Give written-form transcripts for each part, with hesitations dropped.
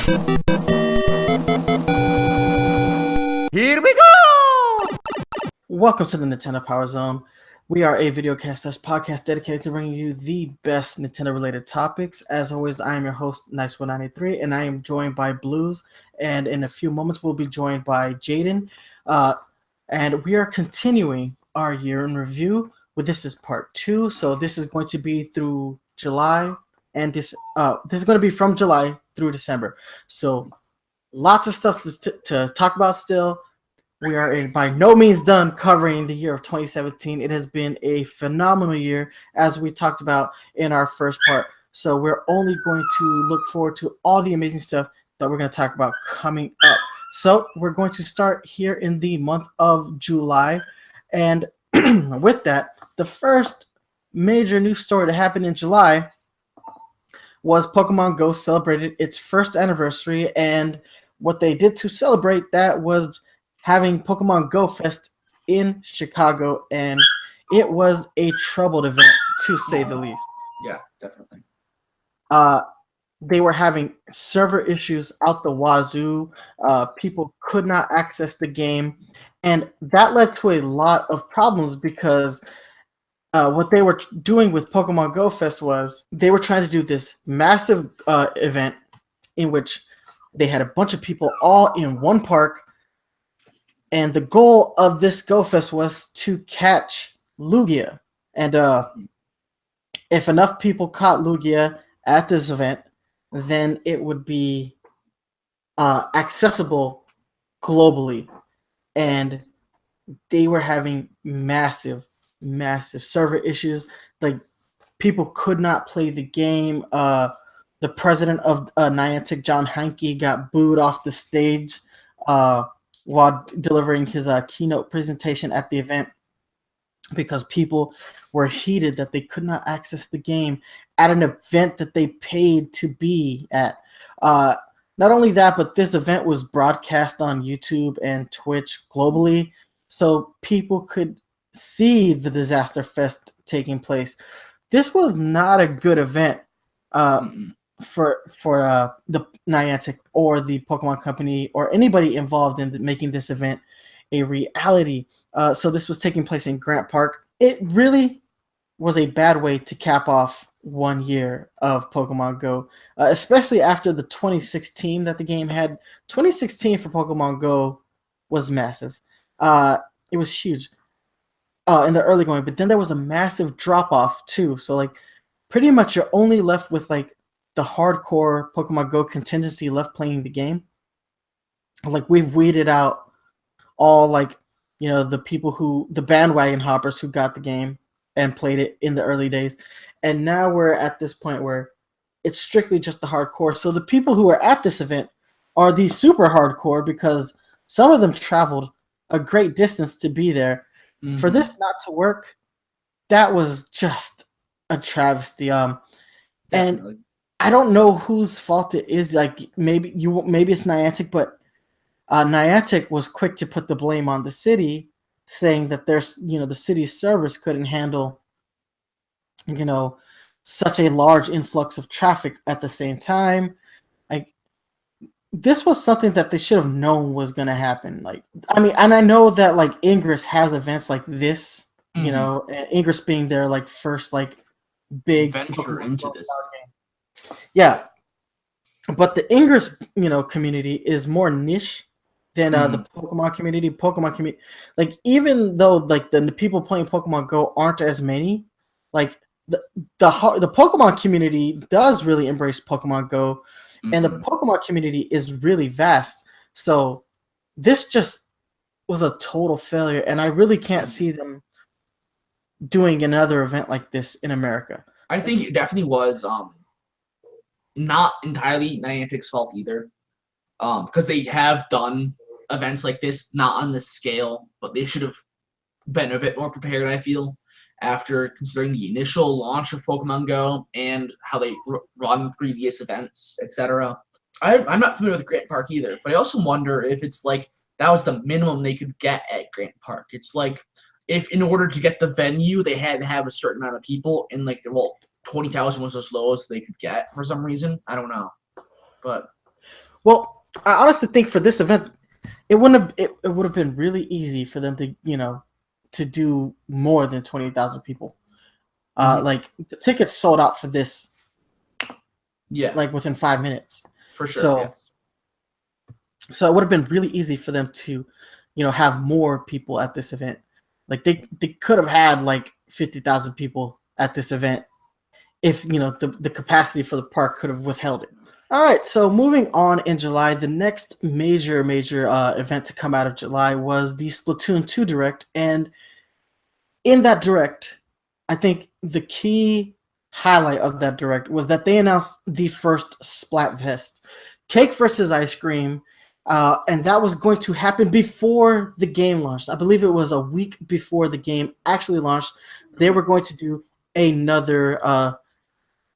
Here we go! Welcome to the Nintendo PowerZone. We are a videocast / podcast dedicated to bringing you the best Nintendo-related topics. As always, I am your host, Nice193, and I am joined by Blues. And in a few moments, we'll be joined by Jaden. And we are continuing our year in review. This is part 2, so this is going to be through July, and this is going to be from July through December. So lots of stuff to talk about still. We are by no means done covering the year of 2017. It has been a phenomenal year, as we talked about in our first part. So we're only going to look forward to all the amazing stuff that we're going to talk about coming up. So we're going to start here in the month of July. And with that, the first major news story to happen in July was Pokemon Go celebrated its first anniversary. And what they did to celebrate that was having Pokemon Go Fest in Chicago, and it was a troubled event, to say the least. Yeah, definitely. They were having server issues out the wazoo. People could not access the game, and that led to a lot of problems because what they were doing with Pokemon Go Fest was they were trying to do this massive event in which they had a bunch of people all in one park. And the goal of this Go Fest was to catch Lugia. And if enough people caught Lugia at this event, then it would be accessible globally. And they were having massive server issues. Like, people could not play the game. The president of Niantic, John Hanke, got booed off the stage while delivering his keynote presentation at the event because people were heated that they could not access the game at an event that they paid to be at. Not only that, but this event was broadcast on YouTube and Twitch globally, so people could see the Disaster Fest taking place. This was not a good event for the Niantic or the Pokemon Company or anybody involved in making this event a reality. So this was taking place in Grant Park. It really was a bad way to cap off 1 year of Pokemon Go, especially after the 2016 that the game had. 2016 for Pokemon Go was massive. It was huge in the early going, but then there was a massive drop off too. So like pretty much you're only left with like the hardcore Pokemon Go contingency left playing the game. Like, we've weeded out all, like, you know, the bandwagon hoppers who got the game and played it in the early days. And now we're at this point where it's strictly just the hardcore. So the people who are at this event are the super hardcore because some of them traveled a great distance to be there. Mm-hmm. For this not to work, that was just a travesty. And I don't know whose fault it is. Like, maybe it's Niantic, but Niantic was quick to put the blame on the city, saying that the city's servers couldn't handle, such a large influx of traffic at the same time. Like, this was something that they should have known was going to happen. Like, I mean, and I know that like Ingress has events like this, and Ingress being their like first like big venture into this. Yeah, but the Ingress, community is more niche than the Pokemon community. Like, even though like the people playing Pokemon Go aren't as many, like the Pokemon community does really embrace Pokemon Go, and the Pokemon community is really vast. So this just was a total failure, and I really can't see them doing another event like this in America. I think it definitely was not entirely Niantic's fault either, because they have done events like this, not on this scale, but they should have been a bit more prepared, I feel, after considering the initial launch of Pokemon Go and how they run previous events, etc. I'm not familiar with Grant Park either, but I also wonder if it's like that was the minimum they could get at Grant Park. It's like if in order to get the venue, they had to have a certain amount of people, and like 20,000 was as low as they could get for some reason. I don't know, but Well, I honestly think for this event, it wouldn't have it would have been really easy for them to to do more than 20,000 people. Mhm. Like the tickets sold out for this Yeah, like within 5 minutes. for sure. So Yes. so it would have been really easy for them to, have more people at this event. Like they could have had like 50,000 people at this event if the capacity for the park could have withheld it. All right, so moving on in July, the next major event to come out of July was the Splatoon 2 Direct, and in that Direct, I think the key highlight of that Direct was that they announced the first Splatfest, Cake versus Ice Cream, and that was going to happen before the game launched. I believe it was a week before the game actually launched. They were going to do another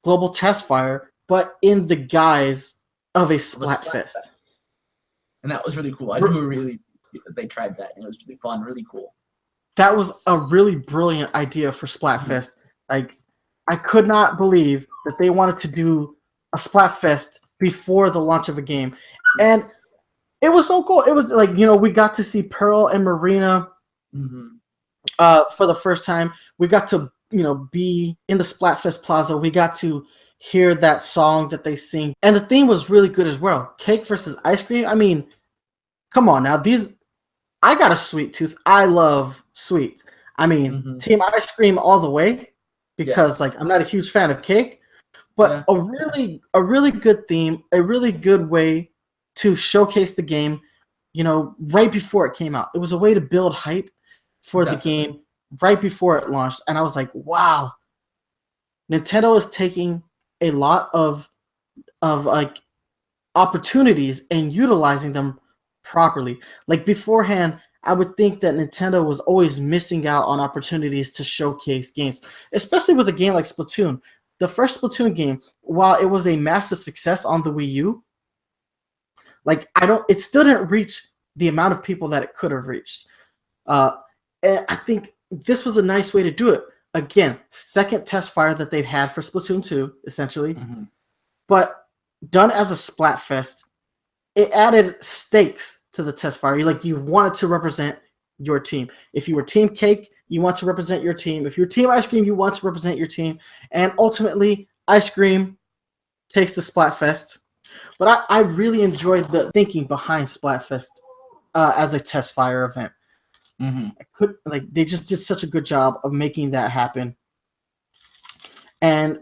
global test fire, but in the guise of a Splatfest. And that was really cool. I do really they tried that, and it was really fun, really cool. That was a really brilliant idea for Splatfest. Like, I could not believe that they wanted to do a Splatfest before the launch of a game, and it was so cool. It was like we got to see Pearl and Marina for the first time. We got to be in the Splatfest Plaza. We got to hear that song that they sing, and the theme was really good as well. Cake versus ice cream. I mean, come on now. I got a sweet tooth. I love sweets. I mean, Team Ice Cream all the way, because like I'm not a huge fan of cake, but a really good theme, a really good way to showcase the game. Right before it came out, it was a way to build hype for the game right before it launched, and I was like, wow, Nintendo is taking a lot of like opportunities and utilizing them properly. Like beforehand, I would think that Nintendo was always missing out on opportunities to showcase games, especially with a game like Splatoon. The first Splatoon game, while it was a massive success on the Wii U, like it still didn't reach the amount of people that it could have reached. And I think this was a nice way to do it. Again, second test fire that they've had for Splatoon 2, essentially, but done as a Splatfest. It added stakes to the test fire. You wanted to represent your team. If you were Team Cake, you want to represent your team. If you're Team Ice Cream, you want to represent your team. And ultimately, Ice Cream takes the Splatfest. But I really enjoyed the thinking behind Splatfest as a test fire event. They just did such a good job of making that happen. And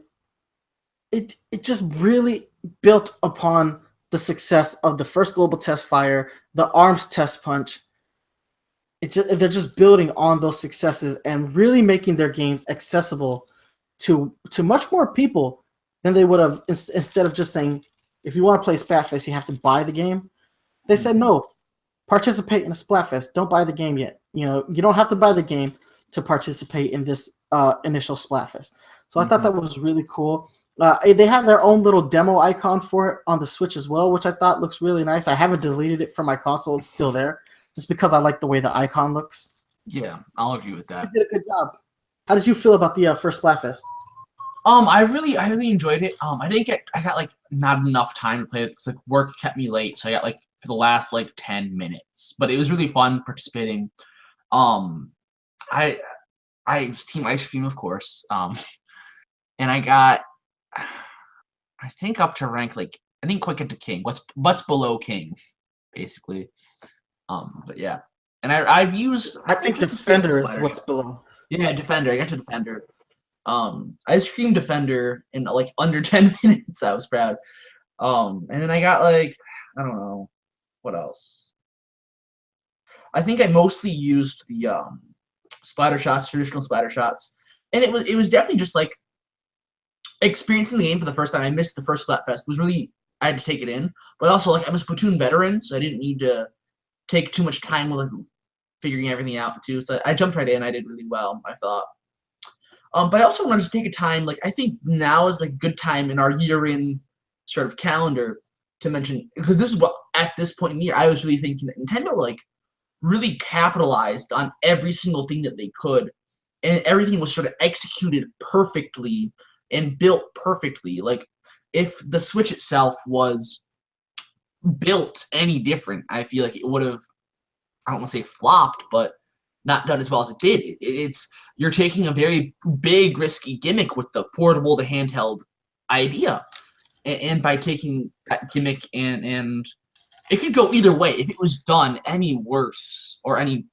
it just really built upon the success of the first global test fire, the ARMS test punch. They're just building on those successes and really making their games accessible to much more people than they would have, instead of just saying, if you want to play Splatfest, you have to buy the game. They said, no, participate in a Splatfest. Don't buy the game yet. You don't have to buy the game to participate in this initial Splatfest. So I thought that was really cool. They have their own little demo icon for it on the Switch as well, which I thought looks really nice. I haven't deleted it from my console. It's still there, just because I like the way the icon looks. Yeah, I'll agree with that. You did a good job. How did you feel about the first Splatfest? I really enjoyed it. I got like not enough time to play it because like work kept me late, so I got like for the last like 10 minutes. But it was really fun participating. I was Team Ice Cream, of course. And I got, I think, up to rank like I didn't quite get to King. What's below King, basically. But yeah, and I've used. I think Defender is what's below. Yeah, Defender. I got to Defender. Ice Cream Defender in like under 10 minutes. I was proud. And then I got like, I don't know what else. I think I mostly used the splatter shots, traditional splatter shots, and it was definitely just like experiencing the game for the first time. I missed the first Splatfest. It was really, I had to take it in, but also like I'm a Splatoon veteran, so I didn't need to take too much time with like figuring everything out too. So I jumped right in. I did really well, I thought. But I also wanted to take a time, like I think now is like a good time in our year-in sort of calendar to mention, because this is what at this point in the year I was really thinking that Nintendo like really capitalized on every single thing that they could, and everything was sort of executed perfectly and built perfectly. Like if the Switch itself was built any different, I feel like it would have, I don't want to say flopped, but not done as well as it did. It's you're taking a very big, risky gimmick with the portable to handheld idea, and by taking that gimmick and it could go either way. If it was done any worse or any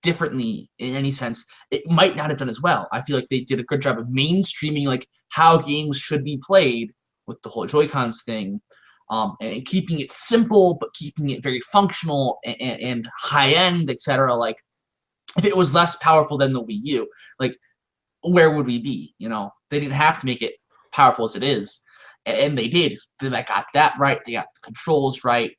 differently in any sense, it might not have done as well. I feel like they did a good job of mainstreaming like how games should be played with the whole Joy-Cons thing, and keeping it simple but keeping it very functional and high-end, etc. Like, if it was less powerful than the Wii U, like, where would we be? You know, they didn't have to make it powerful as it is, and they did. They got that right. They got the controls right.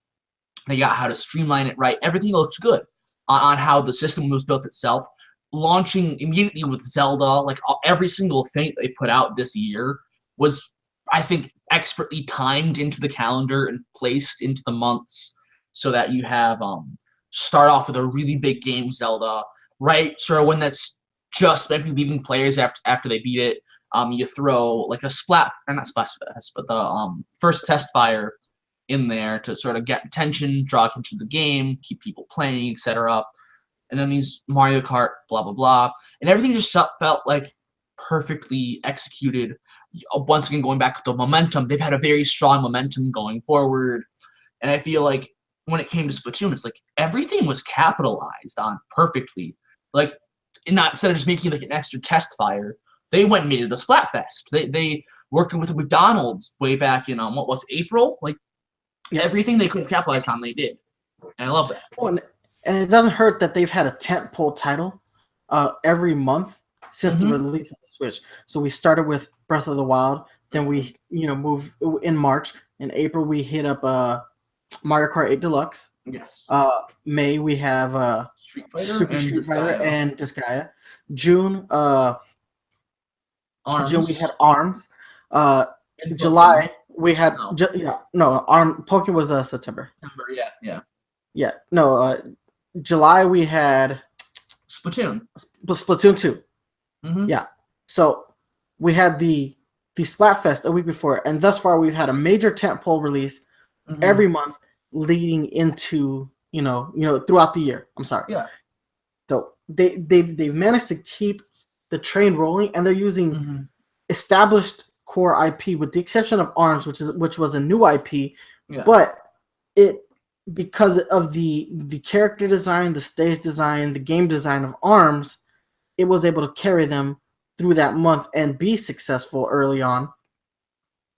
They got how to streamline it right. Everything looks good on how the system was built itself. Launching immediately with Zelda, like every single thing they put out this year was, I think, expertly timed into the calendar and placed into the months so that you have start off with a really big game, Zelda, right? Sort of when that's just maybe leaving players after they beat it. You throw like a not Splat Fest, but the first test fire in there to sort of get attention, draw attention to the game, keep people playing, etc. And then these Mario Kart, blah, blah, blah. And everything just felt like perfectly executed. Once again, going back to the momentum, they've had a very strong momentum going forward. And I feel like when it came to Splatoon, it's like everything was capitalized on perfectly. Like, instead of just making like an extra test fire, they went and made it a Splatfest. They working with McDonald's way back in what was April? Like, everything they could have capitalized on, they did. And I love that. Oh, and it doesn't hurt that they've had a tentpole title every month since the release of the Switch. So we started with Breath of the Wild, then we moved in March. In April we hit up Mario Kart 8 Deluxe. Yes. May we have Street Fighter Super and Street Fighter Disgaea. and Disgaea. June Arms. June we had Arms. And July we had Pokemon was September, September. yeah. July we had Splatoon 2. Mm-hmm. Yeah. So we had the Splatfest a week before, and thus far we've had a major tentpole release every month leading into throughout the year. I'm sorry. Yeah. So they've managed to keep the train rolling, and they're using established core IP with the exception of Arms, which was a new IP, but because of the character design, the stage design, the game design of Arms, it was able to carry them through that month and be successful early on.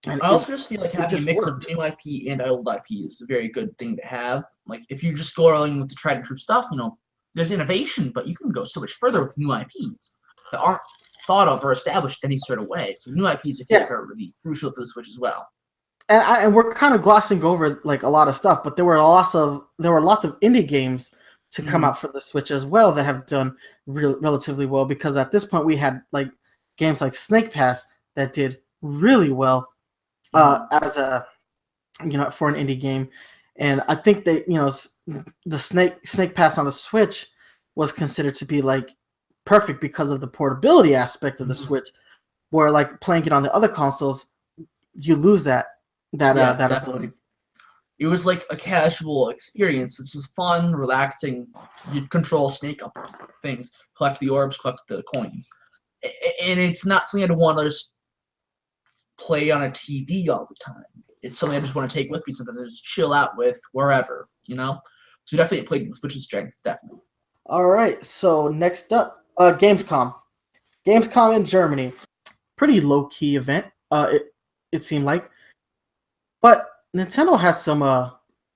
And I also just feel like having a mix worked. of new IP and old IP is a very good thing to have. Like, if you just go rolling with the tried and true stuff, there's innovation, but you can go so much further with new IPs that aren't thought of or established any sort of way. So new IPs, I feel like, are really crucial for the Switch as well. And we're kind of glossing over like a lot of stuff, but there were lots of indie games to come out for the Switch as well that have done relatively well, because at this point we had like games like Snake Pass that did really well as a for an indie game. And I think that the Snake Pass on the Switch was considered to be like perfect because of the portability aspect of the Switch, where like playing it on the other consoles, you lose that ability. It was like a casual experience. This was fun, relaxing. You control Snake up things, collect the orbs, collect the coins, and it's not something I'd want to just play on a TV all the time. It's something I just want to take with me sometimes, just chill out with wherever, So definitely played Switch's strengths, definitely. All right, so next up, Gamescom in Germany. Pretty low key event. It seemed like, but Nintendo has some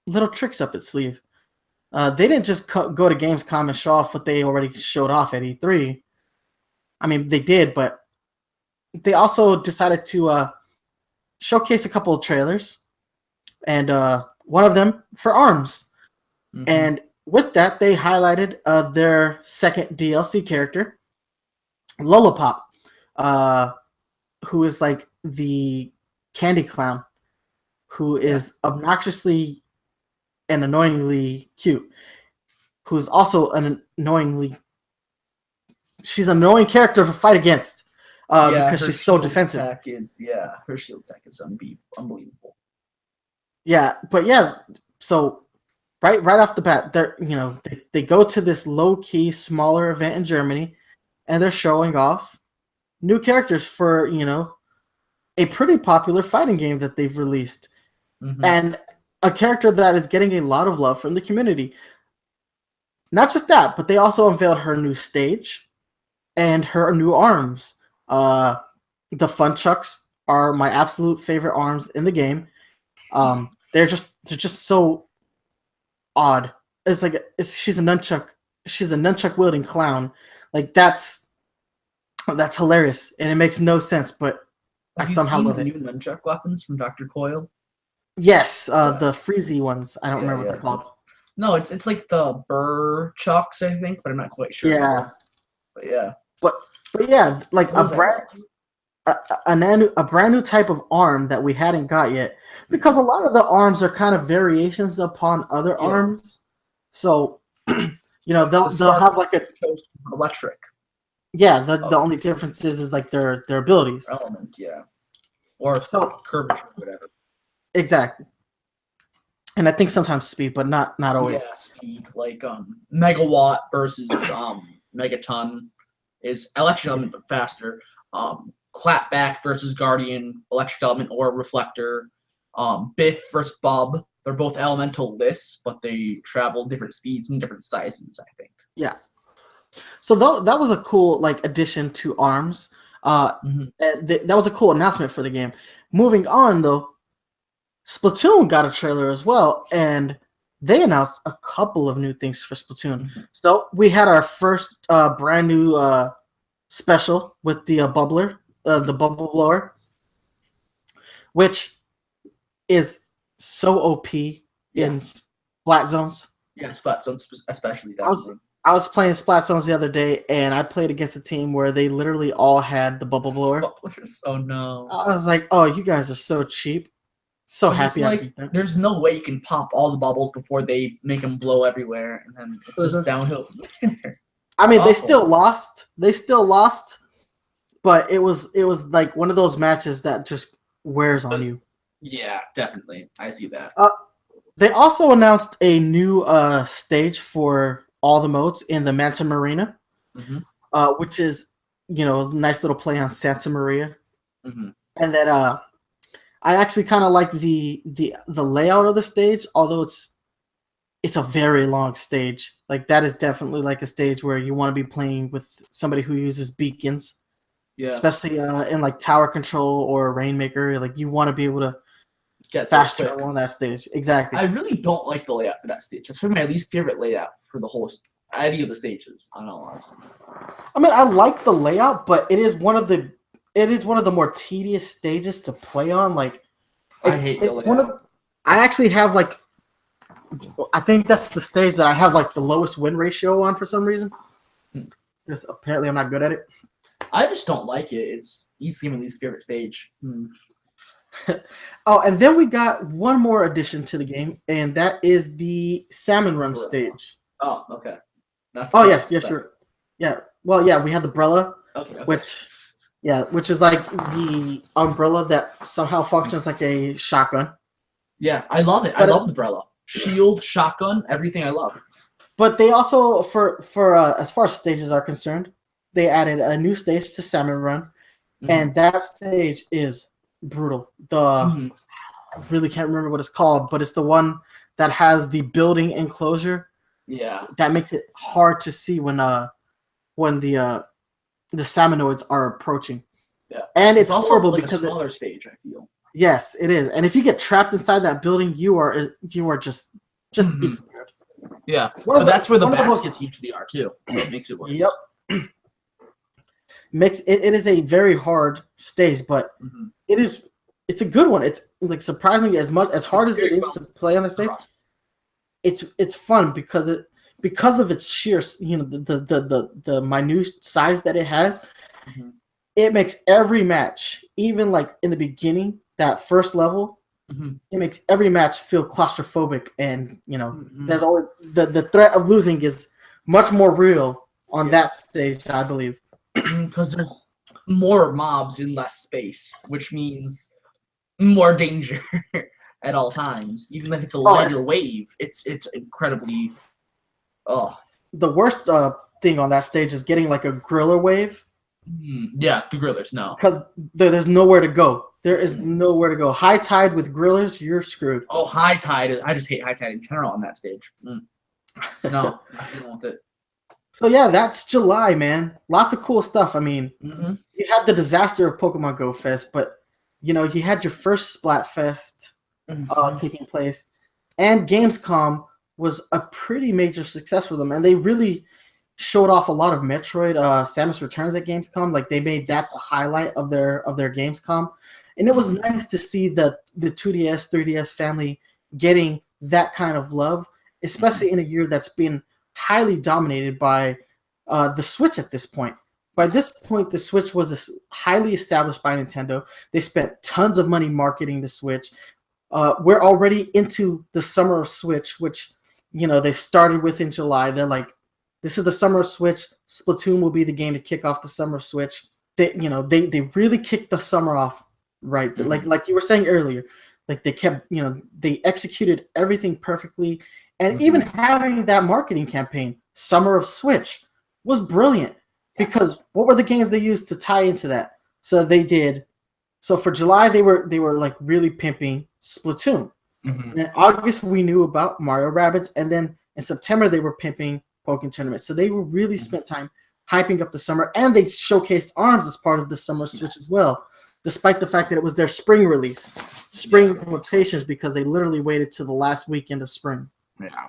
little tricks up its sleeve. They didn't just go to Gamescom and show off what they already showed off at E3. I mean, they did, but they also decided to showcase a couple of trailers, and one of them for Arms. And with that, they highlighted their second DLC character, Lollipop, who is like the candy clown, who is obnoxiously and annoyingly cute, who's also she's an annoying character to fight against because she's so defensive. Her shield attack is unbelievable. Yeah, but yeah, so right off the bat, they go to this low key smaller event in Germany, and they're showing off new characters for a pretty popular fighting game that they've released, and a character that is getting a lot of love from the community. Not just that, but they also unveiled her new stage and her new arms. The Funchucks are my absolute favorite arms in the game. They're just so odd. It's like she's a nunchuck wielding clown. Like that's hilarious, and it makes no sense, but I somehow love it. Have you seen the new nunchuck weapons from Dr. Coyle? Yes, the freezy ones. I don't remember what they're called. No, it's like the burr chucks, I think, but I'm not quite sure. Yeah, but yeah, but yeah, like a brand new type of arm that we hadn't got yet, because a lot of the arms are kind of variations upon other arms. So they'll have like a electric. Yeah, the only difference is like their abilities. Element, yeah, or curvature, whatever. Exactly. And I think sometimes speed, but not always. Yeah, speed. Like megawatt versus megaton is electric element but faster. Clapback versus guardian, electric element or reflector. Biff versus Bob. They're both elemental lists, but they travel different speeds and different sizes, I think. Yeah. So that was a cool addition to ARMS. That was a cool announcement for the game. Moving on though, Splatoon got a trailer as well, and they announced a couple of new things for Splatoon. So we had our first brand new special with the bubbler, the bubble blower, which is so OP in Splat Zones. Yeah, Splat Zones especially. I was playing Splat Zones the other day, and I played against a team where they literally all had the bubble blower. Oh no! I was like, "Oh, you guys are so cheap." So happy I beat them. There's no way you can pop all the bubbles before they make them blow everywhere, and then it's just downhill from there. I mean, they still lost. But it was like one of those matches that just wears on you. Yeah, definitely. I see that. They also announced a new stage for all the modes in the Manta Marina, which is nice little play on Santa Maria, and that I actually kind of like the layout of the stage, although it's a very long stage. Like that is definitely like a stage where you want to be playing with somebody who uses beacons. Yeah. Especially in like tower control or Rainmaker, like you want to be able to get fast travel on that stage. Exactly. I really don't like the layout for that stage. That's probably my least favorite layout for the whole any of the stages. I don't know. Honestly. I mean, I like the layout, but it is one of the more tedious stages to play on. Like, I hate the layout. I actually have I think that's the stage that I have like the lowest win ratio on for some reason. Just apparently I'm not good at it. I just don't like it. It's easily my least favorite stage. Oh, and then we got one more addition to the game, and that is the Salmon Run stage. Oh, okay. Yes, sure. Yeah. Well, yeah, we had the Brella, okay. which is like the umbrella that somehow functions like a shotgun. Yeah, I love it. I love the Brella. Shield, shotgun, everything I love. But they also, for as far as stages are concerned, they added a new stage to Salmon Run, and that stage is brutal. I really can't remember what it's called, but it's the one that has the building enclosure. Yeah, that makes it hard to see when the salmonoids are approaching. Yeah, and it's also horrible like because a smaller stage. I feel. Yes, it is, and if you get trapped inside that building, you are just be prepared. Yeah, but that's where the baskets usually are too. So it makes it worse. Yep. It is a very hard stage, but it's a good one. It's like surprisingly as hard as it is to play on the stage. It's fun because of its sheer the minute size that it has. It makes every match, even like in the beginning, that first level, it makes every match feel claustrophobic, and there's always the threat of losing is much more real on that stage, I believe. Because there's more mobs in less space, which means more danger. at all times. Even if it's a Oh, ledge or wave, it's incredibly. Oh, the worst thing on that stage is getting like a griller wave. yeah, the grillers. No. Because there's nowhere to go. There is nowhere to go. High tide with grillers, you're screwed. Oh, high tide. I just hate high tide in general on that stage. No, I don't want it. So yeah, that's July, man. Lots of cool stuff. I mean, you had the disaster of Pokemon Go Fest, but you know, you had your first Splatfest taking place, and Gamescom was a pretty major success for them, and they really showed off a lot of Metroid Samus Returns at Gamescom. Like they made that the highlight of their Gamescom, and it was nice to see the 2DS, 3DS family getting that kind of love, especially in a year that's been highly dominated by the Switch at this point. By this point, the Switch was highly established by Nintendo. They spent tons of money marketing the Switch. We're already into the summer of Switch, which, you know, they started with in July. They're like, this is the summer of Switch. Splatoon will be the game to kick off the summer of Switch. They really kicked the summer off right. Like you were saying earlier, like they kept, you know, they executed everything perfectly. And even having that marketing campaign, Summer of Switch, was brilliant. Because what were the games they used to tie into that? So for July they were like really pimping Splatoon. In August we knew about Mario+Rabbids, and then in September they were pimping Pokken Tournament. So they were really spent time hyping up the summer, and they showcased ARMS as part of the Summer Switch as well, despite the fact that it was their spring release, spring rotations, because they literally waited till the last weekend of spring. Yeah.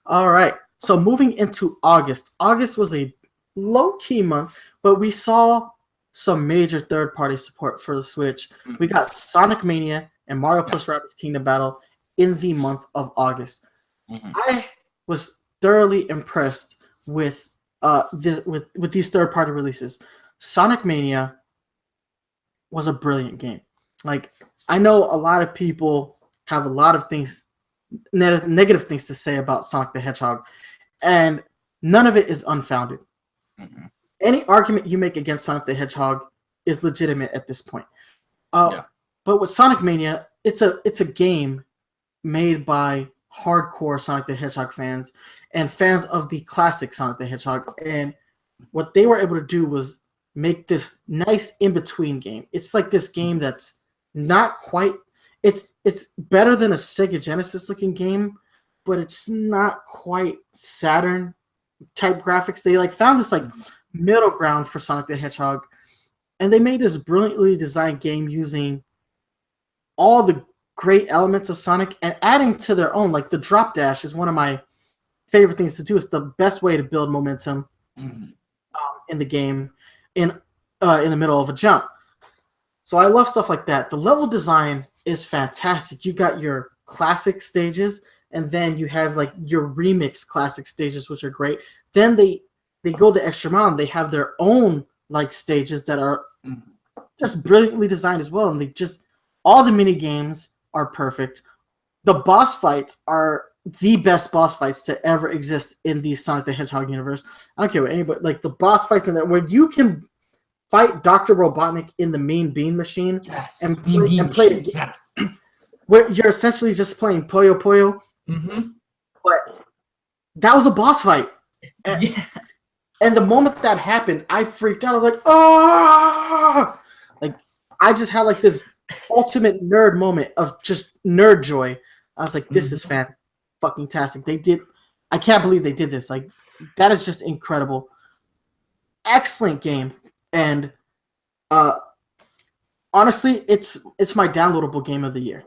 All right. So moving into August. August was a low-key month, but we saw some major third-party support for the Switch. We got Sonic Mania and Mario+Rabbids Kingdom Battle in the month of August. I was thoroughly impressed with these third-party releases. Sonic Mania was a brilliant game. Like, I know a lot of people have a lot of things, negative things to say about Sonic the Hedgehog, and none of it is unfounded. Any argument you make against Sonic the Hedgehog is legitimate at this point. But with Sonic Mania, it's a game made by hardcore Sonic the Hedgehog fans and fans of the classic Sonic the Hedgehog. And what they were able to do was make this nice in-between game. It's like this game that's not quite... It's better than a Sega Genesis looking game, but it's not quite Saturn type graphics. They like found this like middle ground for Sonic the Hedgehog, and they made this brilliantly designed game using all the great elements of Sonic and adding to their own. Like the drop dash is one of my favorite things to do. It's the best way to build momentum in the game in the middle of a jump. So I love stuff like that. The level design is fantastic. You got your classic stages, and then you have like your remix classic stages, which are great. Then they go the extra mile, and they have their own like stages that are just brilliantly designed as well. And they just, all the mini games are perfect. The boss fights are the best boss fights to ever exist in the Sonic the Hedgehog universe. I don't care what anybody, like the boss fights in that where you can fight Dr. Robotnik in the Mean Bean Machine and play where you're essentially just playing Puyo Puyo. But that was a boss fight. And the moment that happened, I freaked out. I was like, oh! Like, I just had like this ultimate nerd moment of just nerd joy. I was like, this is fan-fucking-tastic. I can't believe they did this. Like, that is just incredible. Excellent game. And honestly, it's my downloadable game of the year.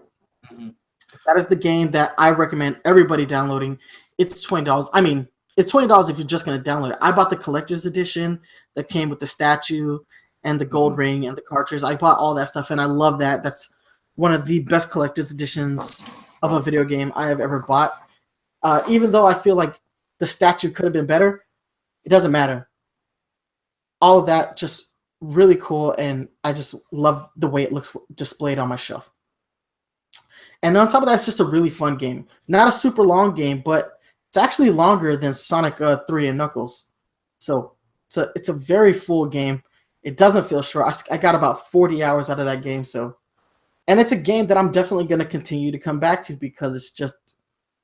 That is the game that I recommend everybody downloading. It's $20. I mean, it's $20 if you're just going to download it. I bought the collector's edition that came with the statue and the gold ring and the cartridge. I bought all that stuff, and I love that. That's one of the best collector's editions of a video game I have ever bought. Even though I feel like the statue could have been better, it doesn't matter. All of that just really cool, and I just love the way it looks displayed on my shelf. And on top of that, it's just a really fun game. Not a super long game, but it's actually longer than Sonic 3 and Knuckles. So it's a very full game. It doesn't feel short. I got about 40 hours out of that game. So, And it's a game that I'm definitely going to continue to come back to because it's just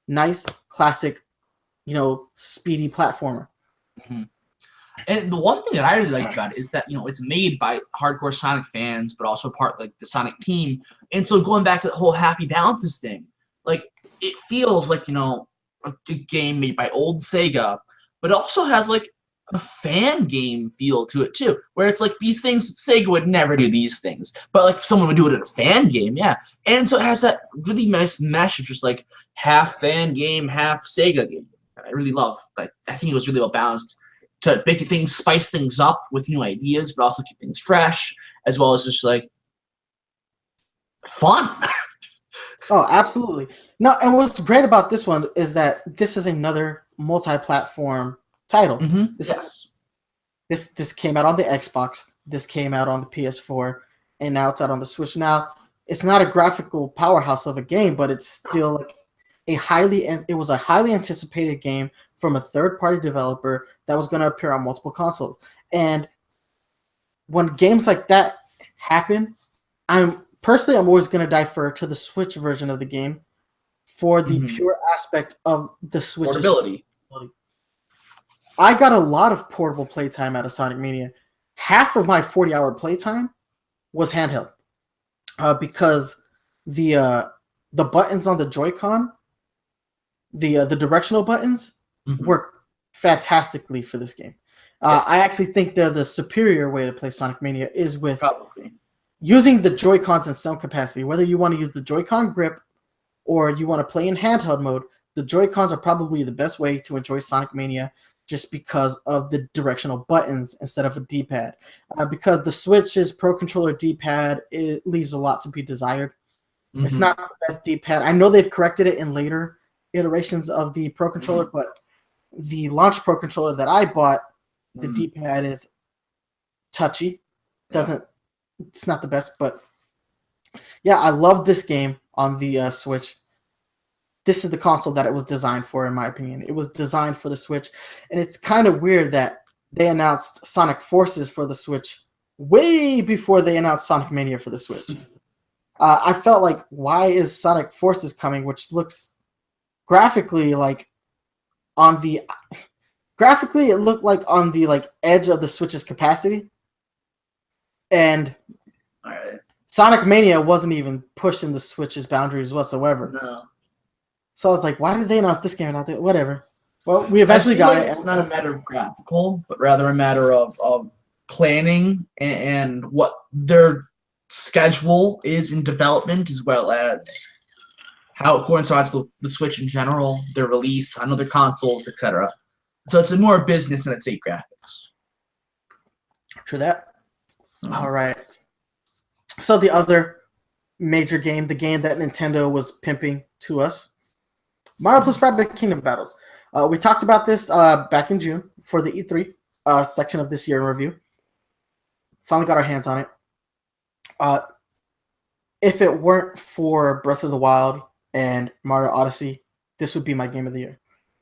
nice, classic, speedy platformer. Mm-hmm. And the one thing that I really liked about it is that, it's made by hardcore Sonic fans, but also part like the Sonic team. And so going back to the whole happy balances thing, like it feels like, a game made by old Sega, but it also has like a fan game feel to it too, where it's like these things, Sega would never do these things, but like someone would do it in a fan game, yeah. And so it has that really nice mesh of just like half fan game, half Sega game. I really love that. I think it was really well balanced to make things, spice things up with new ideas, but also keep things fresh, as well as just like fun. Oh, absolutely. No, and what's great about this one is that this is another multi-platform title. Mm-hmm. Yes. This came out on the Xbox. This came out on the PS4, and now it's out on the Switch. Now, it's not a graphical powerhouse of a game, but it's still like it was a highly anticipated game from a third-party developer that was going to appear on multiple consoles. And when games like that happen, I'm always going to defer to the Switch version of the game for the pure aspect of the Switch's portability. I got a lot of portable playtime out of Sonic Mania. Half of my 40-hour playtime was handheld because the buttons on the Joy-Con, the directional buttons, work fantastically for this game. Yes. I actually think the superior way to play Sonic Mania is with using the Joy-Cons in some capacity. Whether you want to use the Joy-Con grip or you want to play in handheld mode, the Joy-Cons are probably the best way to enjoy Sonic Mania just because of the directional buttons instead of a D-pad. Because the Switch's Pro Controller D-pad, it leaves a lot to be desired. It's not the best D-pad. I know they've corrected it in later iterations of the Pro Controller, but the launch Pro Controller that I bought, the D-pad is touchy. It's not the best, but yeah, I love this game on the Switch. This is the console that it was designed for, in my opinion. It was designed for the Switch, and it's kind of weird that they announced Sonic Forces for the Switch way before they announced Sonic Mania for the Switch. I felt like, why is Sonic Forces coming, which looks graphically like graphically it looked like on the like edge of the Switch's capacity, and Sonic Mania wasn't even pushing the Switch's boundaries whatsoever. No. So I was like, why did they announce this game out there? Whatever. Well, we eventually got it. It's not a matter of graphical, but rather a matter of planning and what their schedule is in development, as well as how it coincides with the Switch in general, their release on other consoles, etc. So it's more business than it's graphics. True that. All right. So the other major game, the game that Nintendo was pimping to us, Mario+Rabbids Kingdom Battles. We talked about this back in June for the E3 section of this year in review. Finally got our hands on it. If it weren't for Breath of the Wild and Mario Odyssey, this would be my game of the year.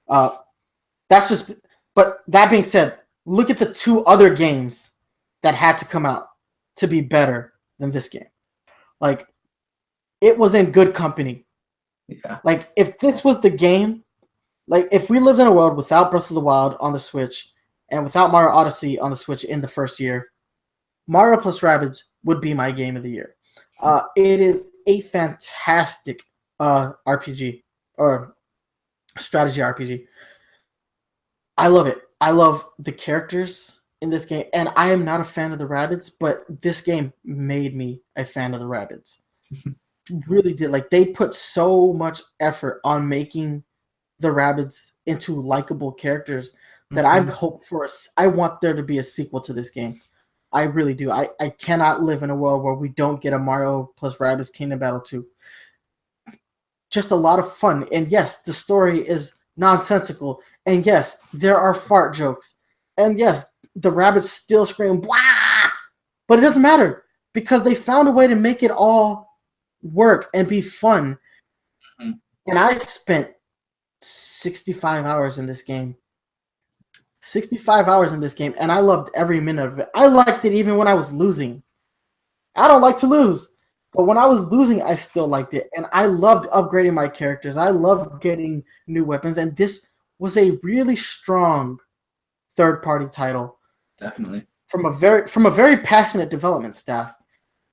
But that being said, look at the two other games that had to come out to be better than this game. Like, it was in good company. Yeah. Like, if this was the game, like, if we lived in a world without Breath of the Wild on the Switch and without Mario Odyssey on the Switch in the first year, Mario+Rabbids would be my game of the year. It is a fantastic RPG or strategy RPG. I love it. I love the characters in this game, and I am not a fan of the Rabbids, but this game made me a fan of the Rabbids. Really did. Like, they put so much effort on making the Rabbids into likable characters that I want there to be a sequel to this game. I really do. I cannot live in a world where we don't get a Mario+Rabbids Kingdom Battle 2. Just a lot of fun. And yes, the story is nonsensical. And yes, there are fart jokes. And yes, the rabbits still scream, blah! But it doesn't matter because they found a way to make it all work and be fun. And I spent 65 hours in this game. 65 hours in this game, and I loved every minute of it. I liked it even when I was losing. I don't like to lose. But when I was losing, I still liked it, and I loved upgrading my characters. I loved getting new weapons, and this was a really strong third-party title Definitely. from a very passionate development staff.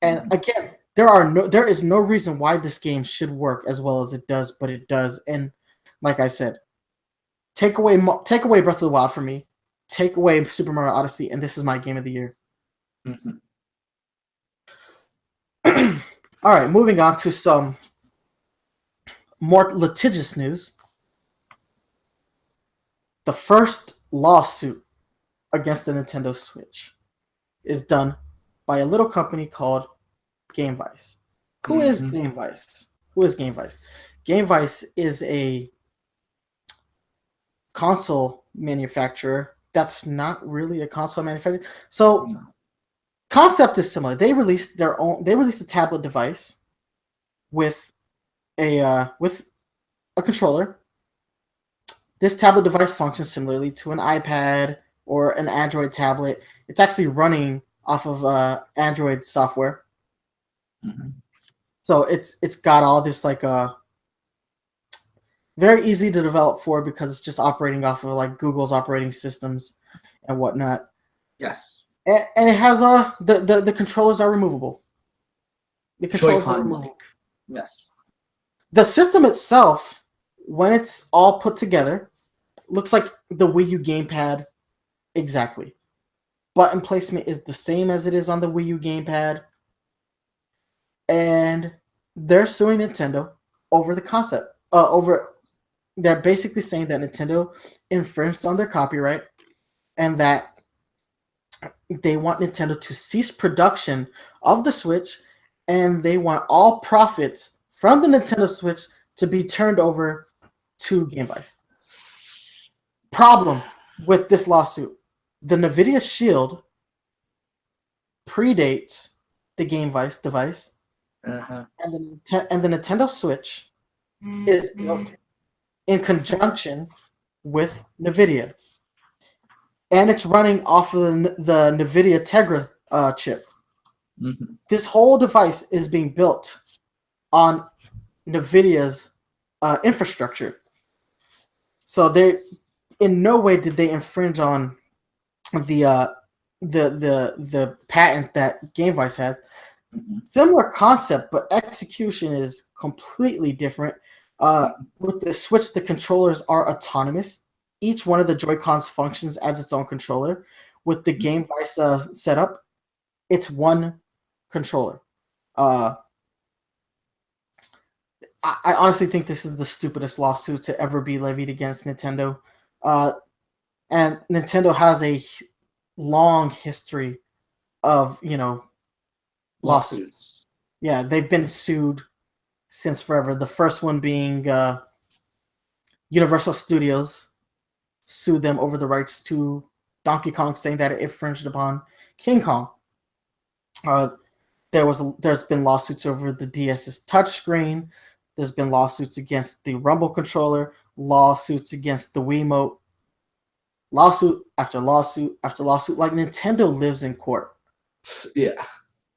And again, there is no reason why this game should work as well as it does, but it does. And like I said, take away Breath of the Wild from me, take away Super Mario Odyssey, and this is my game of the year. Mm-hmm. All right, moving on to some more litigious news. The first lawsuit against the Nintendo Switch is done by a little company called Game Vice. Who is Game Vice? Game Vice is a console manufacturer that's not really a console manufacturer. So concept is similar. They released a tablet device with a controller. This tablet device functions similarly to an iPad or an Android tablet. It's actually running off of Android software. Mm-hmm. So it's got all this like very easy to develop for because it's just operating off of like Google's operating systems and whatnot. Yes. And it has the controllers are removable. The controllers are removable. Yes. The system itself, when it's all put together, looks like the Wii U gamepad exactly. Button placement is the same as it is on the Wii U gamepad. And they're suing Nintendo over the concept. They're basically saying that Nintendo infringed on their copyright and that they want Nintendo to cease production of the Switch, and they want all profits from the Nintendo Switch to be turned over to Game Vice. Problem with this lawsuit: the NVIDIA Shield predates the Game Vice device, and the Nintendo Switch is built in conjunction with NVIDIA. And it's running off of the NVIDIA Tegra chip. Mm-hmm. This whole device is being built on NVIDIA's infrastructure. So they, in no way did they infringe on the patent that Game Vice has. Mm-hmm. Similar concept, but execution is completely different. With the Switch, the controllers are autonomous. Each one of the Joy-Cons functions as its own controller. With the Game Vice setup, it's one controller. I honestly think this is the stupidest lawsuit to ever be levied against Nintendo. And Nintendo has a long history of, lawsuits. Yeah, they've been sued since forever. The first one being Universal Studios sued them over the rights to Donkey Kong, saying that it infringed upon King Kong. There's been lawsuits over the DS's touchscreen. There's been lawsuits against the Rumble controller, lawsuits against the Wiimote, lawsuit after lawsuit after lawsuit. Like, Nintendo lives in court. Yeah,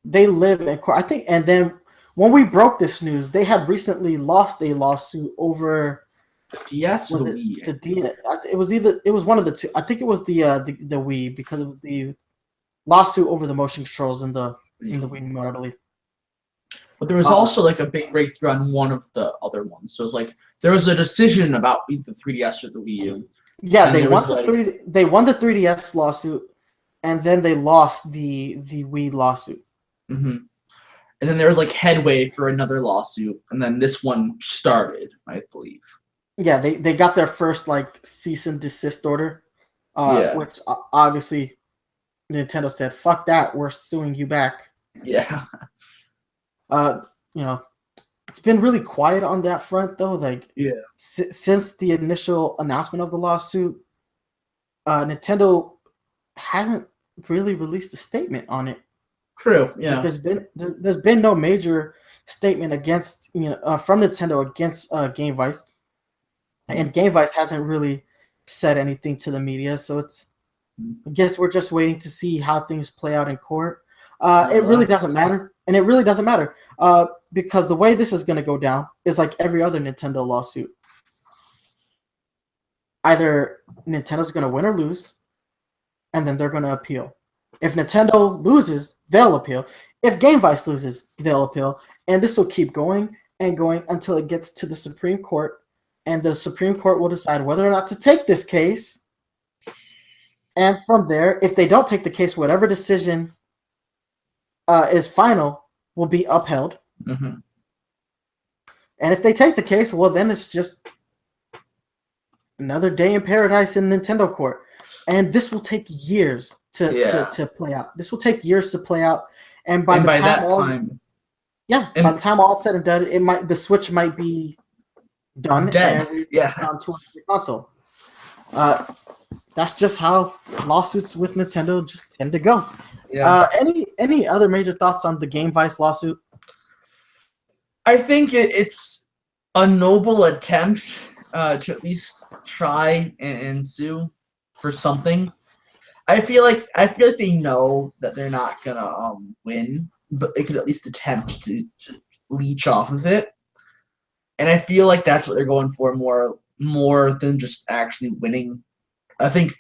they live in court. I think, and then when we broke this news, they had recently lost a lawsuit over the DS or the Wii. The DS. It was one of the two. I think it was the Wii, because it was the lawsuit over the motion controls in the Wii remote, I believe. But there was also like a big breakthrough on one of the other ones. So it was like there was a decision about either the 3DS or the Wii U. Yeah, they won the 3DS lawsuit, and then they lost the Wii lawsuit. Mm-hmm. And then there was like headway for another lawsuit, and then this one started, I believe. Yeah, they got their first like cease and desist order, which obviously Nintendo said, "Fuck that, we're suing you back." Yeah. It's been really quiet on that front though. Like, since the initial announcement of the lawsuit, Nintendo hasn't really released a statement on it. True. Yeah. Like, there's been no major statement against from Nintendo against Game Vice, and Game Vice hasn't really said anything to the media. So I guess we're just waiting to see how things play out in court. It really doesn't matter, and it really doesn't matter because the way this is going to go down is like every other Nintendo lawsuit. Either Nintendo's going to win or lose, and then they're going to appeal. If Nintendo loses, they'll appeal. If Game Vice loses, they'll appeal, and this will keep going and going until it gets to the Supreme Court, and the Supreme Court will decide whether or not to take this case. And from there, if they don't take the case, whatever decision is final will be upheld. Mm-hmm. And if they take the case, well, then it's just another day in paradise in Nintendo court. And this will take years to play out. This will take years to play out. And by the time by the time all said and done, the Switch might be done. Dead. And onto a console. That's just how lawsuits with Nintendo just tend to go. Yeah. Any other major thoughts on the Game Vice lawsuit? I think it's a noble attempt to at least try and sue for something. I feel like they know that they're not gonna win, but they could at least attempt to leech off of it. And I feel like that's what they're going for more than just actually winning. I think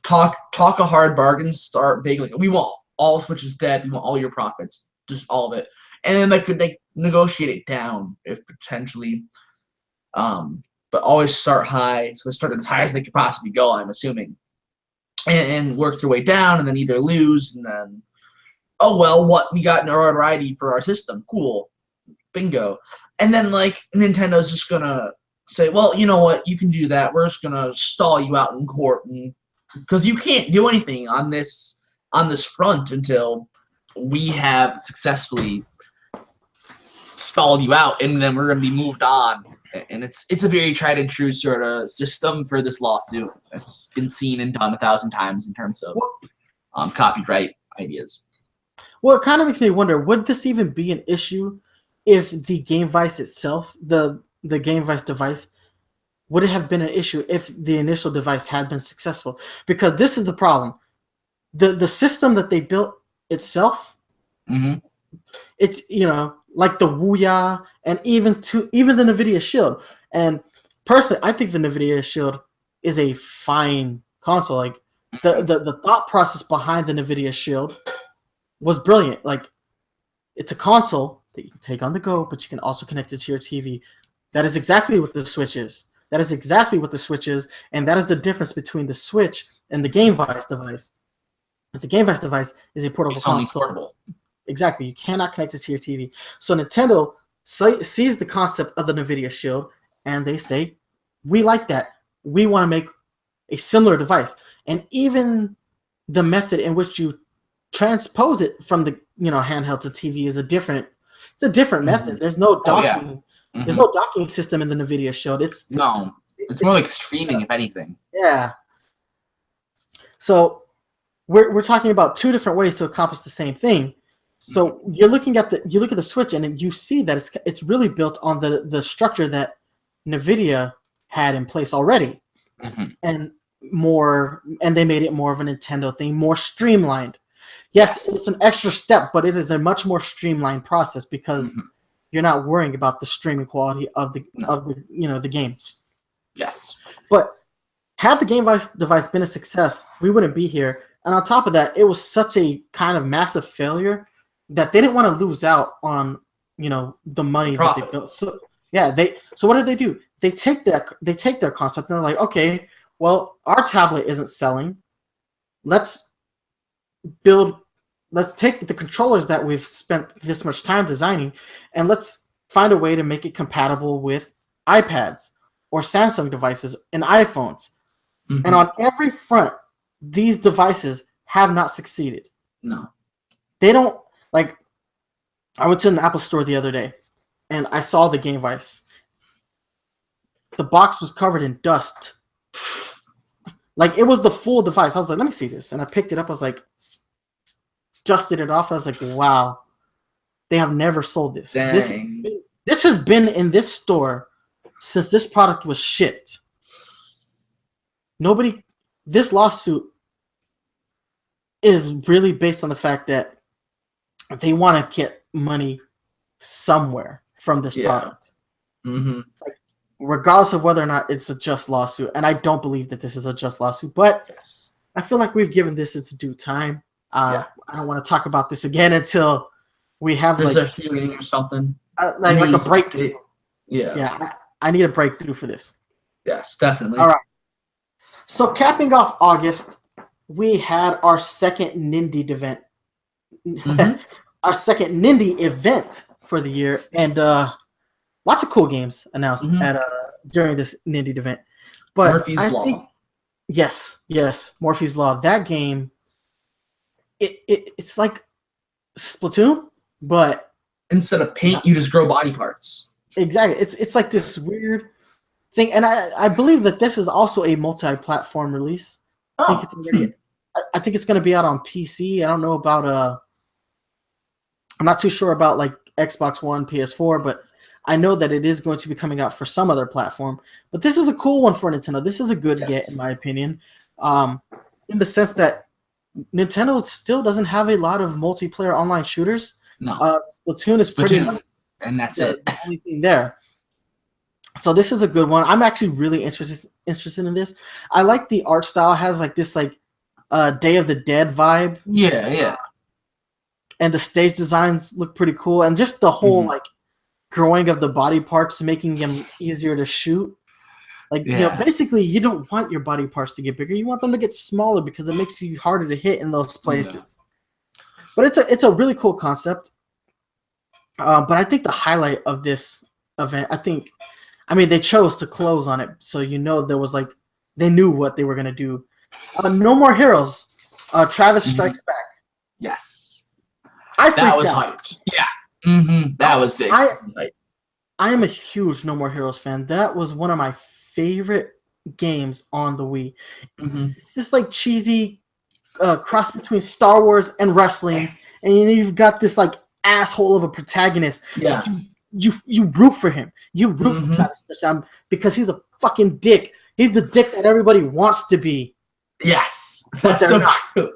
talk a hard bargain, start big, like we want all Switches dead, we want all your profits, just all of it. And then they could negotiate it down if potentially. But always start high. So they start as high as they could possibly go, I'm assuming. And work their way down and then either lose and then, oh well, what, we got notoriety for our system. Cool. Bingo. And then like Nintendo's just gonna say, well, you know what, you can do that. We're just gonna stall you out in court, and because you can't do anything on this front until we have successfully stalled you out, and then we're gonna be moved on. And it's a very tried and true sort of system for this lawsuit. It's been seen and done 1,000 times in terms of copyright ideas. Well, it kind of makes me wonder: would this even be an issue if the Game Vice itself, the Game Vice device, would it have been an issue if the initial device had been successful? Because this is the problem. The system that they built itself, it's, like the Ouya and even the NVIDIA Shield. And personally, I think the NVIDIA Shield is a fine console. Like the thought process behind the NVIDIA Shield was brilliant. Like, it's a console that you can take on the go, but you can also connect it to your TV. That is exactly what the Switch is. And that is the difference between the Switch and the Game Vice device. Because the Game Vice device is a portable console. Only portable. Exactly. You cannot connect it to your TV. So Nintendo sees the concept of the NVIDIA Shield, and they say, we like that. We want to make a similar device. And even the method in which you transpose it from the handheld to TV is a different method. There's no docking. There's no docking system in the NVIDIA Shield. It's more like streaming, if anything. Yeah. So we're talking about two different ways to accomplish the same thing. So you look at the Switch and you see that it's really built on the structure that NVIDIA had in place already, and they made it more of a Nintendo thing, more streamlined. Yes, it's an extra step, but it is a much more streamlined process because you're not worrying about the streaming quality of the games. Yes. But had the Game Vice device been a success, we wouldn't be here. And on top of that, it was such a kind of massive failure that they didn't want to lose out on, the money that they built. So what do? They take their concept and they're like, okay, well, our tablet isn't selling. Let's take the controllers that we've spent this much time designing, and let's find a way to make it compatible with iPads or Samsung devices and iPhones. And on every front, these devices have not succeeded. No. They don't, like, I went to an Apple store the other day, and I saw the Game Vice. The box was covered in dust. Like, it was the full device. I was like, let me see this. And I picked it up. I was like, dusted it off. I was like, wow. They have never sold this. Dang. This has been in this store since this product was shipped. This lawsuit is really based on the fact that they want to get money somewhere from this product. Like, regardless of whether or not it's a just lawsuit. And I don't believe that this is a just lawsuit, but I feel like we've given this its due time. I don't want to talk about this again until we have there's a hearing or something. Like a breakthrough. Yeah. I need a breakthrough for this. Yes, definitely. All right. So capping off August, we had our second Nindy event. Our second Nindy event for the year, and lots of cool games announced at during this Nindy event. But Murphy's Law. Yes, Murphy's Law. That game, it's like Splatoon, but instead of paint, you just grow body parts. Exactly. It's like this weird thing, and I believe that this is also a multi-platform release. I think it's going to be out on PC. I don't know about I'm not too sure about like Xbox One, PS4, but I know that it is going to be coming out for some other platform. But this is a cool one for Nintendo. This is a good get, in my opinion, in the sense that Nintendo still doesn't have a lot of multiplayer online shooters. No. Splatoon is pretty much, and that's it. The only thing there. So this is a good one. I'm actually really interested in this. I like the art style. It has like this like Day of the Dead vibe. Yeah. And the stage designs look pretty cool, and just the whole like growing of the body parts, making them easier to shoot. Like you know, basically, you don't want your body parts to get bigger. You want them to get smaller because it makes you harder to hit in those places. Yeah. But it's a really cool concept. But I think the highlight of this event, they chose to close on it, so you know there was like they knew what they were gonna do. No More Heroes. Travis Strikes Back. Yes. That was hyped. Yeah. That was big. I am a huge No More Heroes fan. That was one of my favorite games on the Wii. It's just like cheesy cross between Star Wars and wrestling, and you've got this like asshole of a protagonist. Yeah. You root for him. You root for Travis Touchdown because he's a fucking dick. He's the dick that everybody wants to be. Yes. That's so true.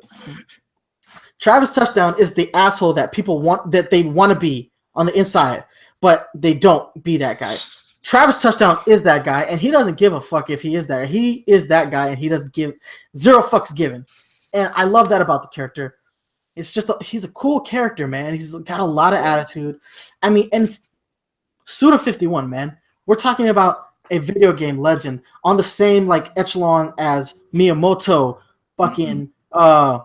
Travis Touchdown is the asshole that people want, that they want to be on the inside, but they don't be that guy. Travis Touchdown is that guy, and he doesn't give a fuck if he is there. He is that guy, and he doesn't give zero fucks given. And I love that about the character. It's just he's a cool character, man. He's got a lot of attitude. I mean, and Suda51, man. We're talking about a video game legend on the same like echelon as Miyamoto, fucking Gunpei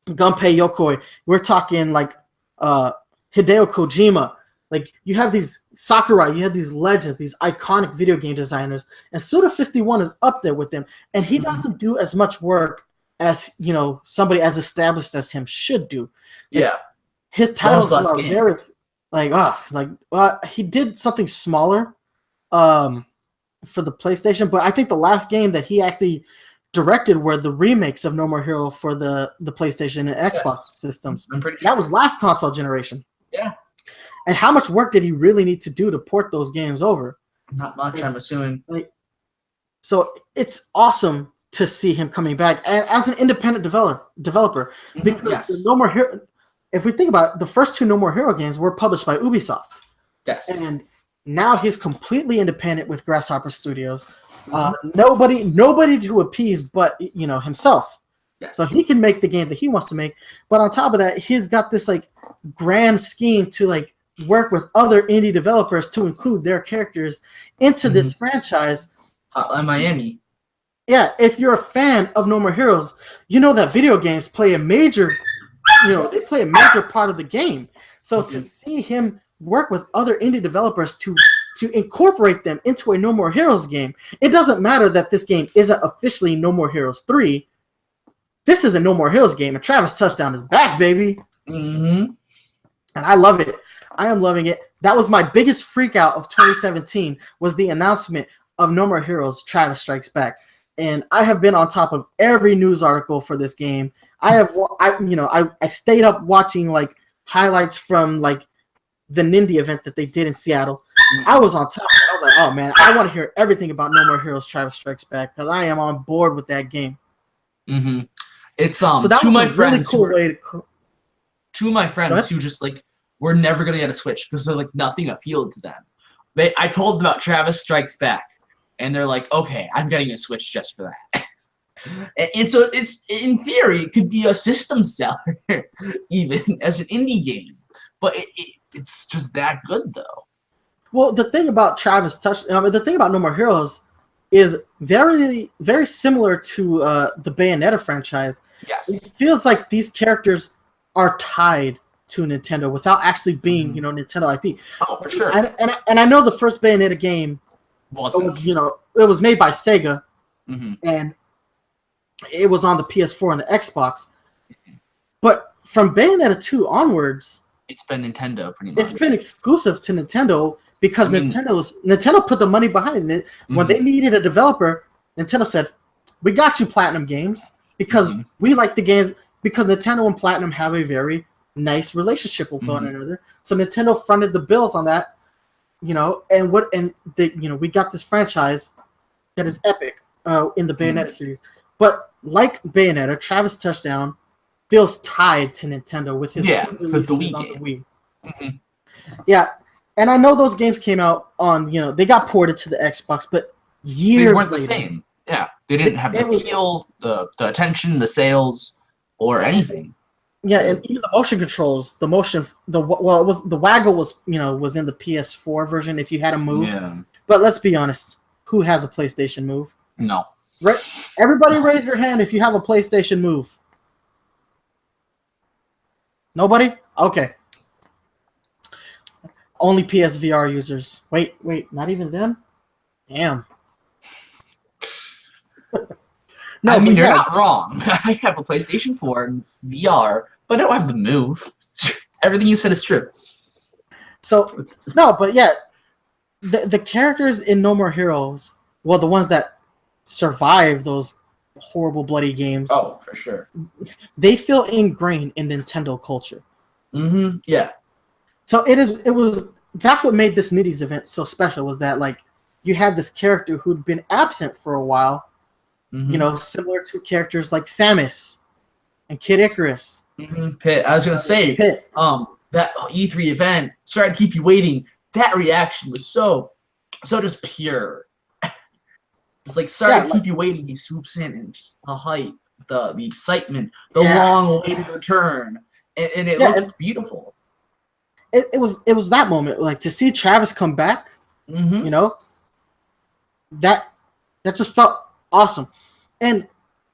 Yokoi. We're talking like Hideo Kojima. Like you have these Sakurai, you have these legends, these iconic video game designers, and Suda51 is up there with them. And he doesn't do as much work as somebody as established as him should do. Like, his titles are very he did something smaller for the PlayStation, but I think the last game that he actually directed were the remakes of No More Hero for the PlayStation and Xbox systems. That was last console generation. Yeah. And how much work did he really need to do to port those games over? Not much, I'm assuming. So it's awesome to see him coming back, and as an independent developer, because the No More Hero. If we think about it, the first two No More Hero games were published by Ubisoft. Yes. And now he's completely independent with Grasshopper Studios. Nobody to appease but himself. Yes. So he can make the game that he wants to make. But on top of that, he's got this like grand scheme to like work with other indie developers to include their characters into this franchise. Hotline Miami. Yeah, if you're a fan of No More Heroes, you know that video games play a major they play a major part of the game. So to see him work with other indie developers to incorporate them into a No More Heroes game, it doesn't matter that this game isn't officially No More Heroes 3. This is a No More Heroes game, and Travis Touchdown is back, baby. And I love it. I am loving it. That was my biggest freak out of 2017 was the announcement of No More Heroes Travis Strikes Back. And I have been on top of every news article for this game. I stayed up watching like highlights from like the Nindy event that they did in Seattle. I was on top. I was like, oh man, I want to hear everything about No More Heroes Travis Strikes Back because I am on board with that game. It's so that two was my a friends really cool way Two of my Go friends ahead. who just like were never gonna get a Switch because they're like nothing appealed to them. I told them about Travis Strikes Back, and they're like, okay, I'm getting a Switch just for that. and so it's in theory it could be a system seller even as an indie game, but it's just that good though. Well, the thing about the thing about No More Heroes is very, very similar to the Bayonetta franchise. Yes. It feels like these characters are tied to Nintendo without actually being, Nintendo IP. Oh, for sure. And I know the first Bayonetta game it was made by Sega, and it was on the PS4 and the Xbox. But from Bayonetta 2 onwards, it's been Nintendo pretty much. It's been exclusive to Nintendo because Nintendo put the money behind it. When they needed a developer, Nintendo said, "We got you, Platinum Games, because we like the games." Because Nintendo and Platinum have a very nice relationship with one another, so Nintendo fronted the bills on that, and we got this franchise that is epic in the Bayonetta series. But like Bayonetta, Travis Touchdown feels tied to Nintendo with his because the Wii on game. the Wii. Yeah, and I know those games came out on they got ported to the Xbox, but years they weren't later, the same. Yeah, they didn't have the appeal, the attention, the sales, or anything. Yeah, and even the motion controls, the waggle was was in the PS4 version if you had a move. Yeah. But let's be honest, who has a PlayStation Move? No. Right? Everybody raise your hand if you have a PlayStation Move. Nobody? Okay. Only PSVR users. Wait, not even them? Damn. No, I mean, you're not wrong. I have a PlayStation 4 and VR, but I don't have the Move. Everything you said is true. So, no, but yeah, the characters in No More Heroes, well, the ones that survive those horrible, bloody games. Oh, for sure. They feel ingrained in Nintendo culture. Yeah. So that's what made this Nitty's event so special, was that, like, you had this character who'd been absent for a while, similar to characters like Samus and Kid Icarus. Pit. I was going to say, Pit. That E3 event, sorry to keep you waiting, that reaction was so just pure. It's like, sorry to keep you waiting. He swoops in and just the hype, the excitement, the long-awaited return, and it looked beautiful. It was that moment, like, to see Travis come back, that just felt awesome. And,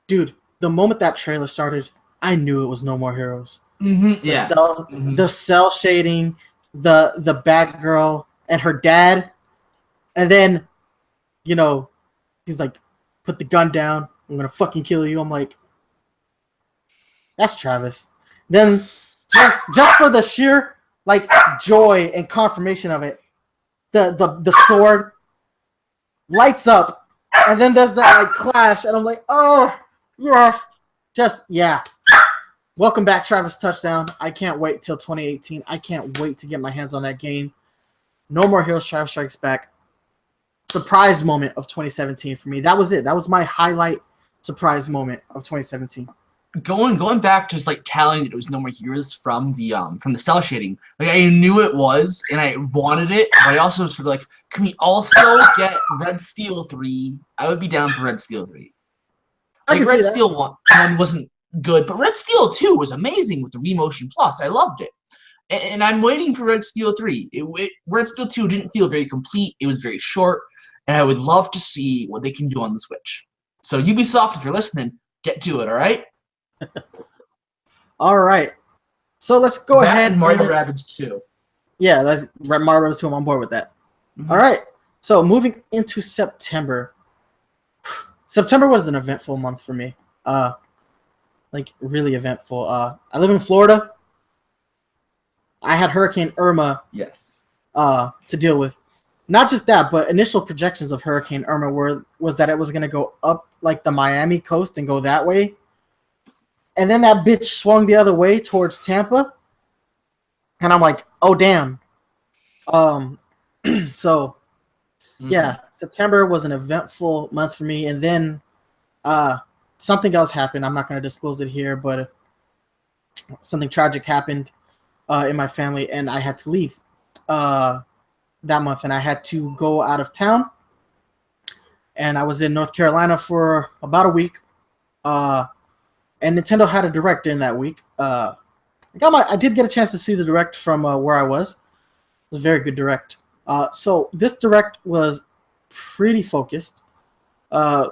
dude, the moment that trailer started, I knew it was No More Heroes. The cell shading, the Batgirl and her dad, and then, he's like, put the gun down. I'm gonna fucking kill you. I'm like, that's Travis. Then, just for the sheer joy and confirmation of it, the sword lights up, and then there's that clash, and I'm like, oh yes, Welcome back, Travis Touchdown. I can't wait till 2018. I can't wait to get my hands on that game. No More Heroes, Travis Strikes Back. Surprise moment of 2017 for me. That was it. That was my highlight surprise moment of 2017. Going back to just telling that it was No More Heroes from the cell shading. I knew it was, and I wanted it, but I also was can we also get Red Steel 3? I would be down for Red Steel 3. Red Steel 1 wasn't good, but Red Steel 2 was amazing with the Remotion Plus. I loved it. And I'm waiting for Red Steel 3. Red Steel 2 didn't feel very complete. It was very short, and I would love to see what they can do on the Switch. So Ubisoft, if you're listening, get to it, all right? All right. So let's go ahead. And Mario+Rabbids 2. Yeah, that's Mario+Rabbids 2. I'm on board with that. All right. So moving into September. September was an eventful month for me. Really eventful. I live in Florida. I had Hurricane Irma to deal with. Not just that, but initial projections of Hurricane Irma was that it was going to go up the Miami coast and go that way. And then that bitch swung the other way towards Tampa. And I'm like, oh, damn. So, yeah, September was an eventful month for me. And then something else happened. I'm not going to disclose it here, but something tragic happened. in my family, and I had to leave that month, and I had to go out of town. And I was in North Carolina for about a week. And Nintendo had a direct during that week. I did get a chance to see the direct from where I was. It was a very good direct. So this direct was pretty focused.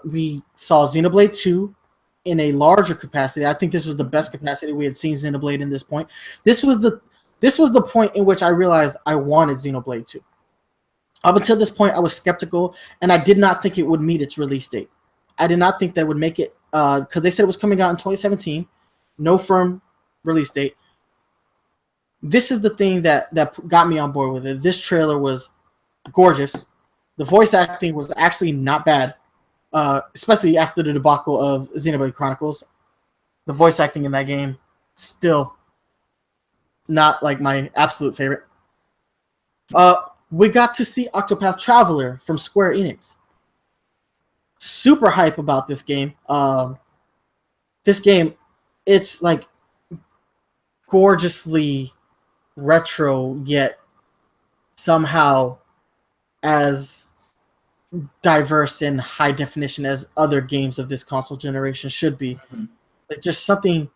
We saw Xenoblade 2 in a larger capacity. I think this was the best capacity we had seen Xenoblade in this point. This was the point in which I realized I wanted Xenoblade 2. Up until this point, I was skeptical, and I did not think it would meet its release date. I did not think that it would make it, because they said it was coming out in 2017. No firm release date. This is the thing that got me on board with it. This trailer was gorgeous. The voice acting was actually not bad, especially after the debacle of Xenoblade Chronicles. The voice acting in that game, still not like my absolute favorite. We got to see Octopath Traveler from Square Enix. Super hype about this game. This game, it's like gorgeously retro, yet somehow as diverse and high definition as other games of this console generation should be. Mm-hmm. There's just something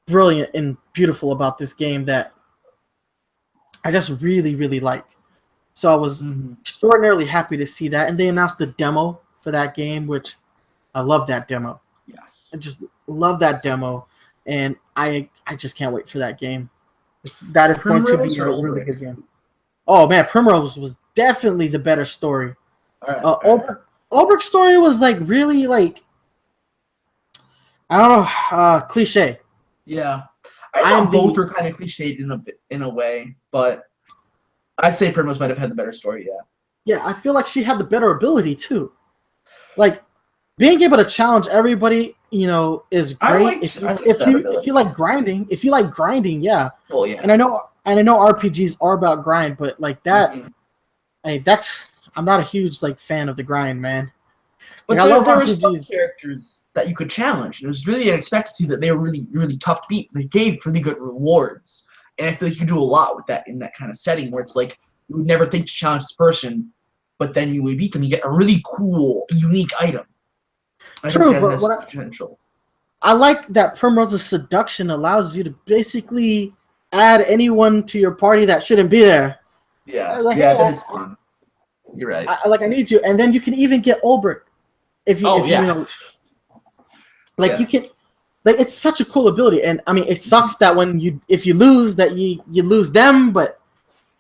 brilliant and beautiful about this game that I just really, really like. So I was extraordinarily happy to see that. And they announced the demo for that game, which I love that demo. Yes. I just love that demo. And I just can't wait for that game. That is going to be a really good game. Oh, man, Primrose was definitely the better story. All right. Ulbricht's story was like really like, I don't know, cliche. Yeah. I thought both were kind of cliched in a way, but I'd say Primrose might have had the better story, yeah. Yeah, I feel like she had the better ability, too. Like, being able to challenge everybody, is great. If you like grinding, yeah. Well, yeah. And I know RPGs are about grind, but like that, hey, I'm not a huge like fan of the grind, man. But there were some characters that you could challenge. It was really unexpected to see that they were really, really tough to beat. They gave really good rewards. And I feel like you can do a lot with that in that kind of setting where it's like you would never think to challenge this person, but then you would beat them. You get a really cool, unique item. True, but potential. I like that Primrose's seduction allows you to basically add anyone to your party that shouldn't be there. Yeah, like, yeah, that is fun. You're right. I need you, and then you can even get Ulbricht if you. You can. Like, it's such a cool ability, and I mean, it sucks that if you lose, that you lose them, but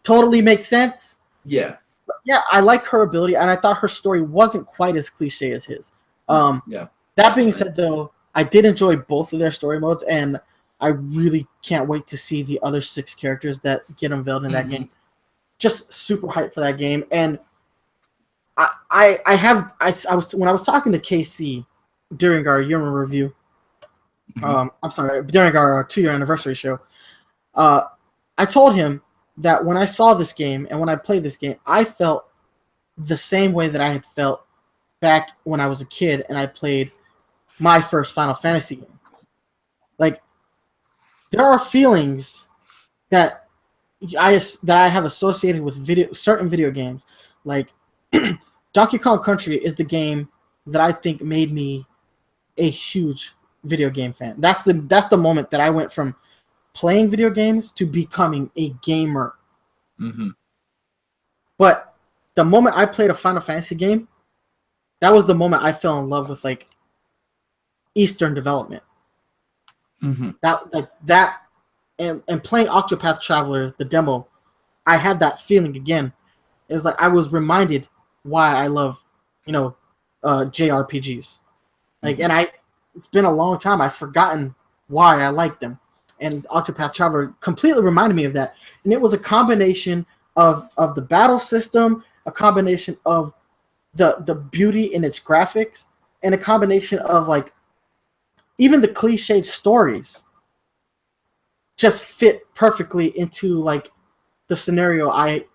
totally makes sense. Yeah. But yeah, I like her ability, and I thought her story wasn't quite as cliche as his. Yeah. That being said, though, I did enjoy both of their story modes, and I really can't wait to see the other 6 characters that get unveiled in that game. Just super hyped for that game, and I was when I was talking to KC during our year review. I'm sorry, during our 2-year anniversary show, I told him that when I saw this game and when I played this game, I felt the same way that I had felt back when I was a kid and I played my first Final Fantasy game. Like, there are feelings that I have associated with certain video games. Like, Donkey Kong Country is the game that I think made me a huge video game fan. That's the moment that I went from playing video games to becoming a gamer. But the moment I played a Final Fantasy game, that was the moment I fell in love with like Eastern development. That and playing Octopath Traveler, the demo, I had that feeling again. It was like I was reminded why I love, JRPGs. Like, and it's been a long time. I've forgotten why I like them. And Octopath Traveler completely reminded me of that. And it was a combination of the battle system, a combination of the beauty in its graphics, and a combination of like even the cliched stories just fit perfectly into like the scenario I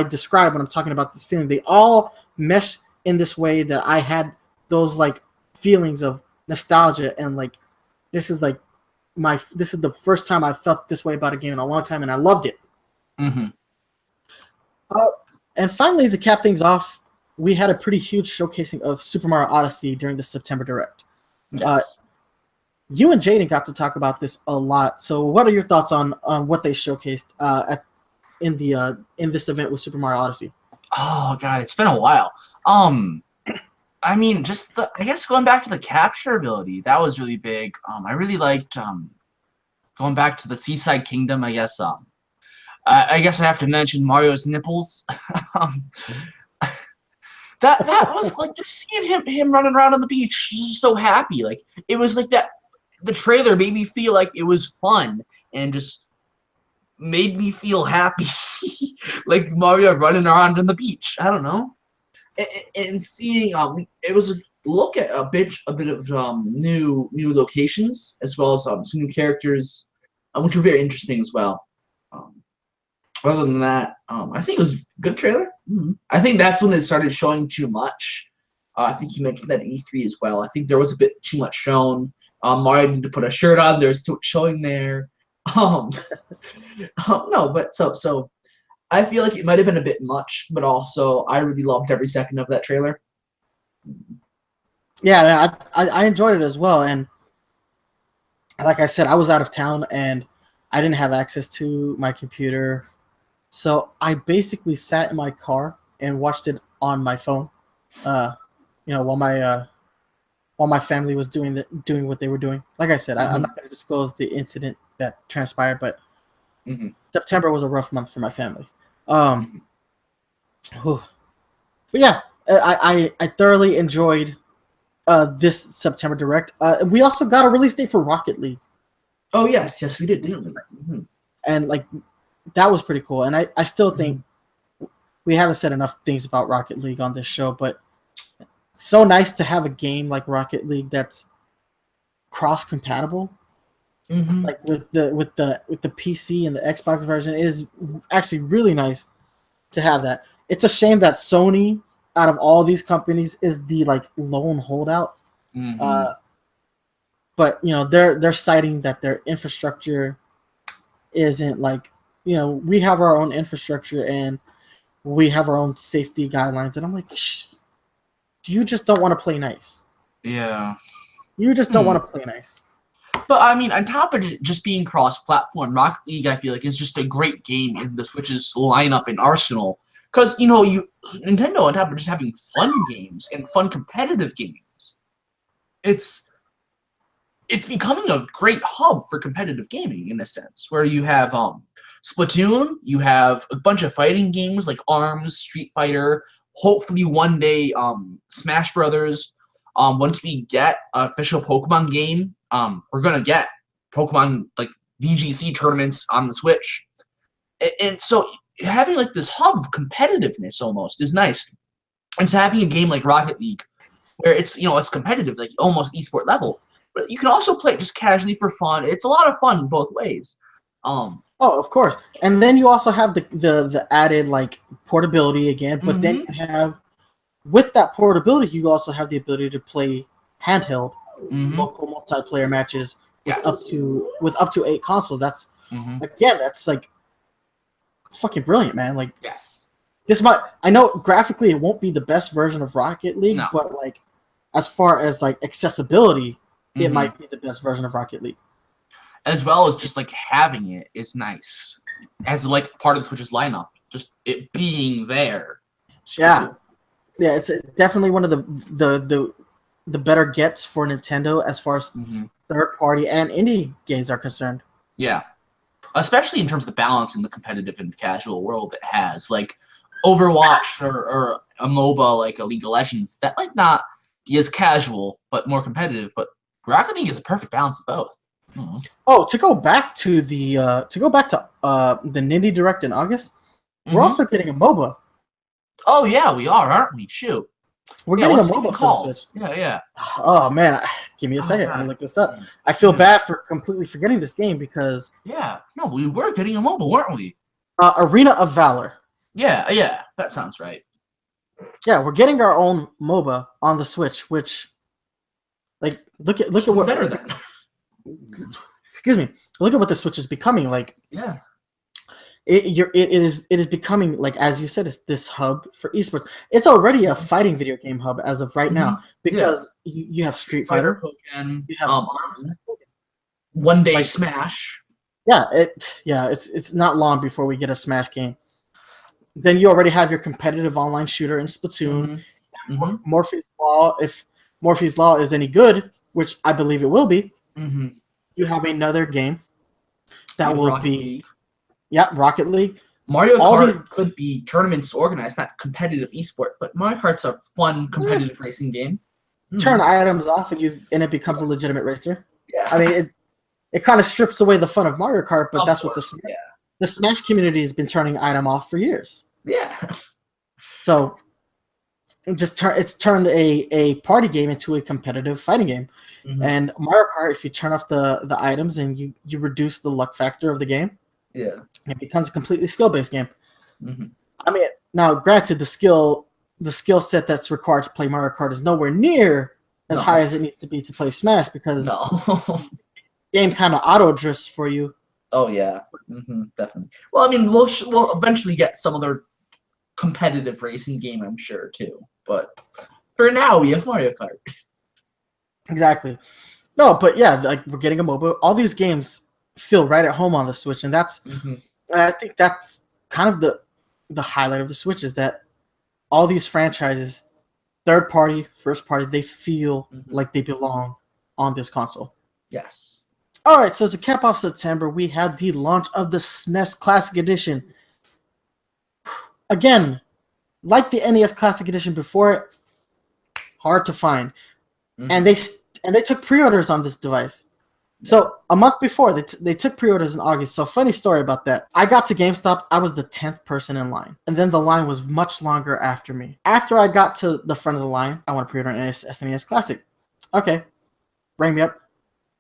described when I'm talking about this feeling. They all mesh in this way that I had those like feelings of nostalgia and like this is like this is the first time I felt this way about a game in a long time, and I loved it. Mm-hmm. And finally, to cap things off, we had a pretty huge showcasing of Super Mario Odyssey during the September Direct. Yes. You and Jaden got to talk about this a lot. So, what are your thoughts on what they showcased in this event with Super Mario Odyssey? Oh god, it's been a while. I mean, just I guess going back to the capture ability, that was really big. I really liked going back to the Seaside Kingdom. I guess I guess I have to mention Mario's nipples. That was like just seeing him running around on the beach, just so happy. Like it was like that. The trailer made me feel like it was fun and just made me feel happy, like Mario running around on the beach. I don't know. And seeing it was a look at a bit of new locations as well as some new characters, which were very interesting as well. Other than that, I think it was a good trailer. I think that's when they started showing too much. I think you mentioned that at E3 as well. I think there was a bit too much shown. Mario needed to put a shirt on. There's too much showing there. No, but so I feel like it might have been a bit much, but also I really loved every second of that trailer. Yeah, I enjoyed it as well. And like I said, I was out of town and I didn't have access to my computer. So I basically sat in my car and watched it on my phone, while my family was doing what they were doing. Like I said, I'm not going to disclose the incident that transpired, but September was a rough month for my family. But yeah, I thoroughly enjoyed this September Direct. We also got a release date for Rocket League. Oh yes, we did, didn't we? And like that was pretty cool. And I still think we haven't said enough things about Rocket League on this show, but it's so nice to have a game like Rocket League that's cross compatible. Like with the PC and the Xbox version, it is actually really nice to have that. It's a shame that Sony, out of all these companies, is the like lone holdout. But they're citing that their infrastructure isn't like we have our own infrastructure and we have our own safety guidelines, and I'm like, you just don't want to play nice. Yeah. You just don't want to play nice. But I mean, on top of it just being cross-platform, Rocket League, I feel like, is just a great game in the Switch's lineup and arsenal. Because Nintendo, on top of just having fun games and fun competitive games, it's becoming a great hub for competitive gaming in a sense, where you have Splatoon, you have a bunch of fighting games like ARMS, Street Fighter, hopefully one day Smash Brothers. Once we get an official Pokemon game, we're gonna get Pokemon like VGC tournaments on the Switch, and so having like this hub of competitiveness almost is nice. And so having a game like Rocket League, where it's it's competitive, like almost esport level, but you can also play it just casually for fun. It's a lot of fun both ways. Oh, of course. And then you also have the added like portability again, but then you have, with that portability, you also have the ability to play handheld local multiplayer matches with up to 8 consoles. That's again, that's like, it's fucking brilliant, man. Like, I know graphically it won't be the best version of Rocket League, but like as far as like accessibility, it might be the best version of Rocket League. As well as just like having it is nice as like part of the Switch's lineup, just it being there. Cool. Yeah, it's definitely one of the better gets for Nintendo as far as third party and indie games are concerned. Yeah, especially in terms of the balance in the competitive and casual world it has. Like Overwatch or a MOBA like a League of Legends, that might not be as casual but more competitive. But Rocket League is a perfect balance of both. Oh, to go back to the Nindie Direct in August, we're also getting a MOBA. Oh yeah, we are, aren't we? Shoot, we're getting a MOBA for the Switch. Yeah. Oh man, give me a second. I'm gonna look this up. I feel bad for completely forgetting this game because we were getting a MOBA, weren't we? Arena of Valor. Yeah, that sounds right. Yeah, we're getting our own MOBA on the Switch, which, like, look at what better than. excuse me, look at what the Switch is becoming. Like, Yeah. it is becoming, like, as you said, it's this hub for esports. It's already a fighting video game hub as of right now, because you have Street Fighter, Pokemon, you have one day like, Smash. It's not long before we get a Smash game. Then you already have your competitive online shooter in Splatoon. Morphe's Law, if Morphe's Law is any good, which I believe it will be, you have another game that will Rocket be League. Rocket League. Mario All Kart could be tournaments organized, not competitive esport, but Mario Kart's a fun competitive racing game. Turn items off and it becomes a legitimate racer. Yeah. I mean, it kind of strips away the fun of Mario Kart, but that's what the Smash community has been turning item off for years. Yeah. So it's turned a party game into a competitive fighting game. And Mario Kart, if you turn off the items and you reduce the luck factor of the game, it becomes a completely skill-based game. I mean, now granted, the skill set that's required to play Mario Kart is nowhere near as high as it needs to be to play Smash, because the game kind of auto drifts for you. Oh yeah, definitely. Well, I mean, we'll eventually get some other competitive racing game, I'm sure, too. But for now, we have Mario Kart. Exactly. No, but yeah, like, we're getting a mobile. All these games feel right at home on the Switch, and that's and I think that's kind of the highlight of the Switch, is that all these franchises, third party, first party, they feel like they belong on this console. Yes. All right, so to cap off September, we had the launch of the SNES Classic Edition. Again, like the NES Classic Edition before it, hard to find. And they took pre-orders on this device. So a month before, they took pre-orders in August. So funny story about that. I got to GameStop. I was the 10th person in line. And then the line was much longer after me. After I got to the front of the line, I want to pre-order an SNES Classic. Okay, bring me up.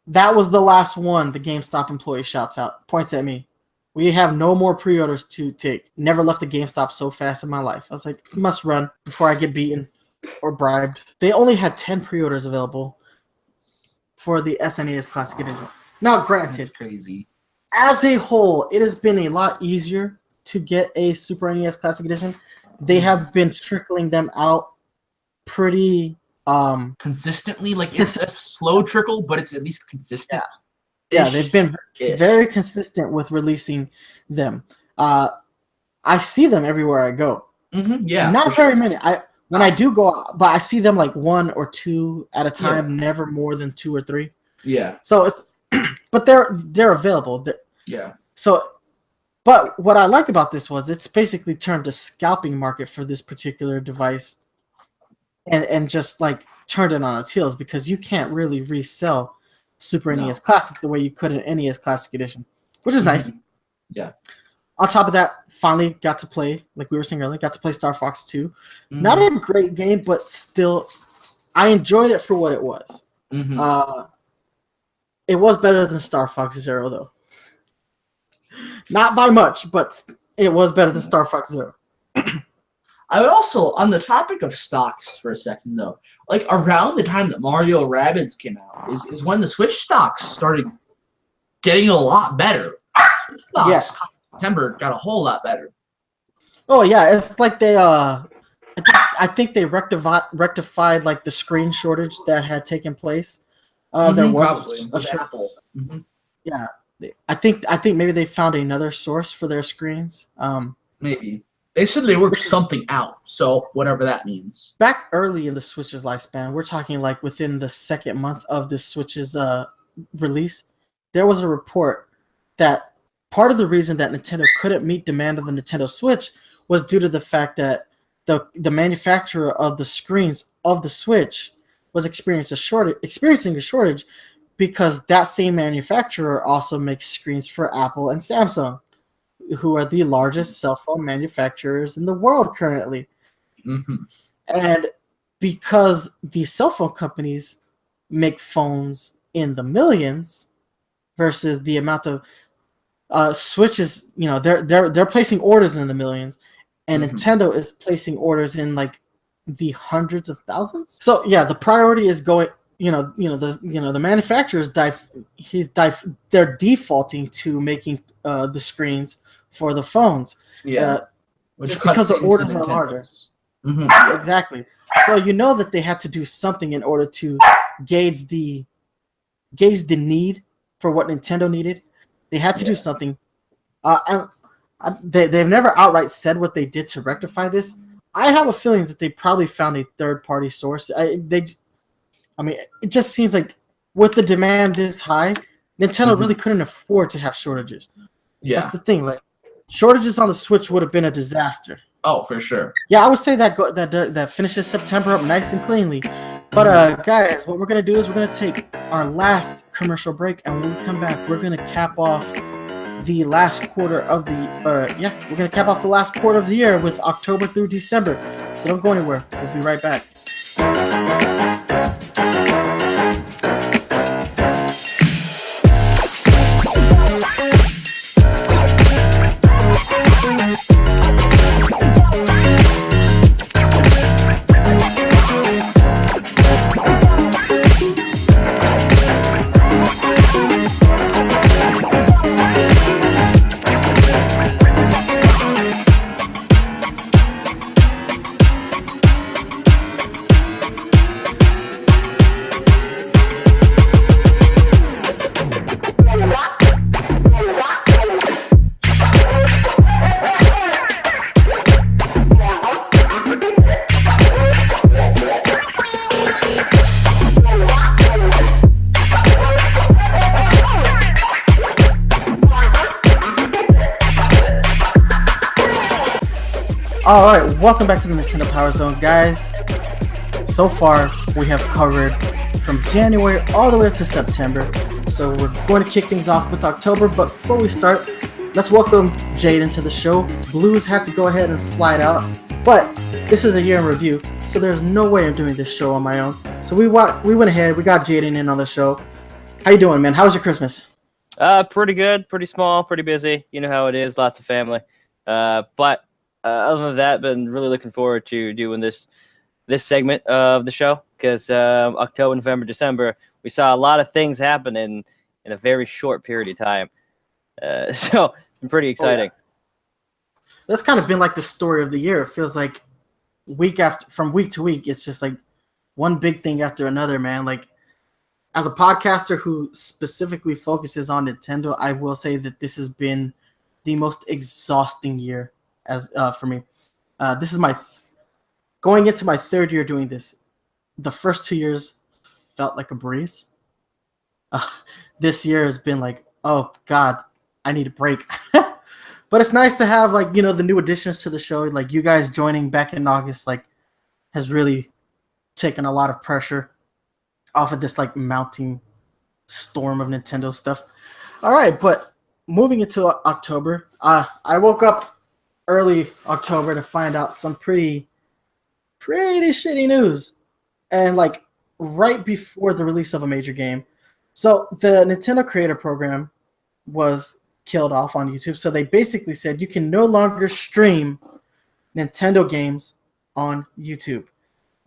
That was the last one. The GameStop employee shouts out, points at me. We have no more pre-orders to take. Never left the GameStop so fast in my life. I was like, you must run before I get beaten or bribed. They only had 10 pre-orders available for the SNES Classic Edition. Now, granted, that's crazy. As a whole, it has been a lot easier to get a Super NES Classic Edition. They have been trickling them out pretty consistently. Like, it's a slow trickle, but it's at least consistent. Yeah, they've been very consistent with releasing them. I see them everywhere I go. Yeah, not very many. When I do go, but I see them like one or two at a time, never more than 2 or 3. Yeah. So it's, but they're available. So, but what I like about this was it's basically turned a scalping market for this particular device, and just like turned it on its heels, because you can't really resell Super NES Classic the way you could an NES Classic Edition, which is nice. Yeah. On top of that, finally got to play, like we were saying earlier, got to play Star Fox 2. Not a great game, but still, I enjoyed it for what it was. It was better than Star Fox Zero, though. Not by much, but it was better than Star Fox Zero. I would also, on the topic of stocks for a second, though, like around the time that Mario+Rabbids came out is when the Switch stocks started getting a lot better. Yes. September got a whole lot better. Oh yeah, it's like they I think they rectified like the screen shortage that had taken place. There was Apple. Yeah, I think maybe they found another source for their screens. Maybe they said they worked something out, so whatever that means. Back early in the Switch's lifespan, we're talking like within the second month of the Switch's release, there was a report that part of the reason that Nintendo couldn't meet demand of the Nintendo Switch was due to the fact that the manufacturer of the screens of the Switch was experiencing a shortage, because that same manufacturer also makes screens for Apple and Samsung, who are the largest cell phone manufacturers in the world currently. And because these cell phone companies make phones in the millions versus the amount of Switches, they're placing orders in the millions, and Nintendo is placing orders in like the hundreds of thousands. So yeah, the priority is going. the manufacturers they're defaulting to making the screens for the phones. Yeah. Which Just cuts because the into orders are larger. Nintendo's. Mhm. Exactly. So you know that they had to do something in order to gauge the need for what Nintendo needed. They had to do something. They've never outright said what they did to rectify this. I have a feeling that they probably found a third-party source. It just seems like with the demand this high, Nintendo really couldn't afford to have shortages. Yeah. That's the thing. Like, shortages on the Switch would have been a disaster. Oh, for sure. Yeah, I would say that finishes September up nice and cleanly. But guys, what we're gonna do is we're gonna take our last commercial break, and when we come back, we're gonna cap off the last quarter of the we're gonna cap off the last quarter of the year with October through December. So don't go anywhere. We'll be right back. All right, welcome back to the Nintendo PowerZone, guys. So far, we have covered from January all the way up to September. So we're going to kick things off with October. But before we start, let's welcome Jaden to the show. Blues had to go ahead and slide out, but this is a year in review, so there's no way I'm doing this show on my own. So we went ahead. We got Jaden in on the show. How you doing, man? How was your Christmas? Pretty good, pretty small, pretty busy. You know how it is, lots of family. But other than that, been really looking forward to doing this segment of the show because October, November, December, we saw a lot of things happen in a very short period of time. So it's been pretty exciting. Oh, yeah. That's kind of been like the story of the year. It feels like from week to week, it's just like one big thing after another, man. Like, as a podcaster who specifically focuses on Nintendo, I will say that this has been the most exhausting year for me. This is going into my third year doing this. The first 2 years felt like a breeze. This year has been like, oh God, I need a break. But it's nice to have the new additions to the show. Like you guys joining back in August, has really taken a lot of pressure off of this mounting storm of Nintendo stuff. All right, but moving into October, I woke up early October to find out some pretty shitty news, and right before the release of a major game. So the Nintendo Creator Program was killed off on YouTube. So they basically said you can no longer stream Nintendo games on YouTube.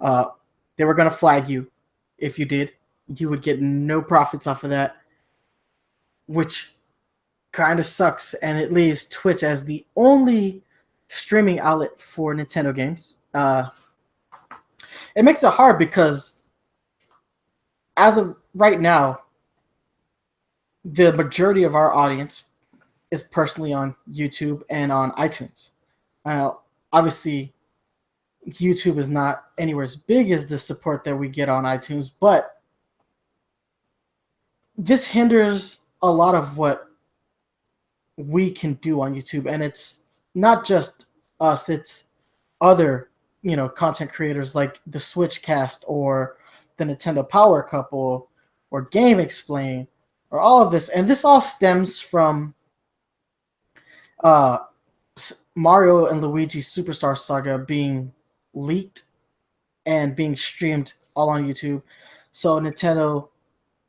They were going to flag you if you did. You would get no profits off of that, which kind of sucks, and it leaves Twitch as the only streaming outlet for Nintendo games. It makes it hard because as of right now, the majority of our audience is personally on YouTube and on iTunes. Obviously, YouTube is not anywhere as big as the support that we get on iTunes, but this hinders a lot of what we can do on YouTube, and it's not just us, it's other content creators like the Switchcast or the Nintendo Power Couple or Game Explain or all of this. And this all stems from Mario and Luigi Superstar Saga being leaked and being streamed all on YouTube. So Nintendo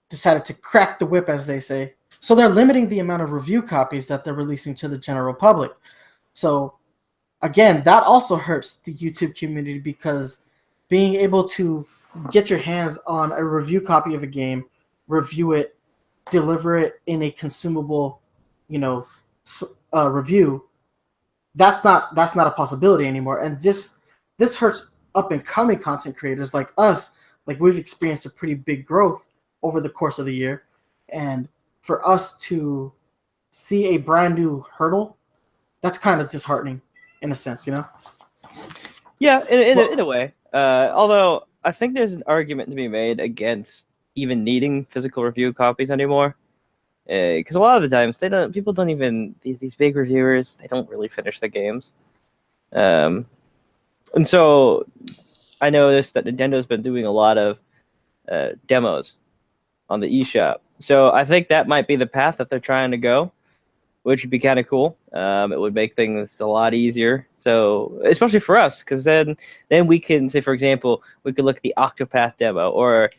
decided to crack the whip, as they say. So they're limiting the amount of review copies that they're releasing to the general public. So again, that also hurts the YouTube community because being able to get your hands on a review copy of a game, review it, deliver it in a consumable, review. That's not a possibility anymore. And this hurts up and coming content creators like us. Like, we've experienced a pretty big growth over the course of the year, and for us to see a brand new hurdle, that's kind of disheartening in a sense, Yeah, in a way. Although I think there's an argument to be made against even needing physical review copies anymore, because a lot of the times people don't even these big reviewers, they don't really finish the games, and so I noticed that Nintendo's been doing a lot of demos on the eShop. So I think that might be the path that they're trying to go, which would be kind of cool. It would make things a lot easier. So especially for us, because then we can say, for example, we could look at the Octopath demo, or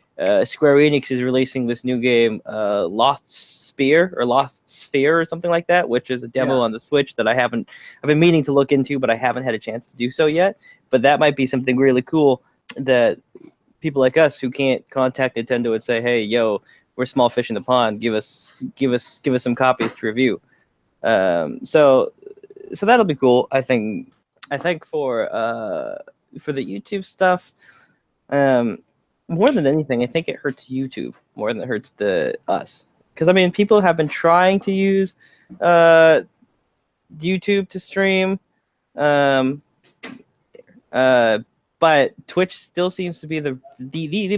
Square Enix is releasing this new game, Lost Sphere or something like that, which is a demo on the Switch that I've been meaning to look into, but I haven't had a chance to do so yet. But that might be something really cool that people like us who can't contact Nintendo and say, hey, yo, we're small fish in the pond, give us some copies to review. So that'll be cool. I think for the YouTube stuff, more than anything, I think it hurts YouTube more than it hurts us. Because I mean, people have been trying to use YouTube to stream, but Twitch still seems to be the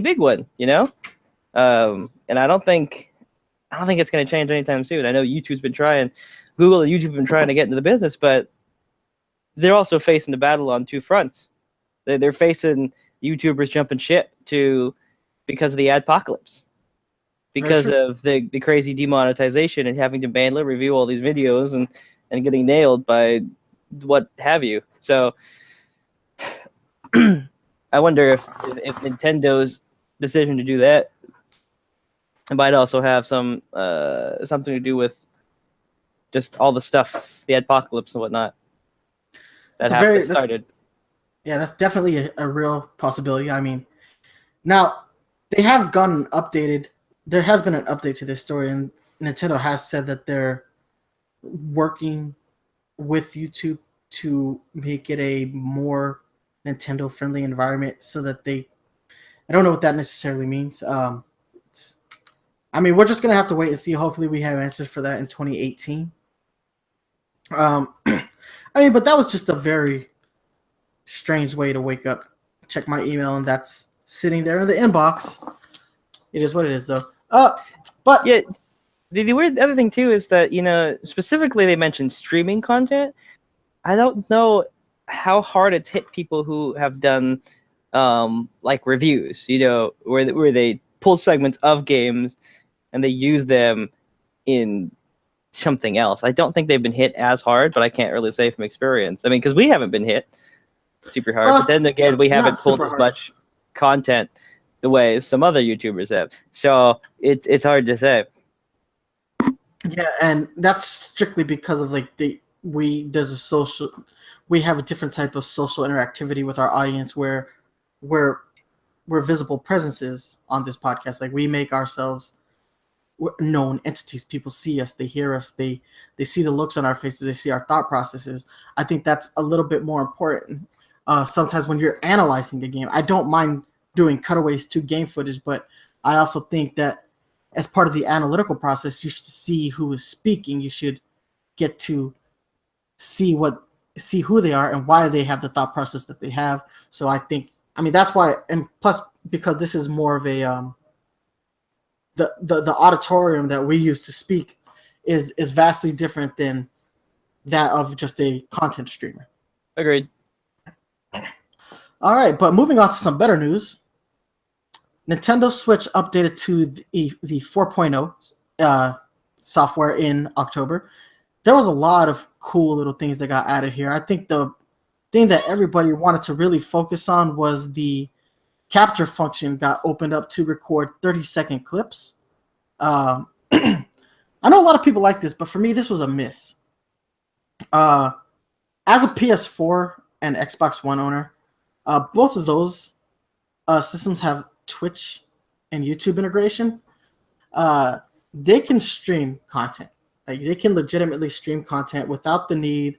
big one, and I don't think it's going to change anytime soon. I know Google and YouTube have been trying to get into the business, but they're also facing the battle on two fronts. They're facing YouTubers jumping ship because of the adpocalypse, because of the crazy demonetization and having to manually review all these videos and getting nailed by what have you. So I wonder if Nintendo's decision to do that, it might also have something to do with just all the stuff, the adpocalypse and whatnot that started. Yeah, that's definitely a real possibility. I mean, now they have gotten updated. There has been an update to this story, and Nintendo has said that they're working with YouTube to make it a more Nintendo-friendly environment, so that I don't know what that necessarily means. I mean, we're just gonna have to wait and see. Hopefully, we have answers for that in 2018. I mean, but that was just a very strange way to wake up, check my email, and that's sitting there in the inbox. It is what it is, though. But yeah, the weird other thing too is that specifically they mentioned streaming content. I don't know how hard it's hit people who have done like reviews, where they pull segments of games and they use them in something else. I don't think they've been hit as hard, but I can't really say from experience. I mean, because we haven't been hit super hard, but then again, we haven't pulled as much content the way some other YouTubers have. So it's hard to say. Yeah, and that's strictly because of we have a different type of social interactivity with our audience where we're visible presences on this podcast. Like, we make ourselves known entities. People see us, they hear us, they see the looks on our faces, they see our thought processes. I think that's a little bit more important. Sometimes when you're analyzing a game, I don't mind doing cutaways to game footage, but I also think that as part of the analytical process, you should see who is speaking. You should get to see who they are and why they have the thought process that they have. So I mean, that's why, and plus because this is more of a the auditorium that we use to speak is vastly different than that of just a content streamer. Agreed. All right, but moving on to some better news. Nintendo Switch updated to the 4.0 software in October. There was a lot of cool little things that got added here. I think the thing that everybody wanted to really focus on was the capture function got opened up to record 30-second clips. I know a lot of people like this, but for me, this was a miss. As a PS4 and Xbox One owner, both of those systems have Twitch and YouTube integration, they can stream content. Like they can legitimately stream content without the need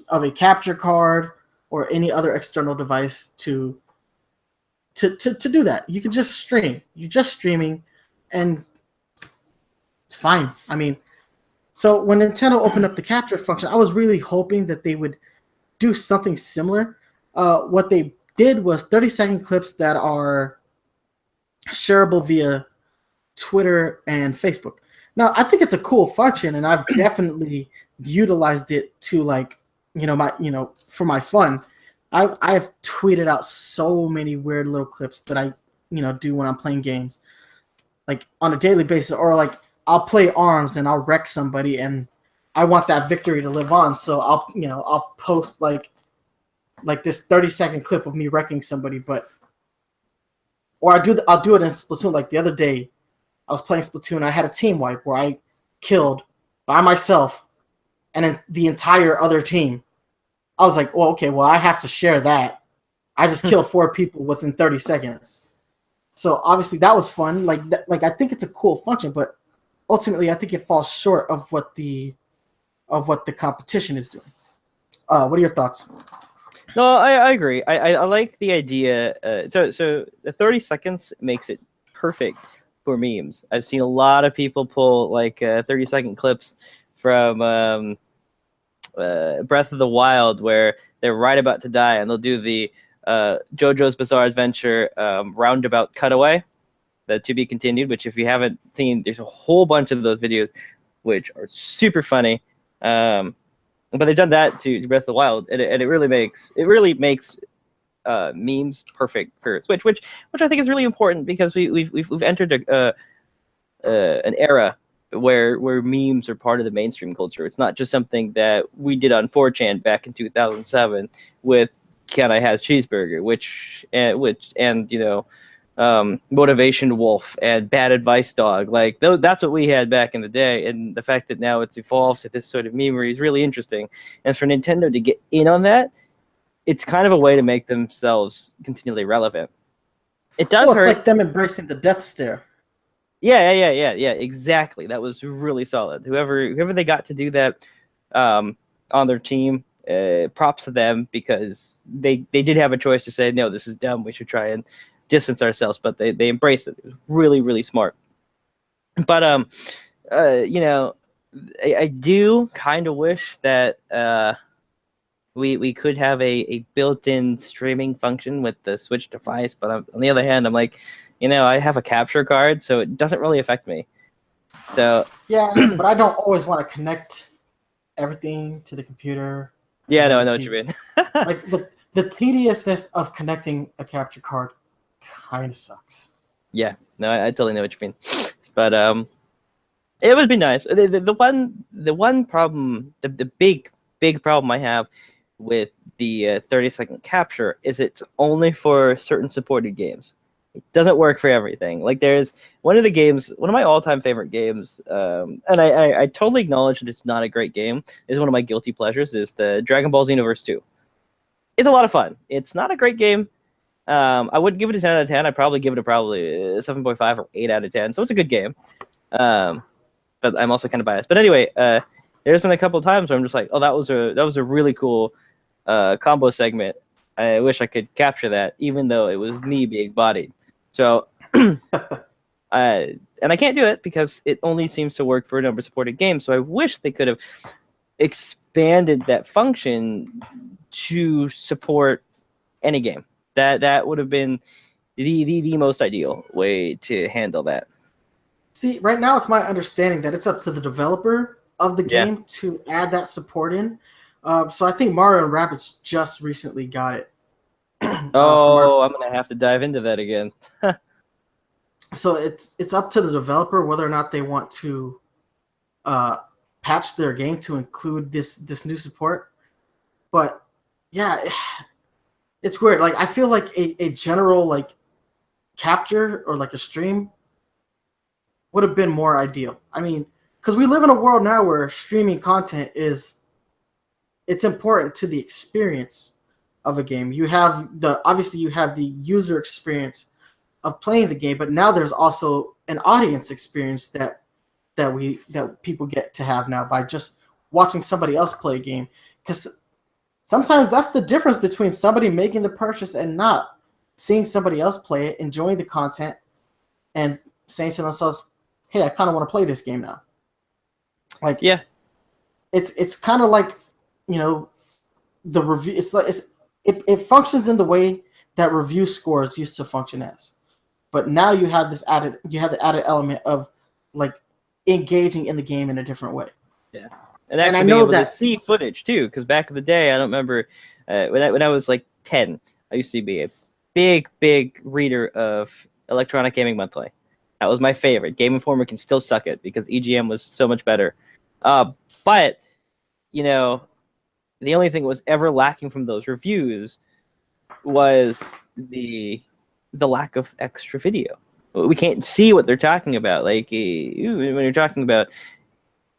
of a capture card or any other external device to do that. You can just stream. You're just streaming, and it's fine. I mean, so when Nintendo opened up the capture function, I was really hoping that they would do something similar. What they did was 30-second clips that are shareable via Twitter and Facebook. Now, I think it's a cool function, and I've definitely utilized it to for my fun. I've tweeted out so many weird little clips that I do when I'm playing games, like on a daily basis, or like I'll play ARMS and I'll wreck somebody, and I want that victory to live on. So I'll post like this 30-second clip of me wrecking somebody, or I'll do it in Splatoon. Like the other day, I was playing Splatoon. I had a team wipe where I killed by myself and then the entire other team. I was like, well, okay, well, I have to share that. I just killed 4 people within 30 seconds. So obviously that was fun. Like I think it's a cool function, but ultimately I think it falls short of what the competition is doing. What are your thoughts? No, I agree. I like the idea. So the 30 seconds makes it perfect for memes. I've seen a lot of people pull like 30-second clips from Breath of the Wild where they're right about to die, and they'll do the JoJo's Bizarre Adventure roundabout cutaway, the to be continued, which if you haven't seen, there's a whole bunch of those videos which are super funny. But they've done that to Breath of the Wild, and it really makes memes perfect for Switch, which I think is really important because we've entered an era where memes are part of the mainstream culture. It's not just something that we did on 4chan back in 2007 with "Can I Have Cheeseburger," which Motivation Wolf and Bad Advice Dog. Like that's what we had back in the day, and the fact that now it's evolved to this sort of memery is really interesting. And for Nintendo to get in on that, it's kind of a way to make themselves continually relevant. It does hurt. It's like them embracing the death stare. Yeah, exactly. That was really solid. Whoever they got to do that on their team, props to them, because they did have a choice to say, no, this is dumb, we should try and distance ourselves, but they embraced it. It was really, really smart. But I do kind of wish that we could have a built-in streaming function with the Switch device, but on the other hand, I'm like, I have a capture card, so it doesn't really affect me. So yeah, but I don't always want to connect everything to the computer. Yeah, no, I know what you mean. Like the tediousness of connecting a capture card kind of sucks. Yeah, no, I totally know what you mean. But it would be nice. The one problem, the big problem I have with the 30-second capture is it's only for certain supported games. It doesn't work for everything. Like there's one of my all-time favorite games, and I totally acknowledge that it's not a great game. It's one of my guilty pleasures, is the Dragon Ball Xenoverse 2. It's a lot of fun. It's not a great game. I wouldn't give it a 10 out of 10. I'd probably give it a 7.5 or 8 out of 10. So it's a good game. But I'm also kind of biased. But anyway, there's been a couple of times where I'm just like, oh, that was a really cool combo segment. I wish I could capture that, even though it was me being bodied. So, and I can't do it because it only seems to work for a number of supported games. So I wish they could have expanded that function to support any game. That would have been the most ideal way to handle that. See, right now it's my understanding that it's up to the developer of the game to add that support in. So I think Mario+Rabbids just recently got it. I'm gonna have to dive into that again. So it's up to the developer whether or not they want to patch their game to include this new support. But yeah, it's weird. Like I feel like a general like capture or like a stream would have been more ideal. I mean, because we live in a world now where streaming content it's important to the experience of a game. You have the user experience of playing the game, but now there's also an audience experience that people get to have now by just watching somebody else play a game. Because sometimes that's the difference between somebody making the purchase and not. Seeing somebody else play it, enjoying the content, and saying to themselves, "Hey, I kind of want to play this game now." Like, Yeah. it's kind of like, you know, the review. It's like it functions in the way that review scores used to function as, but now you have the added element of like engaging in the game in a different way. Yeah, and actually I being know able that to see footage too, because back in the day, I don't remember when I was like 10, I used to be a big reader of Electronic Gaming Monthly. That was my favorite. Game Informer can still suck it because EGM was so much better. But you know, the only thing that was ever lacking from those reviews was the lack of extra video. We can't see what they're talking about. Like when you're talking about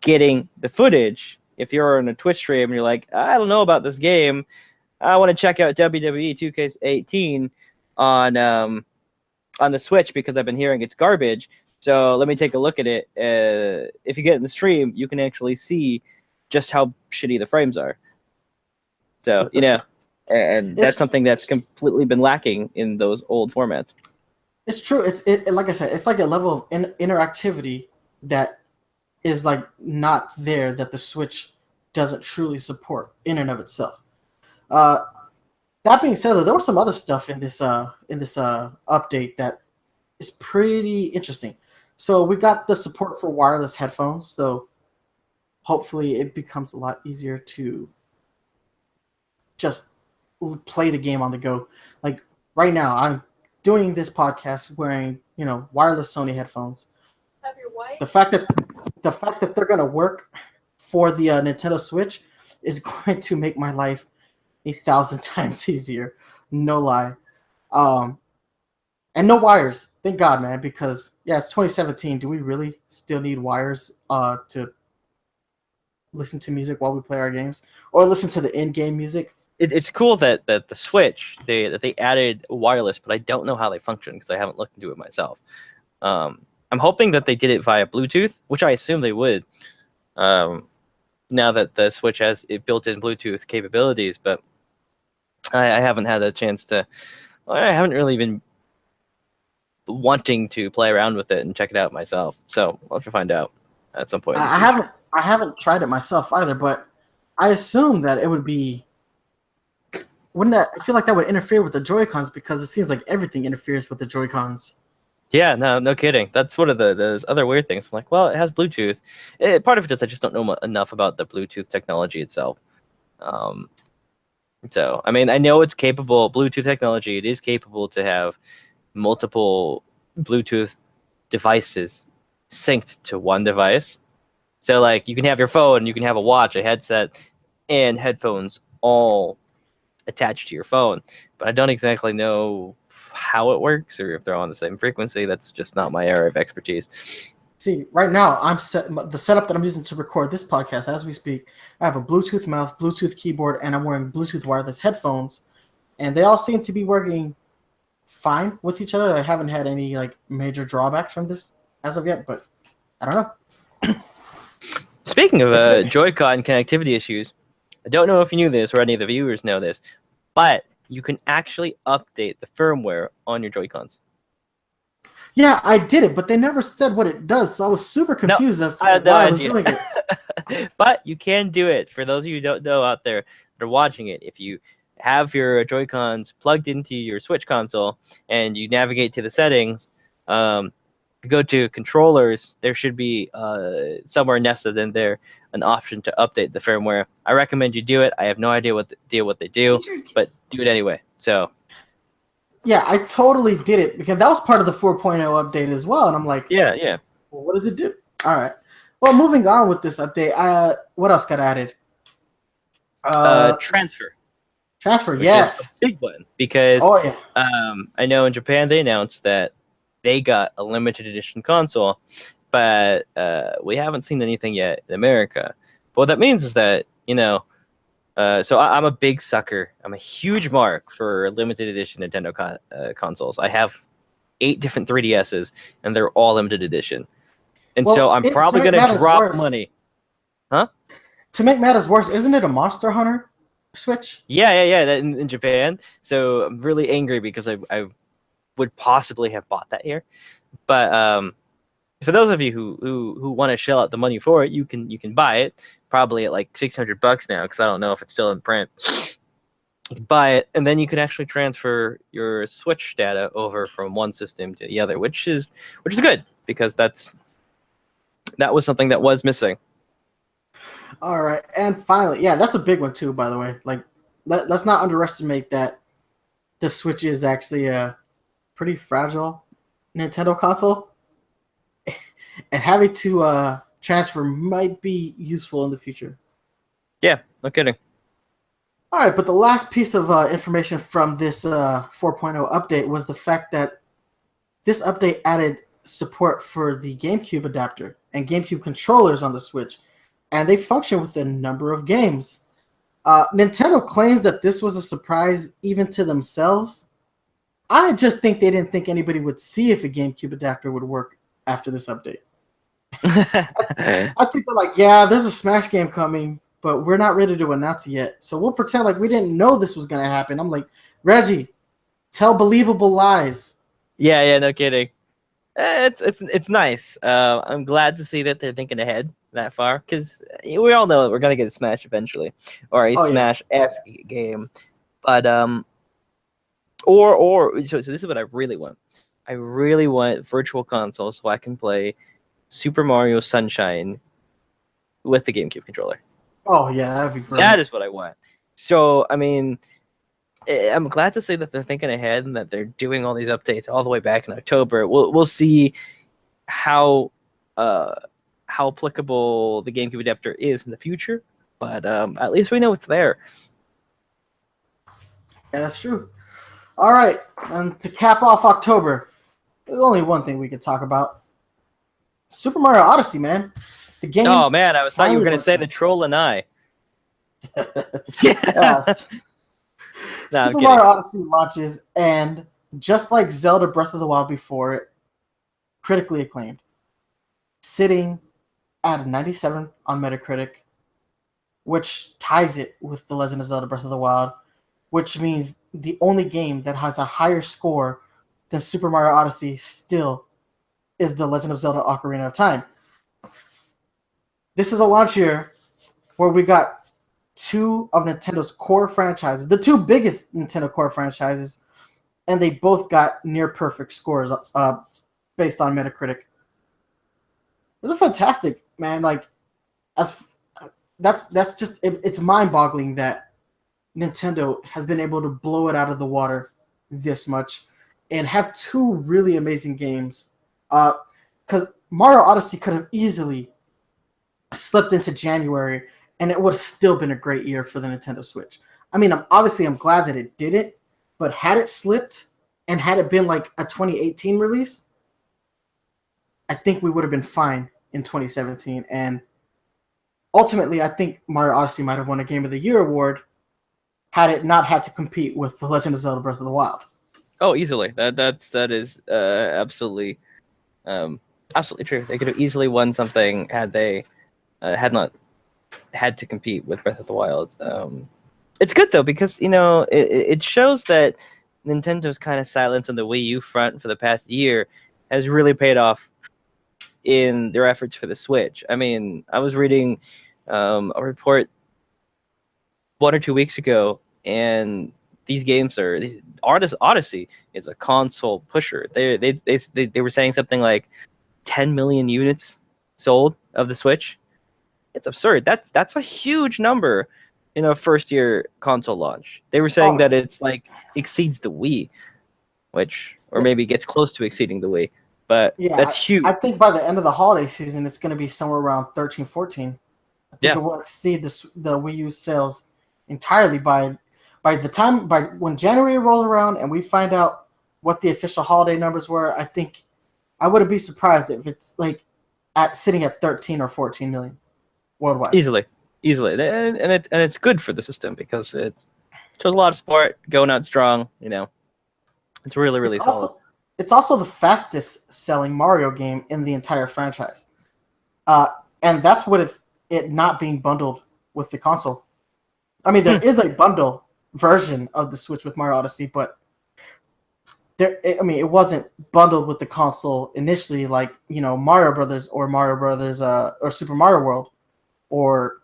getting the footage, if you're on a Twitch stream and you're like, I don't know about this game, I want to check out WWE 2K18 on the Switch because I've been hearing it's garbage. So let me take a look at it. If you get in the stream, you can actually see just how shitty the frames are. So, and that's something that's completely been lacking in those old formats. it's true. Like I said, it's like a level of interactivity that is like not there, that the Switch doesn't truly support in and of itself. That being said, though, there was some other stuff in this update that is pretty interesting. So we got the support for wireless headphones. So hopefully it becomes a lot easier to just play the game on the go. Like right now, I'm doing this podcast wearing, wireless Sony headphones. The fact that they're gonna work for the Nintendo Switch is going to make my life 1,000 times easier. No lie. And no wires. Thank God, man, because it's 2017. Do we really still need wires to listen to music while we play our games, or listen to the in-game music? It's cool that the Switch they added wireless, but I don't know how they function because I haven't looked into it myself. I'm hoping that they did it via Bluetooth, which I assume they would. Now that the Switch has built-in Bluetooth capabilities, but I haven't had a chance to. I haven't really been wanting to play around with it and check it out myself. So I'll have to find out at some point. I haven't tried it myself either, but I assume that it would be. Wouldn't that? I feel like that would interfere with the Joy-Cons because it seems like everything interferes with the Joy-Cons. Yeah, no kidding. That's one of those other weird things. I'm like, well, it has Bluetooth. Part of it is I just don't know enough about the Bluetooth technology itself. So, I mean, I know it's capable. Bluetooth technology, it is capable to have multiple Bluetooth devices synced to one device. So, like, you can have your phone, you can have a watch, a headset, and headphones all attached to your phone. But I don't exactly know how it works or if they're on the same frequency. That's just not my area of expertise. See, right now the setup that I'm using to record this podcast as we speak. I have a Bluetooth mouse, Bluetooth keyboard, and I'm wearing Bluetooth wireless headphones, and they all seem to be working fine with each other. I haven't had any like major drawbacks from this as of yet, but I don't know. Speaking of Joy-Con connectivity issues, I don't know if you knew this or any of the viewers know this, but you can actually update the firmware on your Joy-Cons. Yeah, I did it, but they never said what it does, so I was super confused as to why I was doing it. But you can do it. For those of you who don't know out there that are watching it, if you have your Joy-Cons plugged into your Switch console and you navigate to the settings, go to controllers, there should be somewhere nested in there an option to update the firmware. I recommend you do it. I have no idea what they do, but do it anyway. So. Yeah, I totally did it because that was part of the 4.0 update as well, and I'm like, yeah. Well, what does it do? All right. Well, moving on with this update, what else got added? Transfer. Transfer, yes. Big one because I know in Japan they announced that they got a limited edition console, but we haven't seen anything yet in America. But what that means is that so I'm a big sucker. I'm a huge mark for limited edition Nintendo consoles. I have 8 different 3DSs, and they're all limited edition. And Well, so I'm probably to make gonna matters drop worse- money. Huh? To make matters worse, isn't it a Monster Hunter Switch? Yeah. That in Japan. So I'm really angry because I would possibly have bought that here. But for those of you who want to shell out the money for it, you can buy it probably at like $600 now, because I don't know if it's still in print. You can buy it, and then you can actually transfer your Switch data over from one system to the other, which is good, because that was something that was missing. All right, and finally, yeah, that's a big one too. By the way, like let's not underestimate that the Switch is actually a pretty fragile Nintendo console, and having to transfer might be useful in the future. Yeah, no kidding. All right, but the last piece of information from this 4.0 update was the fact that this update added support for the GameCube adapter and GameCube controllers on the Switch, and they function with a number of games. Nintendo claims that this was a surprise even to themselves. I just think they didn't think anybody would see if a GameCube adapter would work after this update. I think they're like, yeah, there's a Smash game coming, but we're not ready to announce it yet. So we'll pretend like we didn't know this was going to happen. I'm like, Reggie, tell believable lies. Yeah, no kidding. It's nice. I'm glad to see that they're thinking ahead that far, because we all know that we're gonna get a Smash eventually, or a Smash-esque game. But so this is what I really want. I really want Virtual Console so I can play Super Mario Sunshine with the GameCube controller. Oh yeah, that'd be great. That is what I want. So I mean, I'm glad to see that they're thinking ahead and that they're doing all these updates all the way back in October. We'll see how applicable the GameCube adapter is in the future, but at least we know it's there. Yeah, that's true. All right, and to cap off October, there's only one thing we could talk about: Super Mario Odyssey, man. The game. Oh man, I thought you were going to say the launches. Troll and I. Yes. No, Super Mario Odyssey launches, and just like Zelda Breath of the Wild before it, critically acclaimed, sitting at a 97 on Metacritic, which ties it with The Legend of Zelda Breath of the Wild, which means the only game that has a higher score than Super Mario Odyssey still is The Legend of Zelda Ocarina of Time. This is a launch year where we got two of Nintendo's core franchises, the two biggest Nintendo core franchises, and they both got near perfect scores based on Metacritic. This is fantastic, man. Like, that's just it's mind-boggling that Nintendo has been able to blow it out of the water this much and have two really amazing games. Because Mario Odyssey could have easily slipped into January, and it would have still been a great year for the Nintendo Switch. I mean, I'm glad that it didn't, but had it slipped and had it been like a 2018 release, I think we would have been fine in 2017. And ultimately, I think Mario Odyssey might have won a Game of the Year award had it not had to compete with The Legend of Zelda Breath of the Wild. Oh, easily. That is absolutely true. They could have easily won something had they had not had to compete with Breath of the Wild. It's good though, because it shows that Nintendo's kind of silence on the Wii U front for the past year has really paid off in their efforts for the Switch. I mean, I was reading a report 1 or 2 weeks ago, and these games are Odyssey is a console pusher. They were saying something like 10 million units sold of the Switch. It's absurd. That's a huge number in a first year console launch. They were saying that it's like exceeds the Wii, or maybe gets close to exceeding the Wii. But yeah, that's huge. I think by the end of the holiday season, it's going to be somewhere around 13, 14. I think it will exceed the Wii U sales entirely by when January rolls around and we find out what the official holiday numbers were. I think I wouldn't be surprised if it's like sitting at 13 or 14 million worldwide. Easily, and it's good for the system because it shows a lot of support, going out strong. It's really solid. it's also the fastest selling Mario game in the entire franchise. And that's with it not being bundled with the console. I mean, there is a bundle version of the Switch with Mario Odyssey, but it wasn't bundled with the console initially, like Mario Brothers or Mario Brothers or Super Mario World, or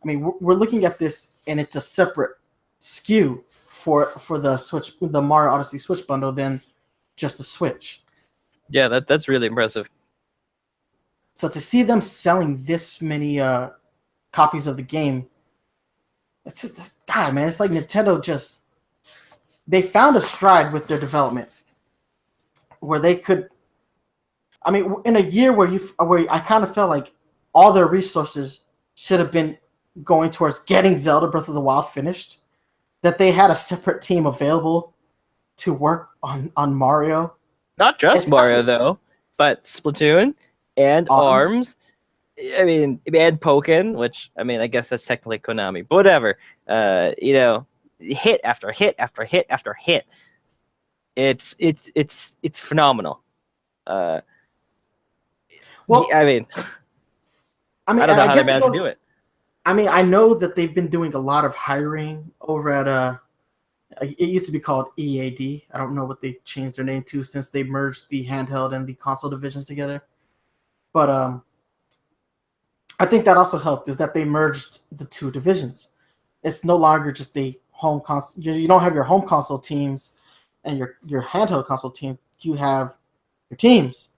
I mean, we're looking at this and it's a separate SKU for the Switch, the Mario Odyssey Switch bundle than just the Switch. Yeah, that's really impressive. So to see them selling this many copies of the game, it's just, God, man, it's like Nintendo they found a stride with their development where they could. I mean, in a year where I kind of felt like all their resources should have been going towards getting Zelda Breath of the Wild finished, that they had a separate team available to work on Mario. Not just Mario though, but Splatoon and Arms. I mean, and Pokken, which I mean, I guess that's technically Konami, but whatever. Hit after hit after hit after hit. It's phenomenal. Well, I mean, I don't know how they managed to do it. I mean, I know that they've been doing a lot of hiring over at it used to be called EAD. I don't know what they changed their name to since they merged the handheld and the console divisions together. But I think that also helped is that they merged the two divisions. It's no longer just the home console. You don't have your home console teams and your handheld console teams. You have your teams.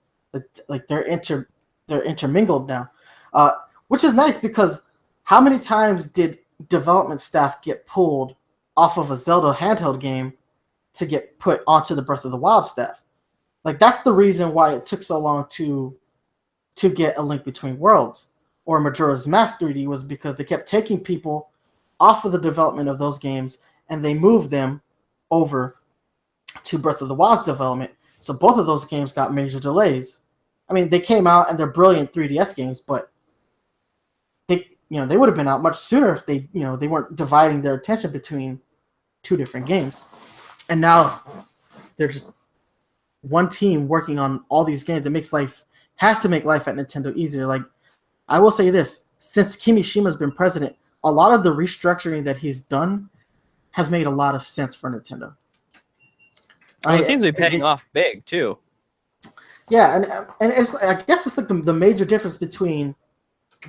Like they're intermingled now, which is nice because how many times did development staff get pulled off of a Zelda handheld game to get put onto the Breath of the Wild staff? Like that's the reason why it took so long to get A Link Between Worlds or Majora's Mask 3D was because they kept taking people off of the development of those games and they moved them over to Breath of the Wild's development. So both of those games got major delays. I mean, they came out and they're brilliant 3DS games, but they would have been out much sooner if they weren't dividing their attention between two different games. And now they're just one team working on all these games. It has to make life at Nintendo easier. Like, I will say this, since Kimishima's been president, a lot of the restructuring that he's done has made a lot of sense for Nintendo. Well, it seems to be paying off big too. Yeah, and it's, I guess it's like the major difference between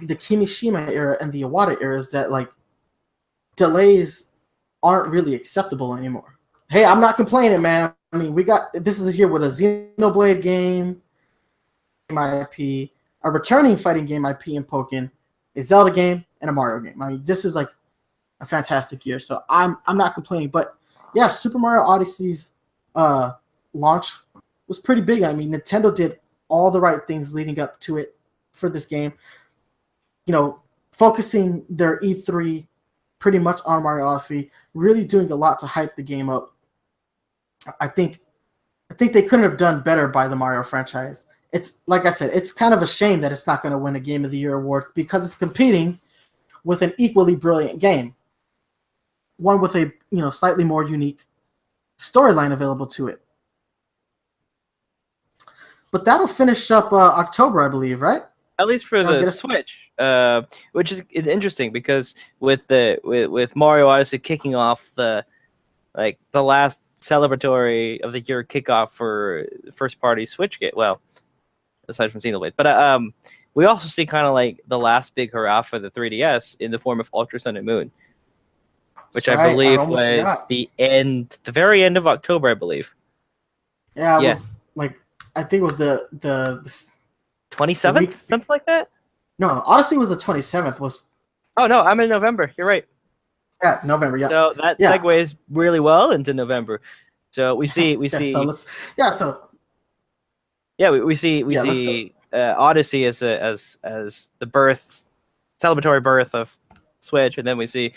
the Kimishima era and the Iwata era is that like delays aren't really acceptable anymore. Hey, I'm not complaining, man. I mean, this is a year with a Xenoblade game IP, a returning fighting game IP in Pokken, a Zelda game, and a Mario game. I mean, this is like a fantastic year, so I'm not complaining. But yeah, Super Mario Odyssey's launch was pretty big. I mean, Nintendo did all the right things leading up to it for this game. Focusing their E3 pretty much on Mario Odyssey, really doing a lot to hype the game up. I think they couldn't have done better by the Mario franchise. It's like I said, it's kind of a shame that it's not going to win a Game of the Year award because it's competing with an equally brilliant game, one with a slightly more unique storyline available to it. But that'll finish up October, I believe, right? At least for the Switch, which is interesting because with Mario Odyssey kicking off the last celebratory of the year kickoff for first party Switch game. Well, aside from Xenoblade, but we also see kind of like the last big hurrah for the 3DS in the form of Ultra Sun and Moon, which I believe was the very end of October, I believe. Yeah, it was like I think it was the 27th, something like that. No, Odyssey was the 27th. Oh no, I'm in November. You're right. Yeah, November. Yeah. So that segues really well into November. So we see. We see Odyssey as the celebratory birth of Switch, and then we see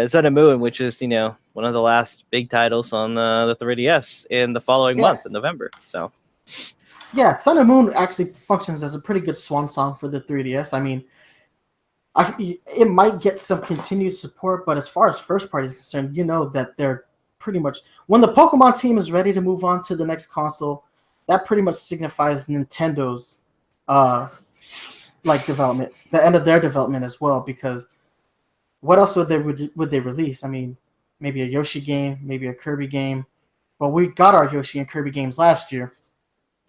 Sun and Moon, which is one of the last big titles on the 3DS in the following month in November. So. Yeah, Sun and Moon actually functions as a pretty good swan song for the 3DS. I mean, it might get some continued support, but as far as first party is concerned, that they're pretty much when the Pokemon team is ready to move on to the next console, that pretty much signifies Nintendo's like development, the end of their development as well. Because what else would they release? I mean, maybe a Yoshi game, maybe a Kirby game. Well, we got our Yoshi and Kirby games last year,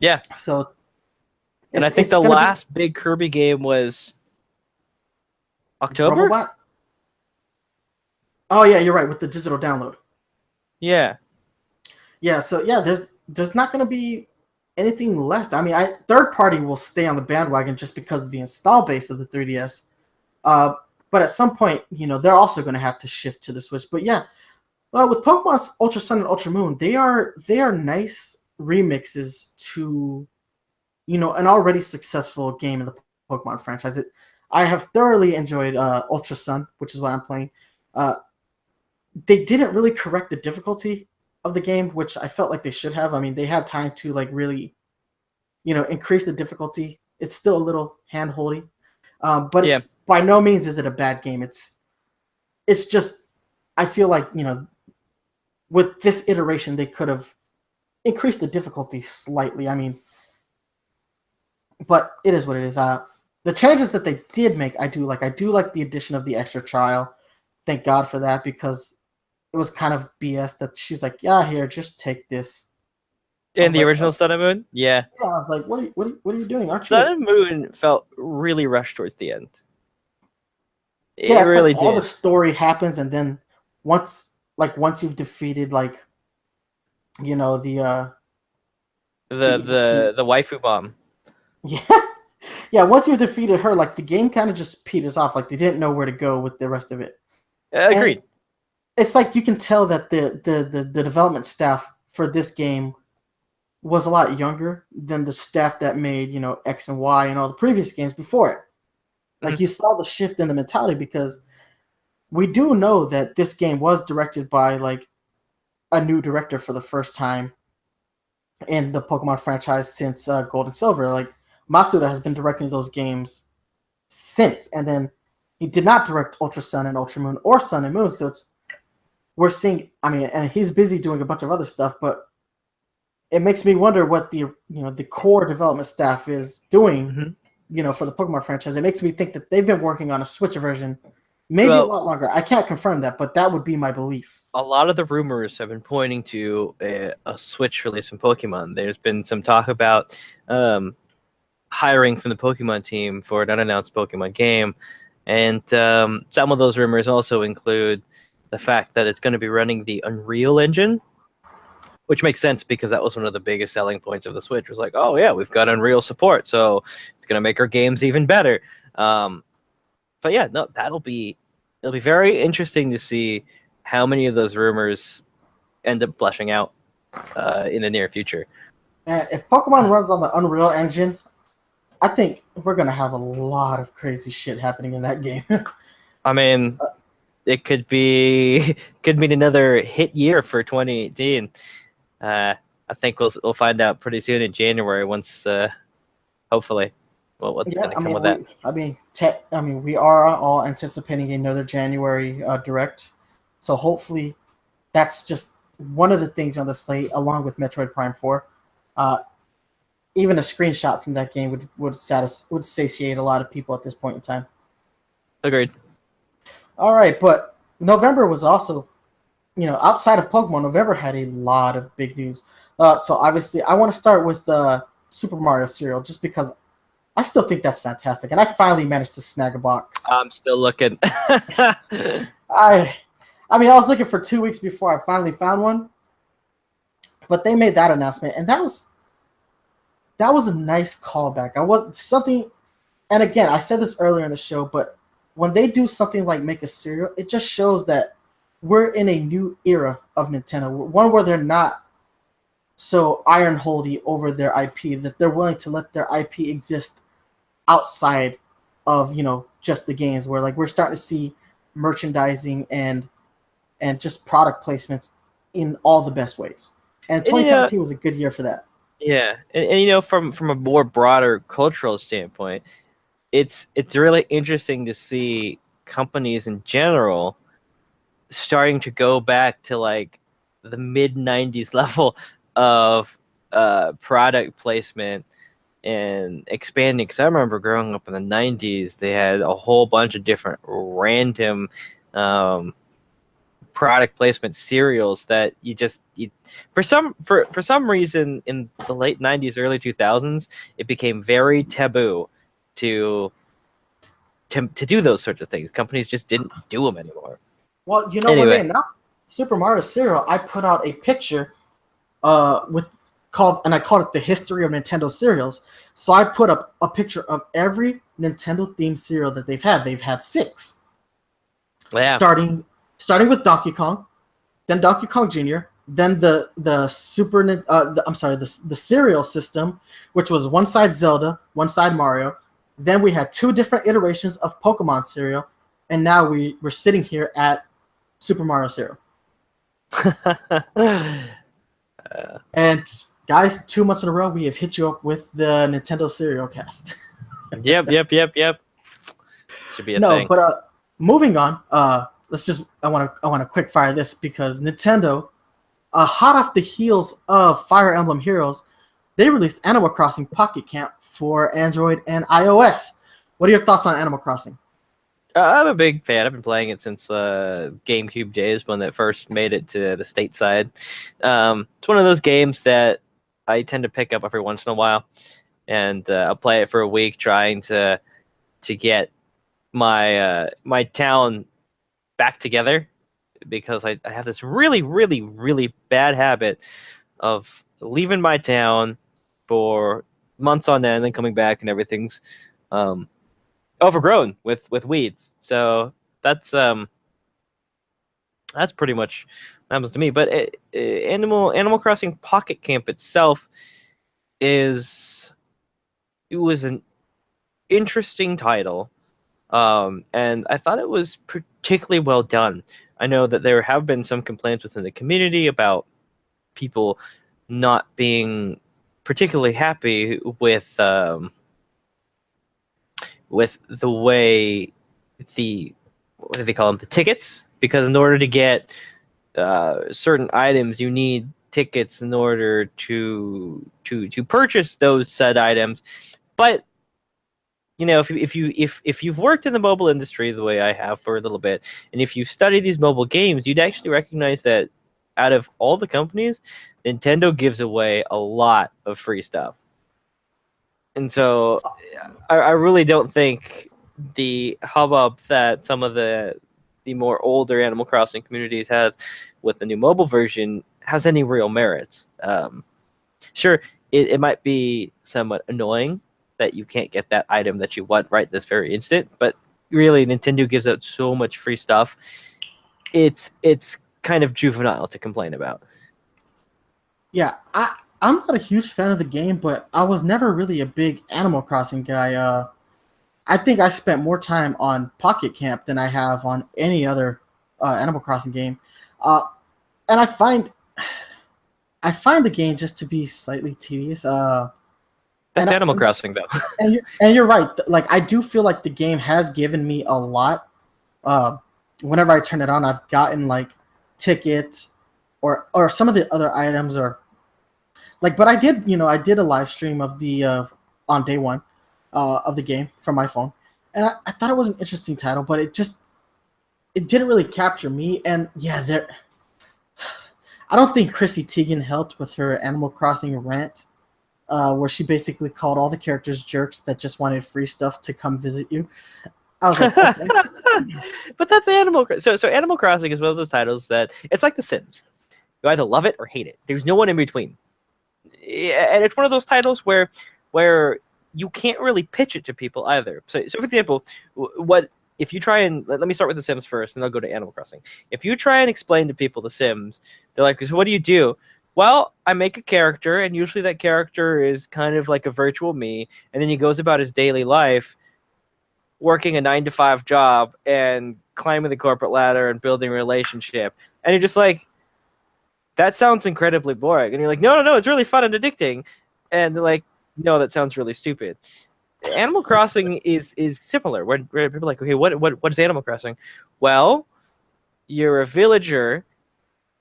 Yeah, so and I think the last big Kirby game was October. Robobot. Oh yeah, you're right with the digital download. Yeah. Yeah, so yeah, there's not going to be anything left. I mean, third party will stay on the bandwagon just because of the install base of the 3DS. But at some point, they're also going to have to shift to the Switch. But yeah, with Pokemon's Ultra Sun and Ultra Moon, they are nice remixes to, an already successful game in the Pokemon franchise. I have thoroughly enjoyed Ultra Sun, which is what I'm playing. They didn't really correct the difficulty of the game, which I felt like they should have. I mean, they had time to like really, increase the difficulty. It's still a little hand-holdy, but it's by no means is it a bad game. It's just I feel like with this iteration they could have increased the difficulty slightly. I mean, but it is what it is. The changes that they did make, I do like. I do like the addition of the extra trial. Thank God for that, because it was kind of BS that she's like, yeah, here, just take this. In the original Sun and Moon? Yeah. Yeah, I was like, what are you doing? Aren't you? Sun and Moon felt really rushed towards the end. It yeah, really like did. All the story happens, and then once you've defeated the waifu bomb. Yeah. Yeah, once you've defeated her, like the game kind of just peters off. Like they didn't know where to go with the rest of it. Agreed. And it's like you can tell that the development staff for this game was a lot younger than the staff that made, X and Y and all the previous games before it. Like you saw the shift in the mentality, because we do know that this game was directed by like a new director for the first time in the Pokemon franchise since Gold and Silver. Like Masuda has been directing those games since, and then he did not direct Ultra Sun and Ultra Moon or Sun and Moon. So we're seeing. I mean, and he's busy doing a bunch of other stuff, but it makes me wonder what the core development staff is doing. For the Pokemon franchise. It makes me think that they've been working on a Switch version, maybe a lot longer. I can't confirm that, but that would be my belief. A lot of the rumors have been pointing to a Switch release from Pokemon. There's been some talk about hiring from the Pokemon team for an unannounced Pokemon game, and some of those rumors also include the fact that it's going to be running the Unreal Engine, which makes sense because that was one of the biggest selling points of the Switch. It was like, oh yeah, we've got Unreal support, so it's gonna make our games even better. But yeah, no, it'll be very interesting to see how many of those rumors end up fleshing out in the near future. And if Pokemon runs on the Unreal Engine, I think we're gonna have a lot of crazy shit happening in that game. I mean, it could mean another hit year for 2018. I think we'll find out pretty soon in January once, hopefully, what's going to come with that. I mean, we are all anticipating another January direct, so hopefully that's just one of the things on the slate, along with Metroid Prime 4. Even a screenshot from that game would satiate a lot of people at this point in time. Agreed. All right, but November was also, outside of Pokemon, November had a lot of big news. So obviously, I want to start with Super Mario Serial, just because I still think that's fantastic, and I finally managed to snag a box. I'm still looking. I mean, I was looking for 2 weeks before I finally found one, but they made that announcement, and that was a nice callback. And again, I said this earlier in the show, but when they do something like make a cereal, it just shows that we're in a new era of Nintendo, one where they're not so iron-holdy over their IP, that they're willing to let their IP exist outside of, just the games, where like we're starting to see merchandising and just product placements in all the best ways. And 2017 was a good year for that. Yeah, and from a more broader cultural standpoint, it's really interesting to see companies in general starting to go back to like the mid '90s level of product placement and expanding. Because I remember growing up in the '90s, they had a whole bunch of different random product placement serials that for some reason in the late '90s, early 2000s, it became very taboo to do those sorts of things. Companies just didn't do them anymore. Well, you know, when Anyway. they announced Super Mario cereal, I put out a picture and I called it the history of Nintendo cereals. So I put up a picture of every Nintendo themed cereal that they've had. They've had 6. Yeah. Starting with Donkey Kong, then Donkey Kong Jr., then the cereal system, which was one side Zelda, one side Mario. Then we had 2 different iterations of Pokemon cereal, and now we're sitting here at Super Mario cereal. And guys, 2 months in a row, we have hit you up with the Nintendo cereal cast. Yep. Should be a No, thing. but moving on. I want to quick fire this because Nintendo, hot off the heels of Fire Emblem Heroes, they released Animal Crossing Pocket Camp for Android and iOS. What are your thoughts on Animal Crossing? I'm a big fan. I've been playing it since GameCube days when it first made it to the stateside. It's one of those games that I tend to pick up every once in a while, and I'll play it for a week, trying to get my town back together, because I have this really, really, really bad habit of leaving my town for months on end and coming back, and everything's overgrown with weeds. So that's pretty much what happens to me. But Animal Crossing Pocket Camp itself was an interesting title, and I thought it was particularly well done. I know that there have been some complaints within the community about people not being particularly happy with the way what do they call them, the tickets, because in order to get certain items, you need tickets in order to purchase those said items. But you know, if you've worked in the mobile industry the way I have for a little bit, and if you study these mobile games, you'd actually recognize that out of all the companies, Nintendo gives away a lot of free stuff. And so I really don't think the hubbub that some of the more older Animal Crossing communities have with the new mobile version has any real merits. Sure, it might be somewhat annoying that you can't get that item that you want right this very instant, but really Nintendo gives out so much free stuff. It's kind of juvenile to complain about. Yeah, I'm not a huge fan of the game, but I was never really a big Animal Crossing guy. I think I spent more time on Pocket Camp than I have on any other Animal Crossing game, and I find the game just to be slightly tedious. That's Animal Crossing, though. And you're right. Like, I do feel like the game has given me a lot. Whenever I turn it on, I've gotten like tickets or some of the other items, or like. But I did a live stream of the on day one of the game from my phone, and I thought it was an interesting title, but it didn't really capture me. And yeah, I don't think Chrissy Teigen helped with her Animal Crossing rant. Where she basically called all the characters jerks that just wanted free stuff to come visit you. I was like, okay. But that's Animal Crossing. So Animal Crossing is one of those titles that it's like The Sims. You either love it or hate it. There's no one in between. And it's one of those titles where you can't really pitch it to people either. So for example, what if you try and let me start with The Sims first, and I'll go to Animal Crossing. If you try and explain to people The Sims, they're like, so what do you do? Well, I make a character, and usually that character is kind of like a virtual me, and then he goes about his daily life working a 9-to-5 job and climbing the corporate ladder and building a relationship. And you're just like, that sounds incredibly boring. And you're like, no, it's really fun and addicting. And they're like, no, that sounds really stupid. Animal Crossing is similar, where people are like, okay, what is Animal Crossing? Well, you're a villager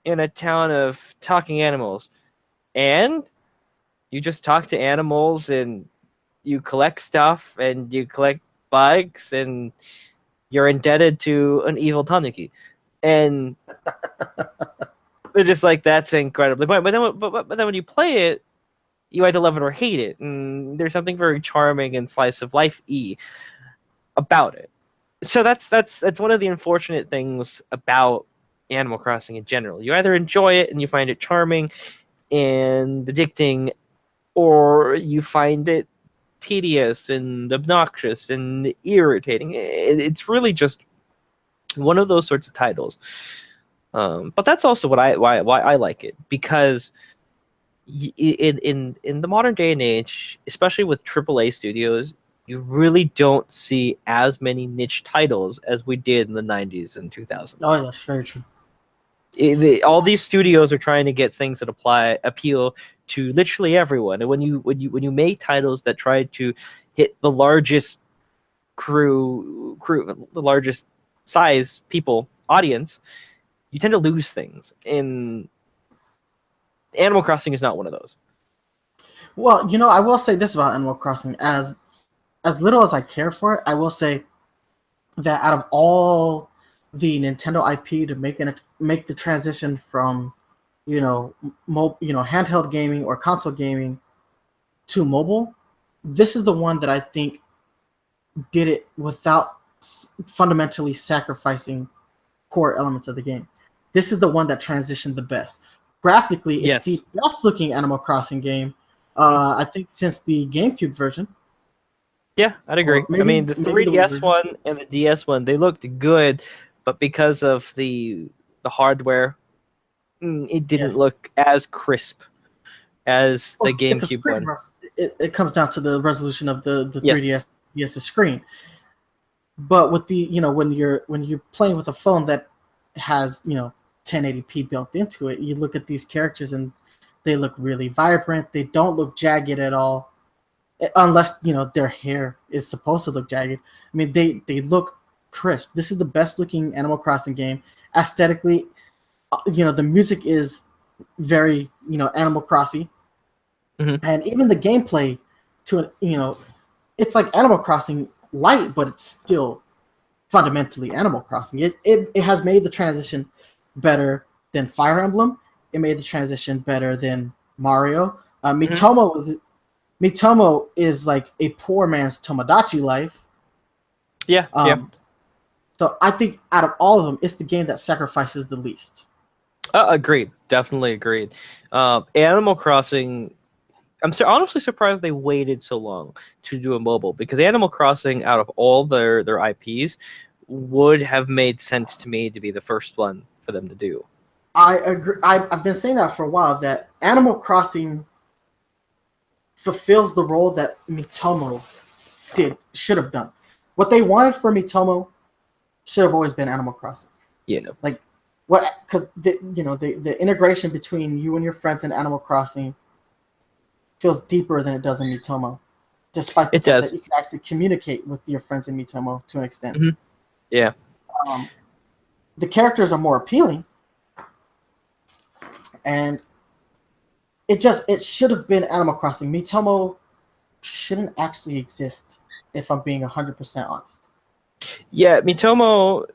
in a town of talking animals, and you just talk to animals and you collect stuff and you collect bugs and you're indebted to an evil tanuki. And they're just like, that's incredibly fun. But then when you play it, you either love it or hate it. And there's something very charming and slice of life-y about it. So that's one of the unfortunate things about Animal Crossing in general. You either enjoy it and you find it charming and addicting, or you find it tedious and obnoxious and irritating. It's really just one of those sorts of titles. But that's also why I like it, because in the modern day and age, especially with AAA studios, you really don't see as many niche titles as we did in the 90s and 2000s. Oh, that's very true. All these studios are trying to get things that appeal to literally everyone. And when you make titles that try to hit the largest the largest size people audience, you tend to lose things. And Animal Crossing is not one of those. Well, I will say this about Animal Crossing: as little as I care for it, I will say that out of all the Nintendo IP to make the transition from, handheld gaming or console gaming to mobile, this is the one that I think did it without fundamentally sacrificing core elements of the game. This is the one that transitioned the best. Graphically, it's the best looking Animal Crossing game, I think, since the GameCube version. Yeah, I'd agree. I mean, the 3DS one and the DS one, they looked good, but because of the hardware, it didn't look as crisp as the GameCube one. It comes down to the resolution of the 3DS DS's screen. But with the when you're playing with a phone that has 1080p built into it, you look at these characters and they look really vibrant. They don't look jagged at all, unless their hair is supposed to look jagged. I mean, they look crisp. This is the best looking Animal Crossing game aesthetically. The music is very Animal Crossing, and even the gameplay it's like Animal Crossing light, but it's still fundamentally Animal Crossing. It has made the transition better than Fire Emblem. It made the transition better than Mario. Mitomo is like a poor man's Tomodachi Life. Yeah. So I think out of all of them, it's the game that sacrifices the least. Agreed. Definitely agreed. Animal Crossing, I'm honestly surprised they waited so long to do a mobile, because Animal Crossing, out of all their IPs, would have made sense to me to be the first one for them to do. I agree. I've been saying that for a while, that Animal Crossing fulfills the role that Mitomo should have done. What they wanted for Mitomo should have always been Animal Crossing. Yeah. Like what? Because the integration between you and your friends in Animal Crossing feels deeper than it does in Mitomo, despite the fact that you can actually communicate with your friends in Mitomo to an extent. Mm-hmm. Yeah. The characters are more appealing, and it should have been Animal Crossing. Mitomo shouldn't actually exist, if I'm being 100% honest. Yeah, Mitomo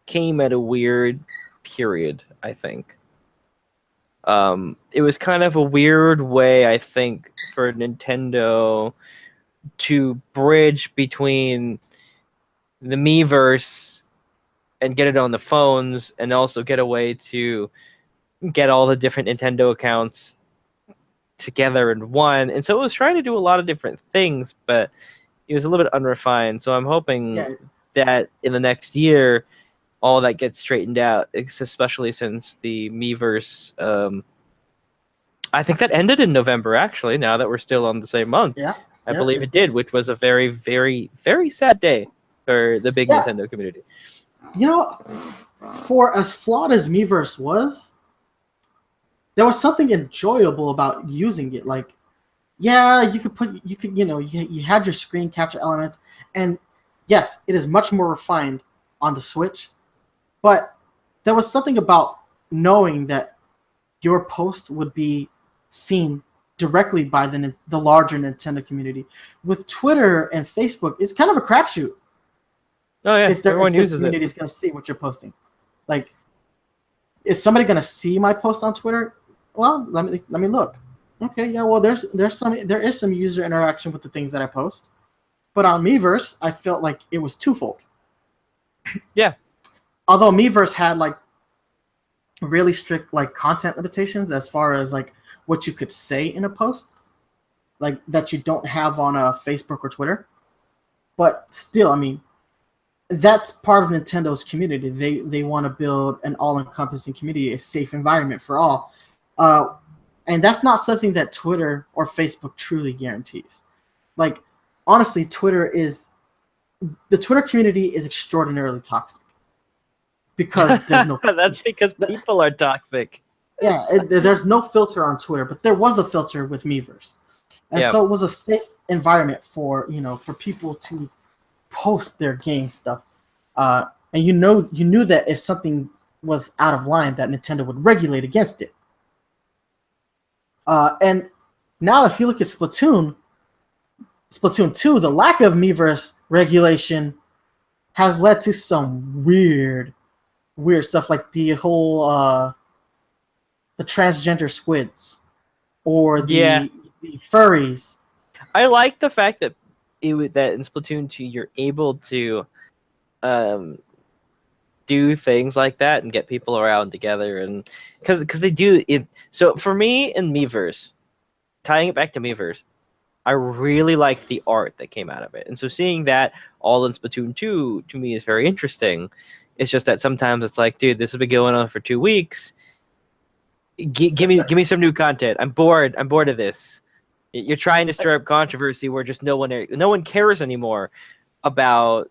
came at a weird period, I think. It was kind of a weird way, I think, for Nintendo to bridge between the Miiverse and get it on the phones, and also get a way to get all the different Nintendo accounts together in one. And so it was trying to do a lot of different things, but it was a little bit unrefined. So I'm hoping that in the next year, all that gets straightened out, especially since the Miiverse, I think that ended in November, actually, now that we're still on the same month. Yeah. I believe it did, which was a very, very, very sad day for the big Nintendo community. For as flawed as Miiverse was, there was something enjoyable about using it. Like, you had your screen capture elements, and yes, it is much more refined on the Switch, but there was something about knowing that your post would be seen directly by the larger Nintendo community. With Twitter and Facebook, it's kind of a crapshoot. Oh yeah, If everyone the uses community it. is going to see what you're posting, like, is somebody going to see my post on Twitter? Well, let me look. Okay, yeah, well, there is some user interaction with the things that I post, but on Miiverse, I felt like it was twofold. Yeah. Although Miiverse had like really strict like content limitations as far as like what you could say in a post, like that you don't have on Facebook or Twitter. But still, I mean, that's part of Nintendo's community. They want to build an all-encompassing community, a safe environment for all. And that's not something that Twitter or Facebook truly guarantees. Like, honestly, the Twitter community is extraordinarily toxic because there's no. That's because people are toxic. Yeah, there's no filter on Twitter, but there was a filter with Miiverse, and so it was a safe environment for people to post their game stuff. And you knew that if something was out of line, that Nintendo would regulate against it. And now, if you look at Splatoon 2, the lack of Miiverse regulation has led to some weird stuff, like the whole the transgender squids or the furries. I like the fact that that in Splatoon 2 you're able to do things like that and get people around together, and because they do it. So for me in Miiverse, tying it back to Miiverse, I really like the art that came out of it, and so seeing that all in Splatoon 2 to me is very interesting. It's just that sometimes it's like, dude, this has been going on for 2 weeks. Give me some new content. I'm bored of this. You're trying to stir up controversy where just no one cares anymore about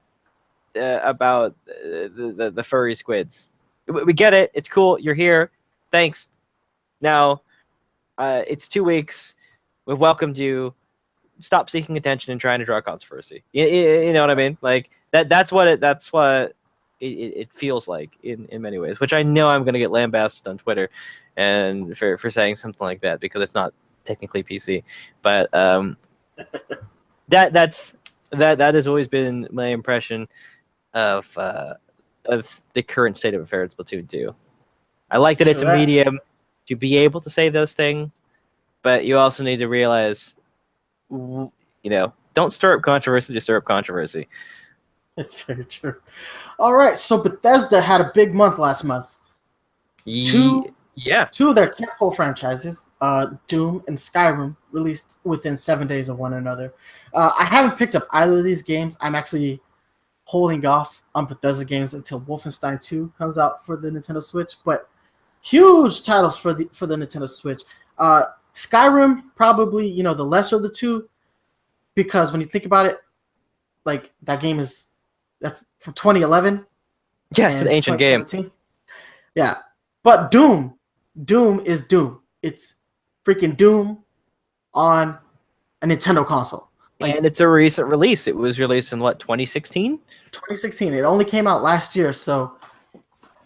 the furry squids. We get it. It's cool. You're here. Thanks. Now, it's 2 weeks. We've welcomed you. Stop seeking attention and trying to draw controversy. You know what I mean? Like that's what it feels like in many ways. Which I know I'm gonna get lambasted on Twitter, and for saying something like that because it's not technically PC. But that has always been my impression of the current state of affairs in Splatoon 2. I like that it's a medium to be able to say those things, but you also need to realize, don't stir up controversy to stir up controversy. That's very true. All right, so Bethesda had a big month last month. Two of their tentpole franchises, Doom and Skyrim, released within 7 days of one another. I haven't picked up either of these games. I'm actually holding off on Bethesda games until Wolfenstein 2 comes out for the Nintendo Switch, but huge titles for the Nintendo Switch. Skyrim, probably, the lesser of the two, because when you think about it, like, that's from 2011. Yeah, it's an ancient game. Yeah, but Doom is Doom. It's freaking Doom on a Nintendo console. And it's a recent release. It was released in 2016? 2016. It only came out last year, so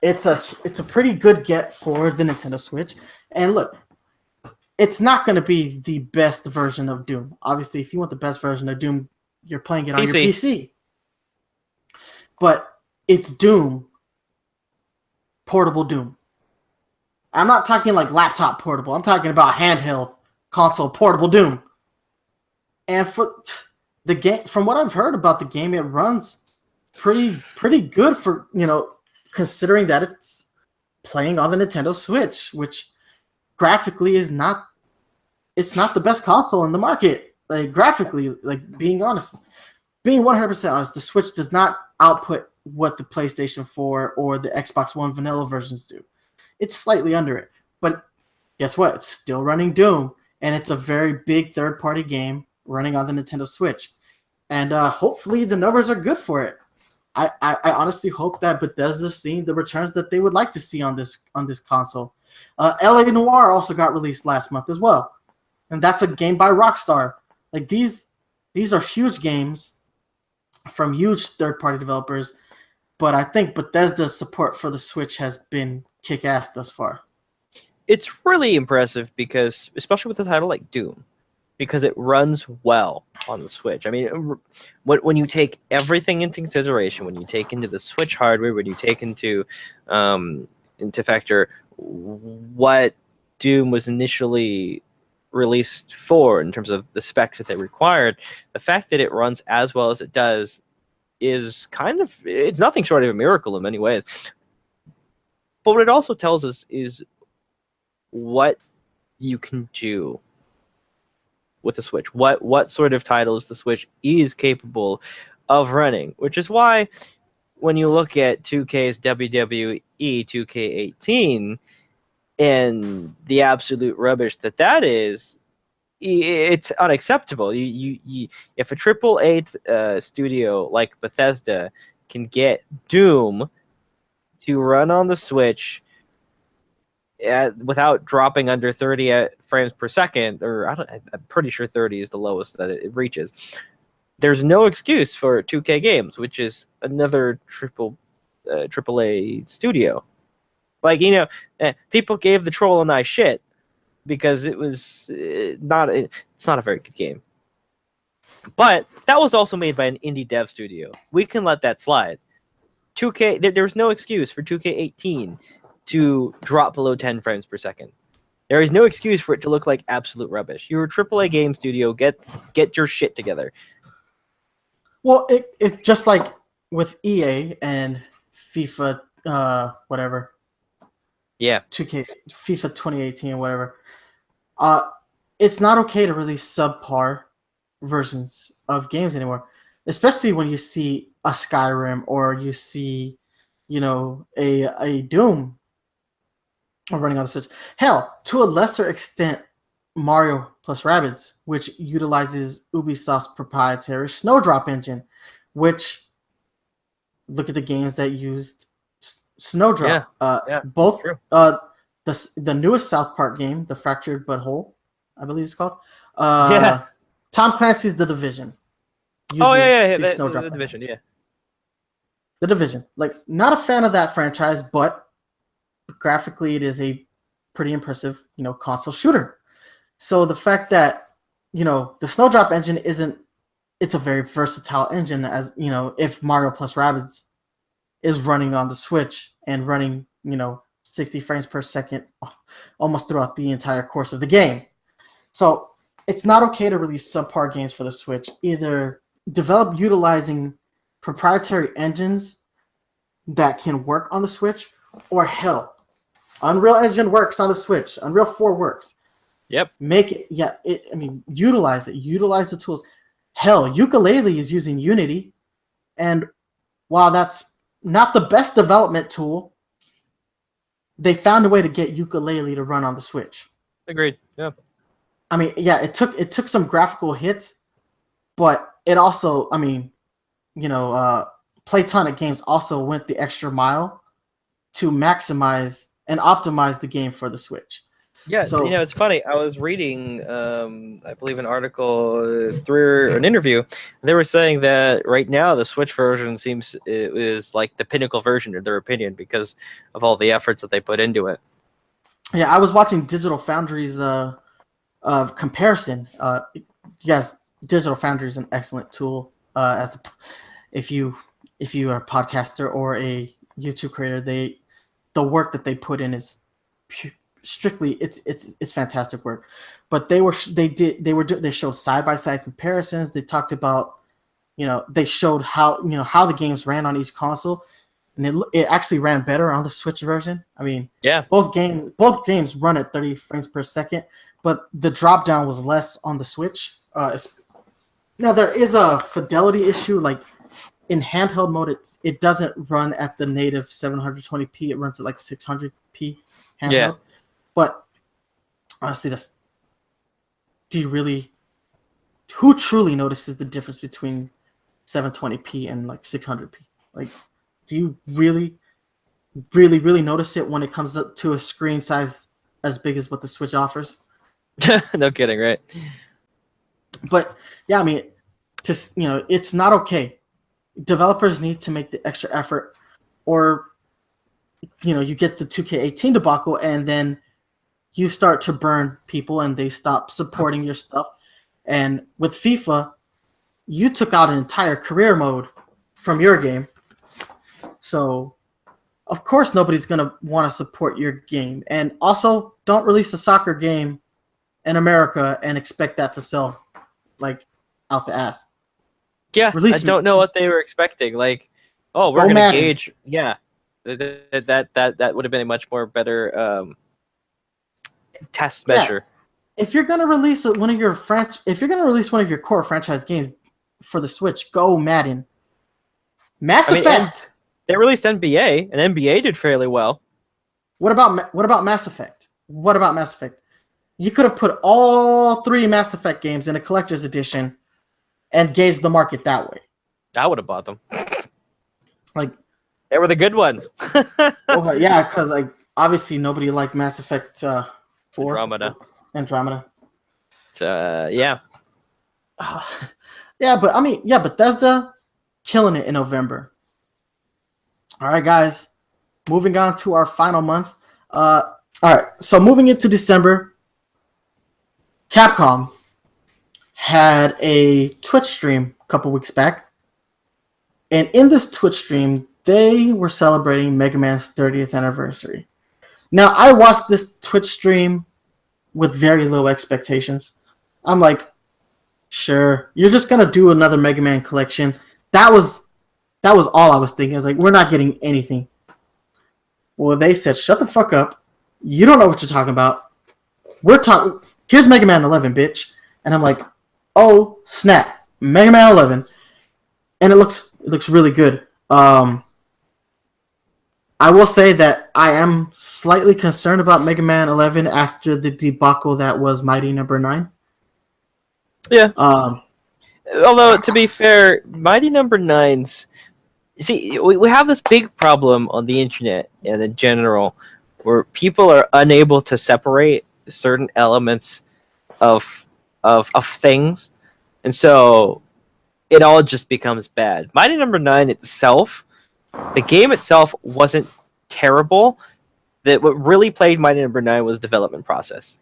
it's a pretty good get for the Nintendo Switch. And look, it's not going to be the best version of Doom. Obviously, if you want the best version of Doom, you're playing it on your PC. But it's Doom, portable Doom. I'm not talking like laptop portable. I'm talking about handheld console portable Doom. And for the game, from what I've heard about the game, it runs pretty good for, considering that it's playing on the Nintendo Switch, which graphically is not the best console in the market. Like, graphically, like, being 100% honest, the Switch does not output what the PlayStation 4 or the Xbox One vanilla versions do. It's slightly under it. But guess what? It's still running Doom, and it's a very big third-party game running on the Nintendo Switch. And hopefully the numbers are good for it. I honestly hope that Bethesda's seeing the returns that they would like to see on this console. LA Noire also got released last month as well. And that's a game by Rockstar. Like, these are huge games from huge third-party developers. but I think Bethesda's support for the Switch has been kick-ass thus far. It's really impressive because, especially with a title like Doom, because it runs well on the Switch. I mean, when you take everything into consideration, when you take into the Switch hardware, when you take into factor what Doom was initially released for in terms of the specs that they required, the fact that it runs as well as it does is it's nothing short of a miracle in many ways. But what it also tells us is what you can do with the Switch. What sort of titles the Switch is capable of running, which is why when you look at 2K's WWE 2K18 and the absolute rubbish that is, it's unacceptable. If a AAA studio like Bethesda can get Doom to run on the Switch without dropping under 30 frames per second, or I'm pretty sure 30 is the lowest that it reaches, there's no excuse for 2K Games, which is another AAA studio. Like, people gave the Troll a nice shit because it's not a very good game. But that was also made by an indie dev studio. We can let that slide. 2K, there was no excuse for 2K18 to drop below 10 frames per second. There is no excuse for it to look like absolute rubbish. You're a AAA game studio. Get your shit together. Well, it's just like with EA and FIFA, whatever. Yeah. 2K, FIFA 2018 or whatever. It's not okay to release subpar versions of games anymore, especially when you see a Skyrim or you see, a Doom running on the Switch. Hell, to a lesser extent, Mario+Rabbids, which utilizes Ubisoft's proprietary Snowdrop engine, which look at the games that used Snowdrop. Yeah, both true. the newest South Park game, The Fractured But Whole, I believe it's called. Yeah. Tom Clancy's The Division. The Division, yeah. The Division. Like, not a fan of that franchise, but graphically it is a pretty impressive, console shooter. So the fact that, the Snowdrop engine it's a very versatile engine, as, if Mario+Rabbids is running on the Switch and running, 60 frames per second almost throughout the entire course of the game. So it's not okay to release subpar games for the Switch. Either develop utilizing proprietary engines that can work on the Switch, or hell, Unreal Engine works on the Switch. Unreal 4 works. Yep. Make it, utilize it. Utilize the tools. Hell, Yooka-Laylee is using Unity, and while that's not the best development tool, they found a way to get Yooka-Laylee to run on the Switch. Agreed. Yeah. I mean, yeah, it took some graphical hits, but it also, Playtonic Games also went the extra mile to maximize and optimize the game for the Switch. Yeah, so, it's funny. I was reading, I believe, an article through an interview. They were saying that right now the Switch version is like the pinnacle version in their opinion because of all the efforts that they put into it. Yeah, I was watching Digital Foundry's comparison. Yes, Digital Foundry is an excellent tool. If you are a podcaster or a YouTube creator, the work that they put in is strictly it's fantastic work. But they showed side-by-side comparisons. They talked about, they showed how the games ran on each console, and it actually ran better on the Switch version. I mean, yeah, both games run at 30 frames per second, but the drop down was less on the Switch. Now there is a fidelity issue, like in handheld mode, it doesn't run at the native 720p. It runs at like 600p handheld. Yeah. But honestly, who truly notices the difference between 720p and like 600p? Like, do you really notice it when it comes up to a screen size as big as what the Switch offers? No kidding, right? But yeah, I mean, it's not okay. Developers need to make the extra effort or you get the 2K18 debacle, and then you start to burn people, and they stop supporting your stuff. And with FIFA, you took out an entire career mode from your game, so of course nobody's gonna want to support your game. And also, don't release a soccer game in America and expect that to sell like out the ass. Yeah, Release I don't know what they were expecting. Like, oh, we're Go gonna Madden. gauge. Yeah, that would have been a much more better test Yeah. measure. If you're gonna release one of your core franchise games for the Switch, go Madden. Mass Effect. They released NBA, and NBA did fairly well. What about Mass Effect? What about Mass Effect? You could have put all 3 Mass Effect games in a collector's edition and gauged the market that way. I would have bought them. Like, they were the good ones. oh yeah, because like obviously nobody liked Mass Effect 4. Andromeda. Yeah. Yeah, but I mean, yeah, Bethesda killing it in November. All right, guys. Moving on to our final month. All right, so moving into December, Capcom had a Twitch stream a couple weeks back. And in this Twitch stream, they were celebrating Mega Man's 30th anniversary. Now, I watched this Twitch stream with very low expectations. I'm like, sure, you're just going to do another Mega Man collection. That was all I was thinking. I was like, we're not getting anything. Well, they said, shut the fuck up. You don't know what you're talking about. Here's Mega Man 11, bitch. And I'm like, oh, snap. Mega Man 11. And it looks really good. I will say that I am slightly concerned about Mega Man 11 after the debacle that was Mighty Number 9. Yeah. Although, to be fair, Mighty Number 9's... See, we have this big problem on the internet and in general where people are unable to separate certain elements of things. And so it all just becomes bad. Mighty Number 9 itself, the game itself wasn't terrible. What really plagued Mighty Number 9 was the development process.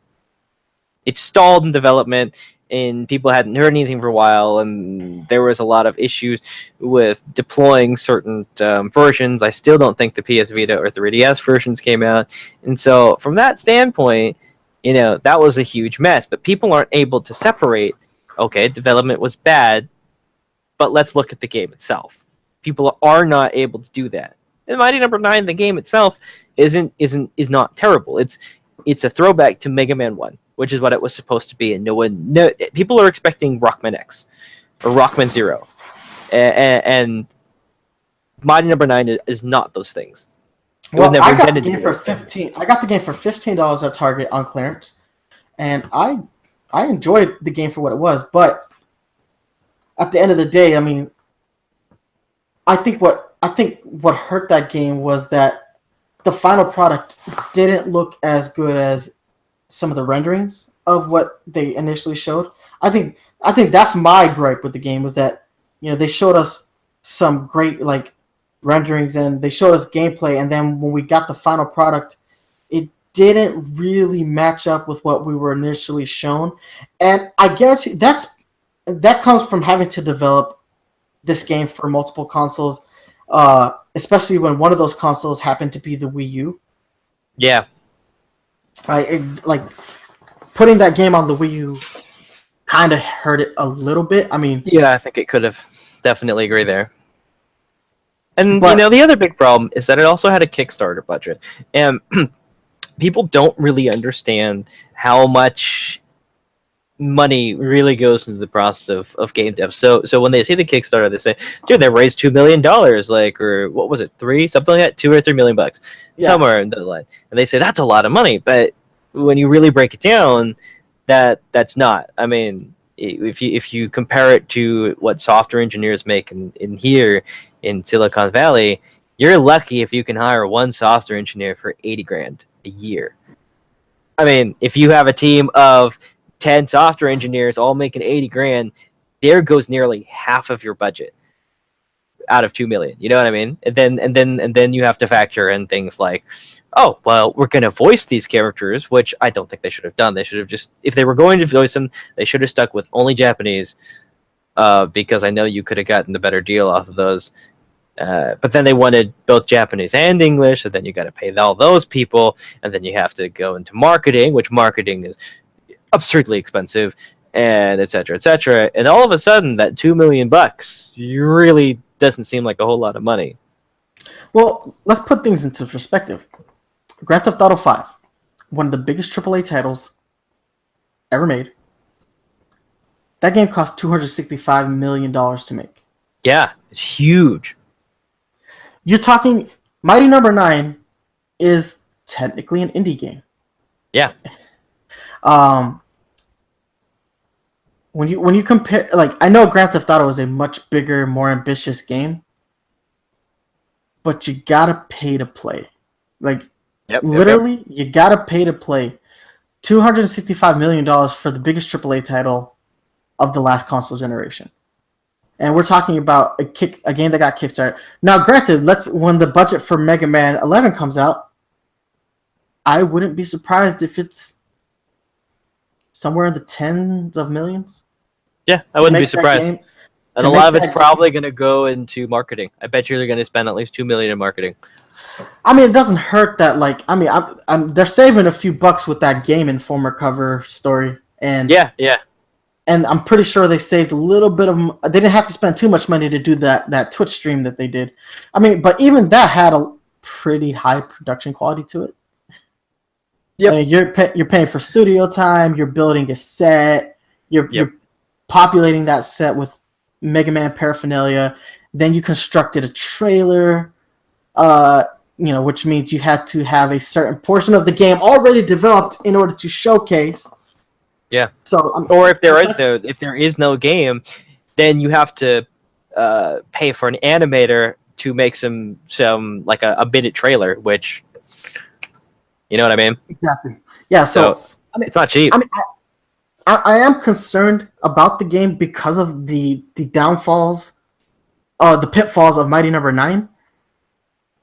It stalled in development, and people hadn't heard anything for a while, and there was a lot of issues with deploying certain versions. I still don't think the PS Vita or 3DS versions came out. And so from that standpoint, that was a huge mess. But people aren't able to separate, okay, development was bad, but let's look at the game itself. People are not able to do that. And Mighty Number 9, the game itself, is not terrible. It's a throwback to Mega Man 1, which is what it was supposed to be. And people are expecting Rockman X or Rockman 0, and Mighty Number 9 is not those things. Well, I got the game for $15 at Target on clearance, and I enjoyed the game for what it was. But at the end of the day, I mean, I think what hurt that game was that the final product didn't look as good as some of the renderings of what they initially showed. I think that's my gripe with the game, was that they showed us some great like renderings and they showed us gameplay, and then when we got the final product, it didn't really match up with what we were initially shown. And I guarantee that comes from having to develop this game for multiple consoles, especially when one of those consoles happened to be the Wii U. Yeah. Like putting that game on the Wii U kind of hurt it a little bit. I mean, yeah, I think it could have. Definitely agree there. And the other big problem is that it also had a Kickstarter budget, and people don't really understand how much money really goes into the process of game dev. So when they see the Kickstarter, they say, "Dude, they raised $2 million, or what was it, something like that, $2 or $3 million bucks, somewhere in the line." And they say that's a lot of money, but when you really break it down, that's not. I mean, if you compare it to what software engineers make in here in Silicon Valley, you're lucky if you can hire one software engineer for $80,000 a year. I mean, if you have a team of 10 software engineers all making $80,000, there goes nearly half of your budget. out of 2 million. You know what I mean? And then you have to factor in things like, oh, well, we're going to voice these characters, which I don't think they should have done. They should have just, if they were going to voice them, they should have stuck with only Japanese, because I know you could have gotten a better deal off of those. But then they wanted both Japanese and English, so then you got to pay all those people, and then you have to go into marketing, which marketing is absurdly expensive, and et cetera, et cetera. And all of a sudden, that $2 million really doesn't seem like a whole lot of money. Well, let's put things into perspective. Grand Theft Auto 5, one of the biggest AAA titles ever made. That game cost $265 million to make. Yeah, it's huge. You're talking Mighty Number 9 is technically an indie game. Yeah. When you compare, like, I know Grand Theft Auto is a much bigger, more ambitious game, but you gotta pay to play. Like, literally, you gotta pay to play. $265 million for the biggest AAA title of the last console generation. And we're talking about a game that got kickstarted. Now, granted, when the budget for Mega Man 11 comes out, I wouldn't be surprised if it's somewhere in the tens of millions. Yeah, I wouldn't be surprised. And a lot of it's probably going to go into marketing. I bet you they're going to spend at least $2 million in marketing. I mean, it doesn't hurt that, like, I mean, they're saving a few bucks with that Game Informer cover story. And yeah. And I'm pretty sure they saved a little bit of. They didn't have to spend too much money to do that Twitch stream that they did. I mean, but even that had a pretty high production quality to it. Yep. I mean, you're paying for studio time. You're building a set. You're populating that set with Mega Man paraphernalia. Then you constructed a trailer. Which means you had to have a certain portion of the game already developed in order to showcase. Yeah. So, or if there is no game, then you have to pay for an animator to make some like a minute trailer, which, you know what I mean? Exactly. Yeah. So I mean, it's not cheap. I mean, I am concerned about the game because of the downfalls, the pitfalls of Mighty Number 9,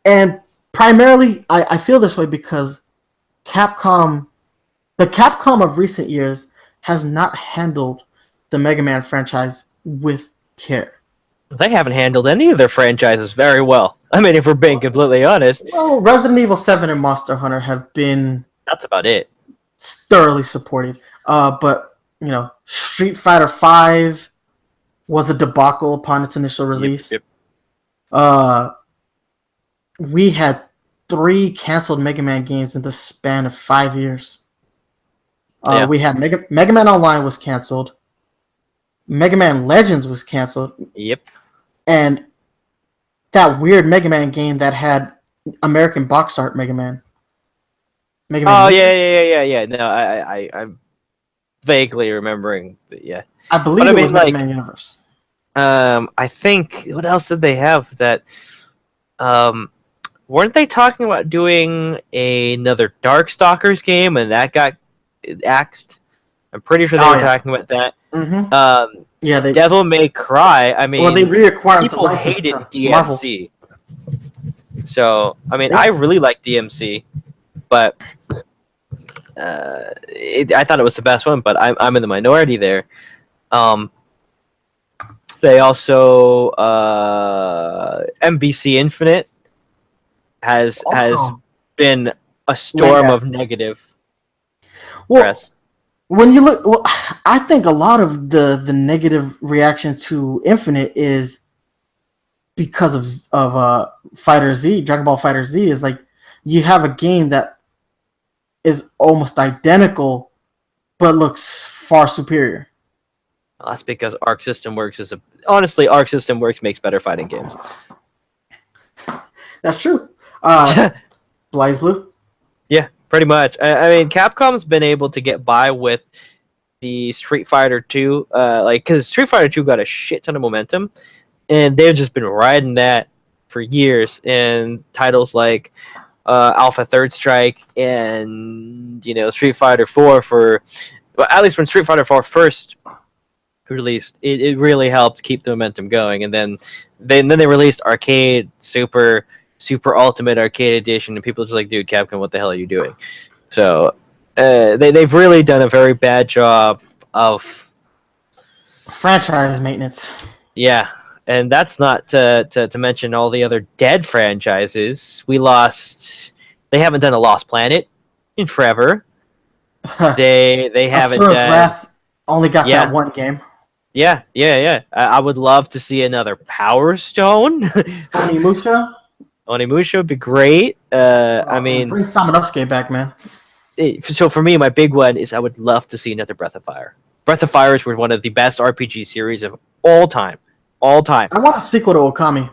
and primarily I feel this way because the Capcom of recent years has not handled the Mega Man franchise with care. They haven't handled any of their franchises very well. I mean, if we're being completely honest. Well, Resident Evil 7 and Monster Hunter have been... That's about it. Thoroughly supported. But, Street Fighter V was a debacle upon its initial release. Yep. We had 3 canceled Mega Man games in the span of 5 years. We had Mega Man Online was canceled. Mega Man Legends was canceled. Yep. And that weird Mega Man game that had American box art Mega Man. Oh, yeah. No, I'm vaguely remembering. Yeah. I believe it was Mega Man Universe. I think, what else did they have that... weren't they talking about doing another Darkstalkers game and that got axed? I'm pretty sure they were talking about that. Mm-hmm. They Devil May Cry. I mean, they reacquired people the license hated to DMC. Marvel. So I mean, I really like DMC, but I thought it was the best one. But I'm in the minority there. They also MBC Infinite has been a storm of negative press. When you look, I think a lot of the negative reaction to Infinite is because of Fighter Z, Dragon Ball Fighter Z. Is like you have a game that is almost identical, but looks far superior. Well, that's because Arc System Works honestly, Arc System Works makes better fighting games. That's true. Blaze Blue. Yeah, pretty much. I mean, Capcom's been able to get by with the Street Fighter 2, because Street Fighter 2 got a shit ton of momentum, and they've just been riding that for years. And titles like Alpha Third Strike and Street Fighter 4 at least when Street Fighter 4 first released, it really helped keep the momentum going. And then they released Arcade Super Ultimate Arcade Edition, and people are just like, dude, Capcom, what the hell are you doing? So they've really done a very bad job of franchise maintenance. Yeah, and that's not to mention all the other dead franchises. They haven't done a Lost Planet in forever. They haven't Asura's done. Wrath only got Yeah. that one game. Yeah. I would love to see another Power Stone. Onimusha. Onimusha would be great. I mean, bring Samanosuke back, man. So for me, my big one is I would love to see another Breath of Fire. Breath of Fire is one of the best RPG series of all time. All time. I want a sequel to Okami.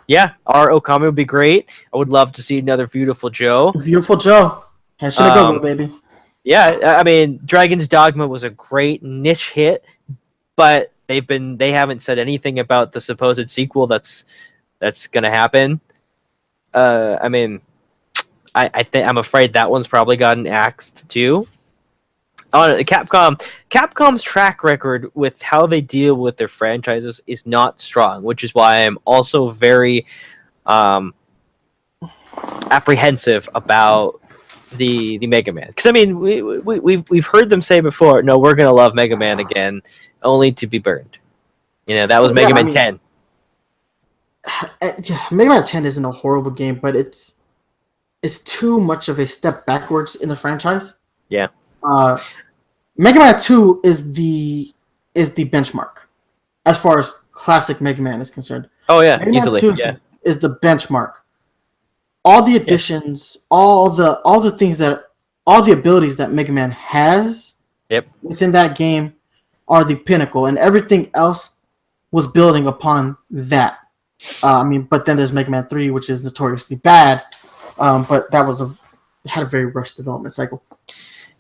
Yeah, our Okami would be great. I would love to see another Beautiful Joe. Beautiful Joe. Hashinagogo, baby. Yeah, I mean, Dragon's Dogma was a great niche hit, but they haven't said anything about the supposed sequel that's gonna happen. I mean, I think I'm afraid that one's probably gotten axed too. Capcom's track record with how they deal with their franchises is not strong, which is why I'm also very apprehensive about the Mega Man. Because I mean, we've heard them say before, no, we're gonna love Mega Man again, only to be burned. You know, that was Mega Man 10. Mega Man 10 isn't a horrible game, but it's too much of a step backwards in the franchise. Yeah. Mega Man 2 is the benchmark as far as classic Mega Man is concerned. Oh yeah, Mega easily. Man 2 is the benchmark. All the additions, all the things all the abilities that Mega Man has within that game are the pinnacle, and everything else was building upon that. But then there's Mega Man 3, which is notoriously bad, but that had a very rushed development cycle.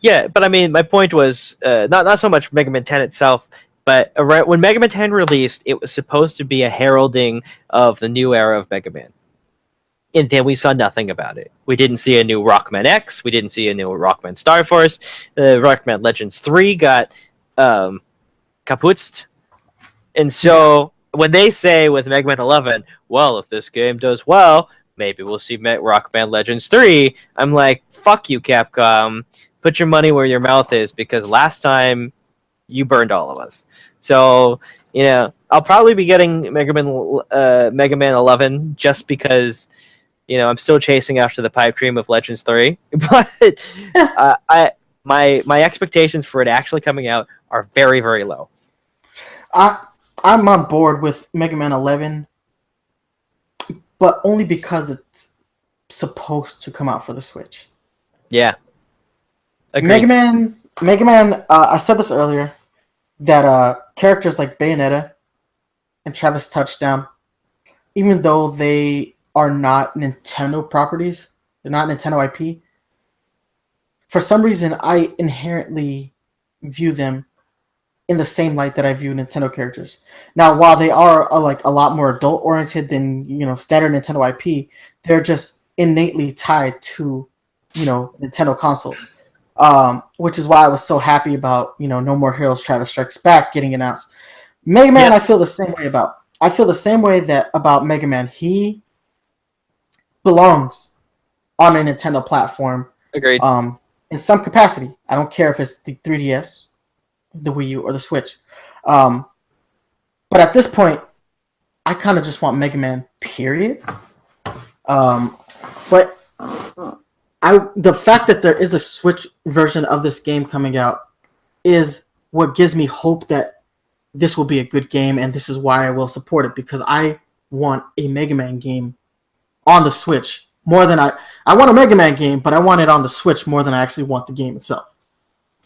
Yeah, but I mean, my point was not so much Mega Man 10 itself, but when Mega Man 10 released, it was supposed to be a heralding of the new era of Mega Man. And then we saw nothing about it. We didn't see a new Rockman X. We didn't see a new Rockman Star Force. Rockman Legends 3 got kaputzed. And so when they say with Mega Man 11, well, if this game does well, maybe we'll see Rockman Legends 3, I'm like, fuck you, Capcom. Put your money where your mouth is, because last time you burned all of us. So, you know, I'll probably be getting Mega Man 11 just because, you know, I'm still chasing after the pipe dream of Legends 3. But my expectations for it actually coming out are very, very low. I'm on board with Mega Man 11, but only because it's supposed to come out for the Switch. Yeah. Agreed. Mega Man. I said this earlier, that characters like Bayonetta and Travis Touchdown, even though they are not Nintendo properties, they're not Nintendo IP, for some reason I inherently view them in the same light that I view Nintendo characters. Now, while they are a lot more adult oriented than, you know, standard Nintendo IP, they're just innately tied to, you know, Nintendo consoles. Which is why I was so happy about, you know, No More Heroes Travis Strikes Back getting announced. Mega Man, I feel the same way about. I feel the same way about Mega Man. He belongs on a Nintendo platform. Agreed. In some capacity. I don't care if it's the 3DS, the Wii U, or the Switch. But at this point, I kind of just want Mega Man, period. But the fact that there is a Switch version of this game coming out is what gives me hope that this will be a good game, and this is why I will support it, because I want a Mega Man game on the Switch more than I want a Mega Man game, but I want it on the Switch more than I actually want the game itself.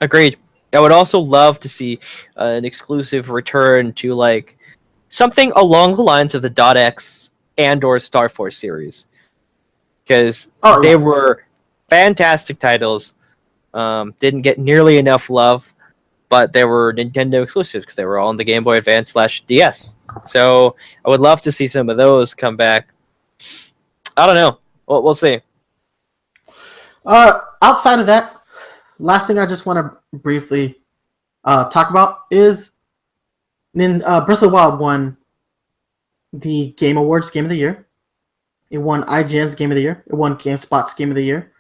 Agreed. I would also love to see an exclusive return to like something along the lines of the .X and or Star Force series, because they were fantastic titles. Didn't get nearly enough love, but they were Nintendo exclusives because they were all on the Game Boy Advance /DS. So I would love to see some of those come back. I don't know. We'll see. Outside of that, last thing I just want to briefly talk about is Breath of the Wild won the Game Awards Game of the Year. It won IGN's Game of the Year. It won GameSpot's Game of the Year.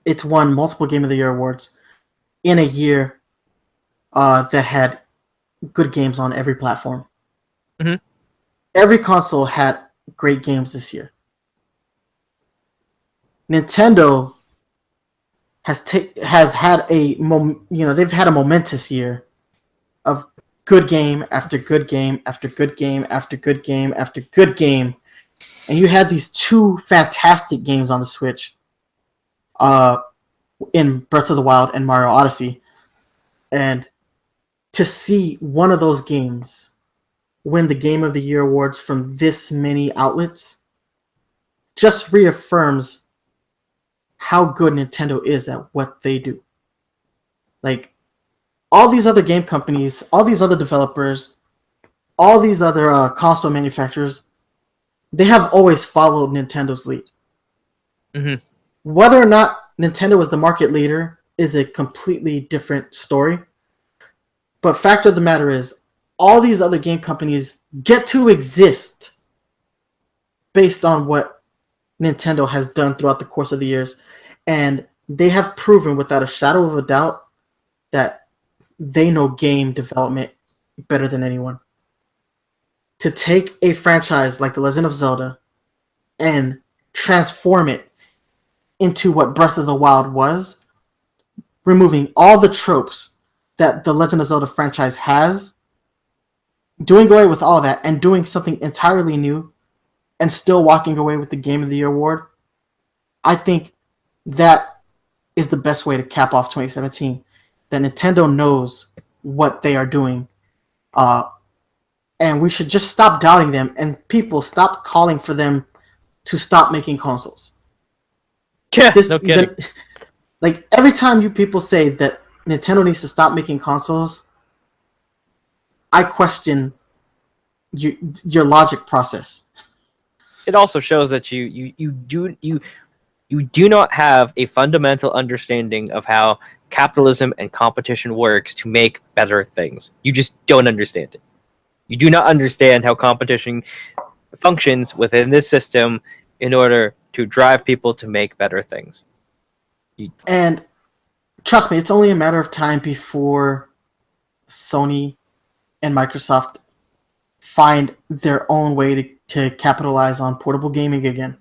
It's won multiple Game of the Year awards in a year that had good games on every platform. Mhm. Every console had great games this year. Nintendo has had they've had a momentous year of good game after good game after good game after good game after good game, and you had these two fantastic games on the Switch, in Breath of the Wild and Mario Odyssey, and to see one of those games win the Game of the Year awards from this many outlets just reaffirms how good Nintendo is at what they do. Like, all these other game companies, all these other developers, all these other console manufacturers, they have always followed Nintendo's lead. Mhm. Whether or not Nintendo is the market leader is a completely different story. But fact of the matter is, all these other game companies get to exist based on what Nintendo has done throughout the course of the years. And they have proven without a shadow of a doubt that they know game development better than anyone. To take a franchise like The Legend of Zelda and transform it into what Breath of the Wild was, removing all the tropes that the Legend of Zelda franchise has, doing away with all that and doing something entirely new, and still walking away with the Game of the Year award, I think that is the best way to cap off 2017. That Nintendo knows what they are doing, and we should just stop doubting them, and people stop calling for them to stop making consoles. Yeah, no kidding. Like, every time you people say that Nintendo needs to stop making consoles, I question your logic process. It also shows that you do not have a fundamental understanding of how capitalism and competition works to make better things. You just don't understand it. You do not understand how competition functions within this system in order to drive people to make better things. And trust me, it's only a matter of time before Sony and Microsoft find their own way to capitalize on portable gaming again.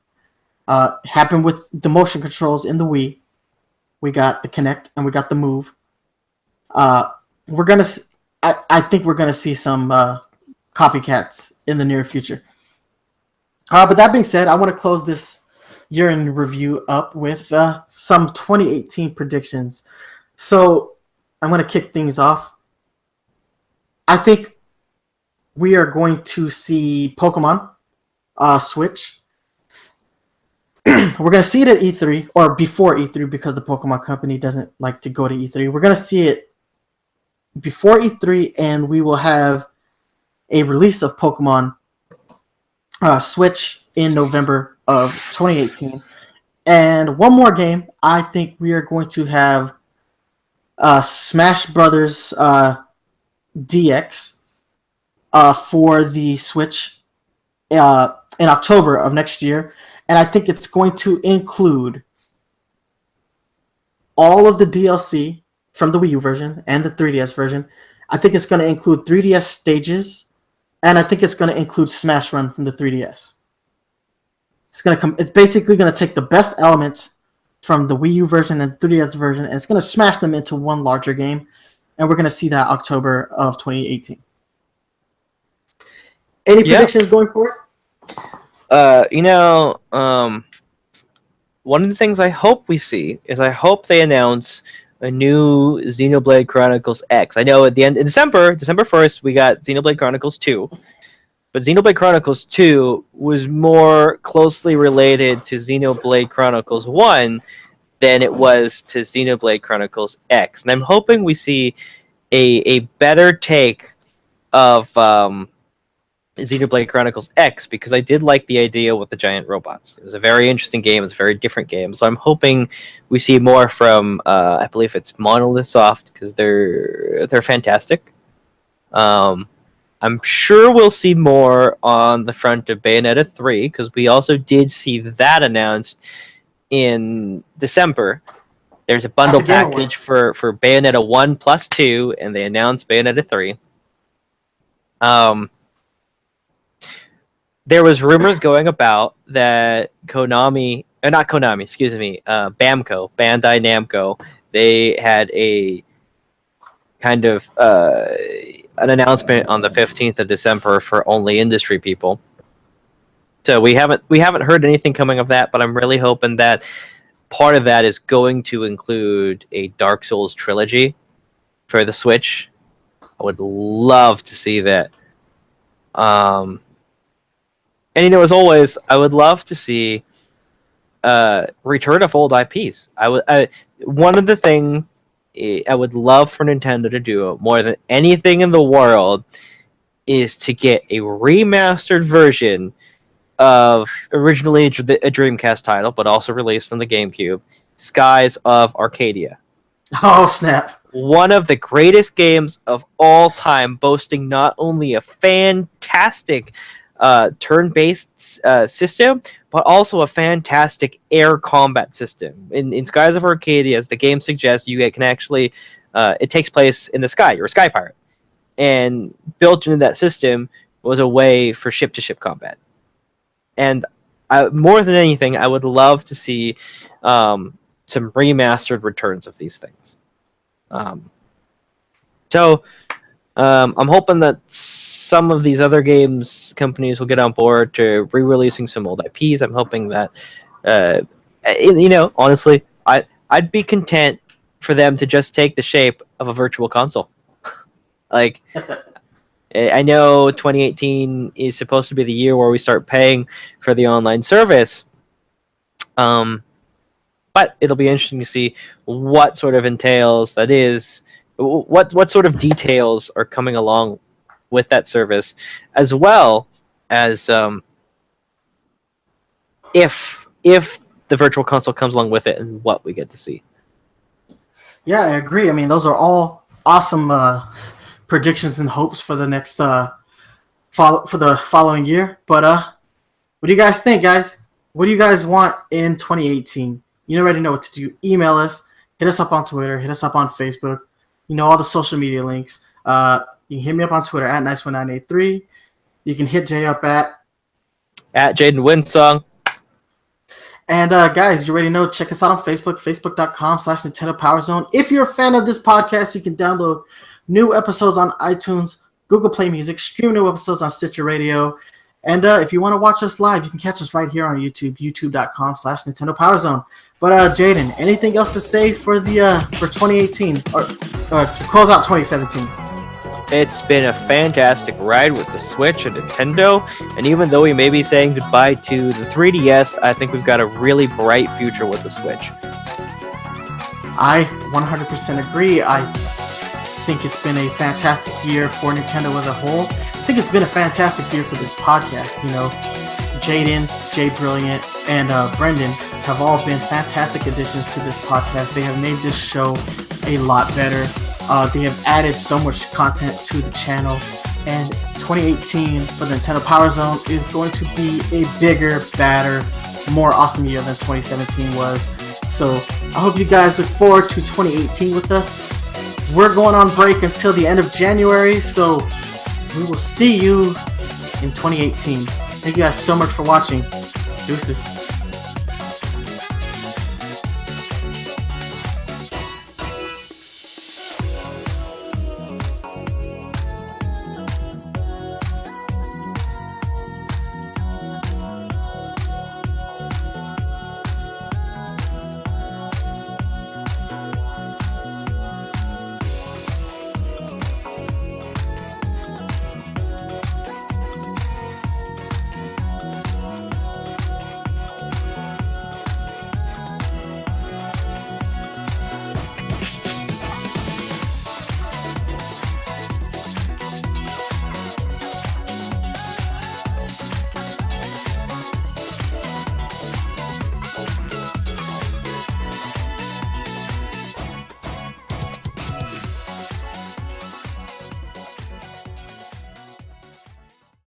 Happened with the motion controls in the Wii. We got the Kinect and we got the Move. I think we're gonna see some copycats in the near future. But that being said, I want to close this year in review up with some 2018 predictions. So I'm going to kick things off. I think we are going to see Pokemon Switch. We're going to see it at E3, or before E3, because the Pokemon Company doesn't like to go to E3. We're going to see it before E3, and we will have a release of Pokemon Switch in November of 2018. And one more game, I think we are going to have Smash Brothers DX for the Switch in October of next year. And I think it's going to include all of the DLC from the Wii U version and the 3DS version. I think it's going to include 3DS stages, and I think it's going to include Smash Run from the 3DS. It's basically going to take the best elements from the Wii U version and the 3DS version, and it's going to smash them into one larger game. And we're going to see that October of 2018. Any predictions going forward? One of the things I hope we see is I hope they announce a new Xenoblade Chronicles X. I know at the end in December 1st, we got Xenoblade Chronicles 2. But Xenoblade Chronicles 2 was more closely related to Xenoblade Chronicles 1 than it was to Xenoblade Chronicles X. And I'm hoping we see a better take of Xenoblade Chronicles X, because I did like the idea with the giant robots. It was a very interesting game. It's a very different game. So I'm hoping we see more from, I believe it's Monolith Soft, because they're fantastic. I'm sure we'll see more on the front of Bayonetta 3, because we also did see that announced in December. There's a bundle package for Bayonetta 1 plus 2, and they announced Bayonetta 3. There was rumors going about that Bandai Namco, they had a kind of an announcement on the 15th of December for only industry people. So we haven't heard anything coming of that, but I'm really hoping that part of that is going to include a Dark Souls trilogy for the Switch. I would love to see that. And as always, I would love to see return of old IPs. One of the things I would love for Nintendo to do more than anything in the world is to get a remastered version of originally a Dreamcast title, but also released on the GameCube, Skies of Arcadia. Oh, snap. One of the greatest games of all time, boasting not only a fantastic turn-based system, but also a fantastic air combat system. In Skies of Arcadia, as the game suggests, you can actually it takes place in the sky. You're a sky pirate, and built into that system was a way for ship-to-ship combat. And more than anything, I would love to see some remastered returns of these things. So I'm hoping that some of these other games companies will get on board to re-releasing some old IPs. I'm hoping that, honestly, I'd be content for them to just take the shape of a virtual console. Like, I know 2018 is supposed to be the year where we start paying for the online service, but it'll be interesting to see what sort of entails that is, what sort of details are coming along with that service, as well as if the virtual console comes along with it and what we get to see. Yeah, I agree. I mean, those are all awesome predictions and hopes for the next for the following year. But what do you guys think, guys? What do you guys want in 2018? You already know what to do. Email us, hit us up on Twitter, hit us up on Facebook. All the social media links. You can hit me up on Twitter at Nice1983. You can hit Jay up at Jaden Winsong. And guys, you already know, check us out on Facebook, facebook.com/Nintendo PowerZone. If you're a fan of this podcast, you can download new episodes on iTunes, Google Play Music, stream new episodes on Stitcher Radio. And if you want to watch us live, you can catch us right here on YouTube, youtube.com/Nintendo PowerZone. But Jaden, anything else to say for 2018 or to close out 2017? It's been a fantastic ride with the Switch and Nintendo, and even though we may be saying goodbye to the 3DS, I think we've got a really bright future with the Switch. I 100% agree. I think it's been a fantastic year for Nintendo as a whole. I think it's been a fantastic year for this podcast. Jaden, Jay Brilliant, and Brendan have all been fantastic additions to this podcast. They have made this show a lot better. They have added so much content to the channel, and 2018 for the Nintendo PowerZone is going to be a bigger, badder, more awesome year than 2017 was. So I hope you guys look forward to 2018 with us. We're going on break until the end of January, so we will see you in 2018. Thank you guys so much for watching. Deuces.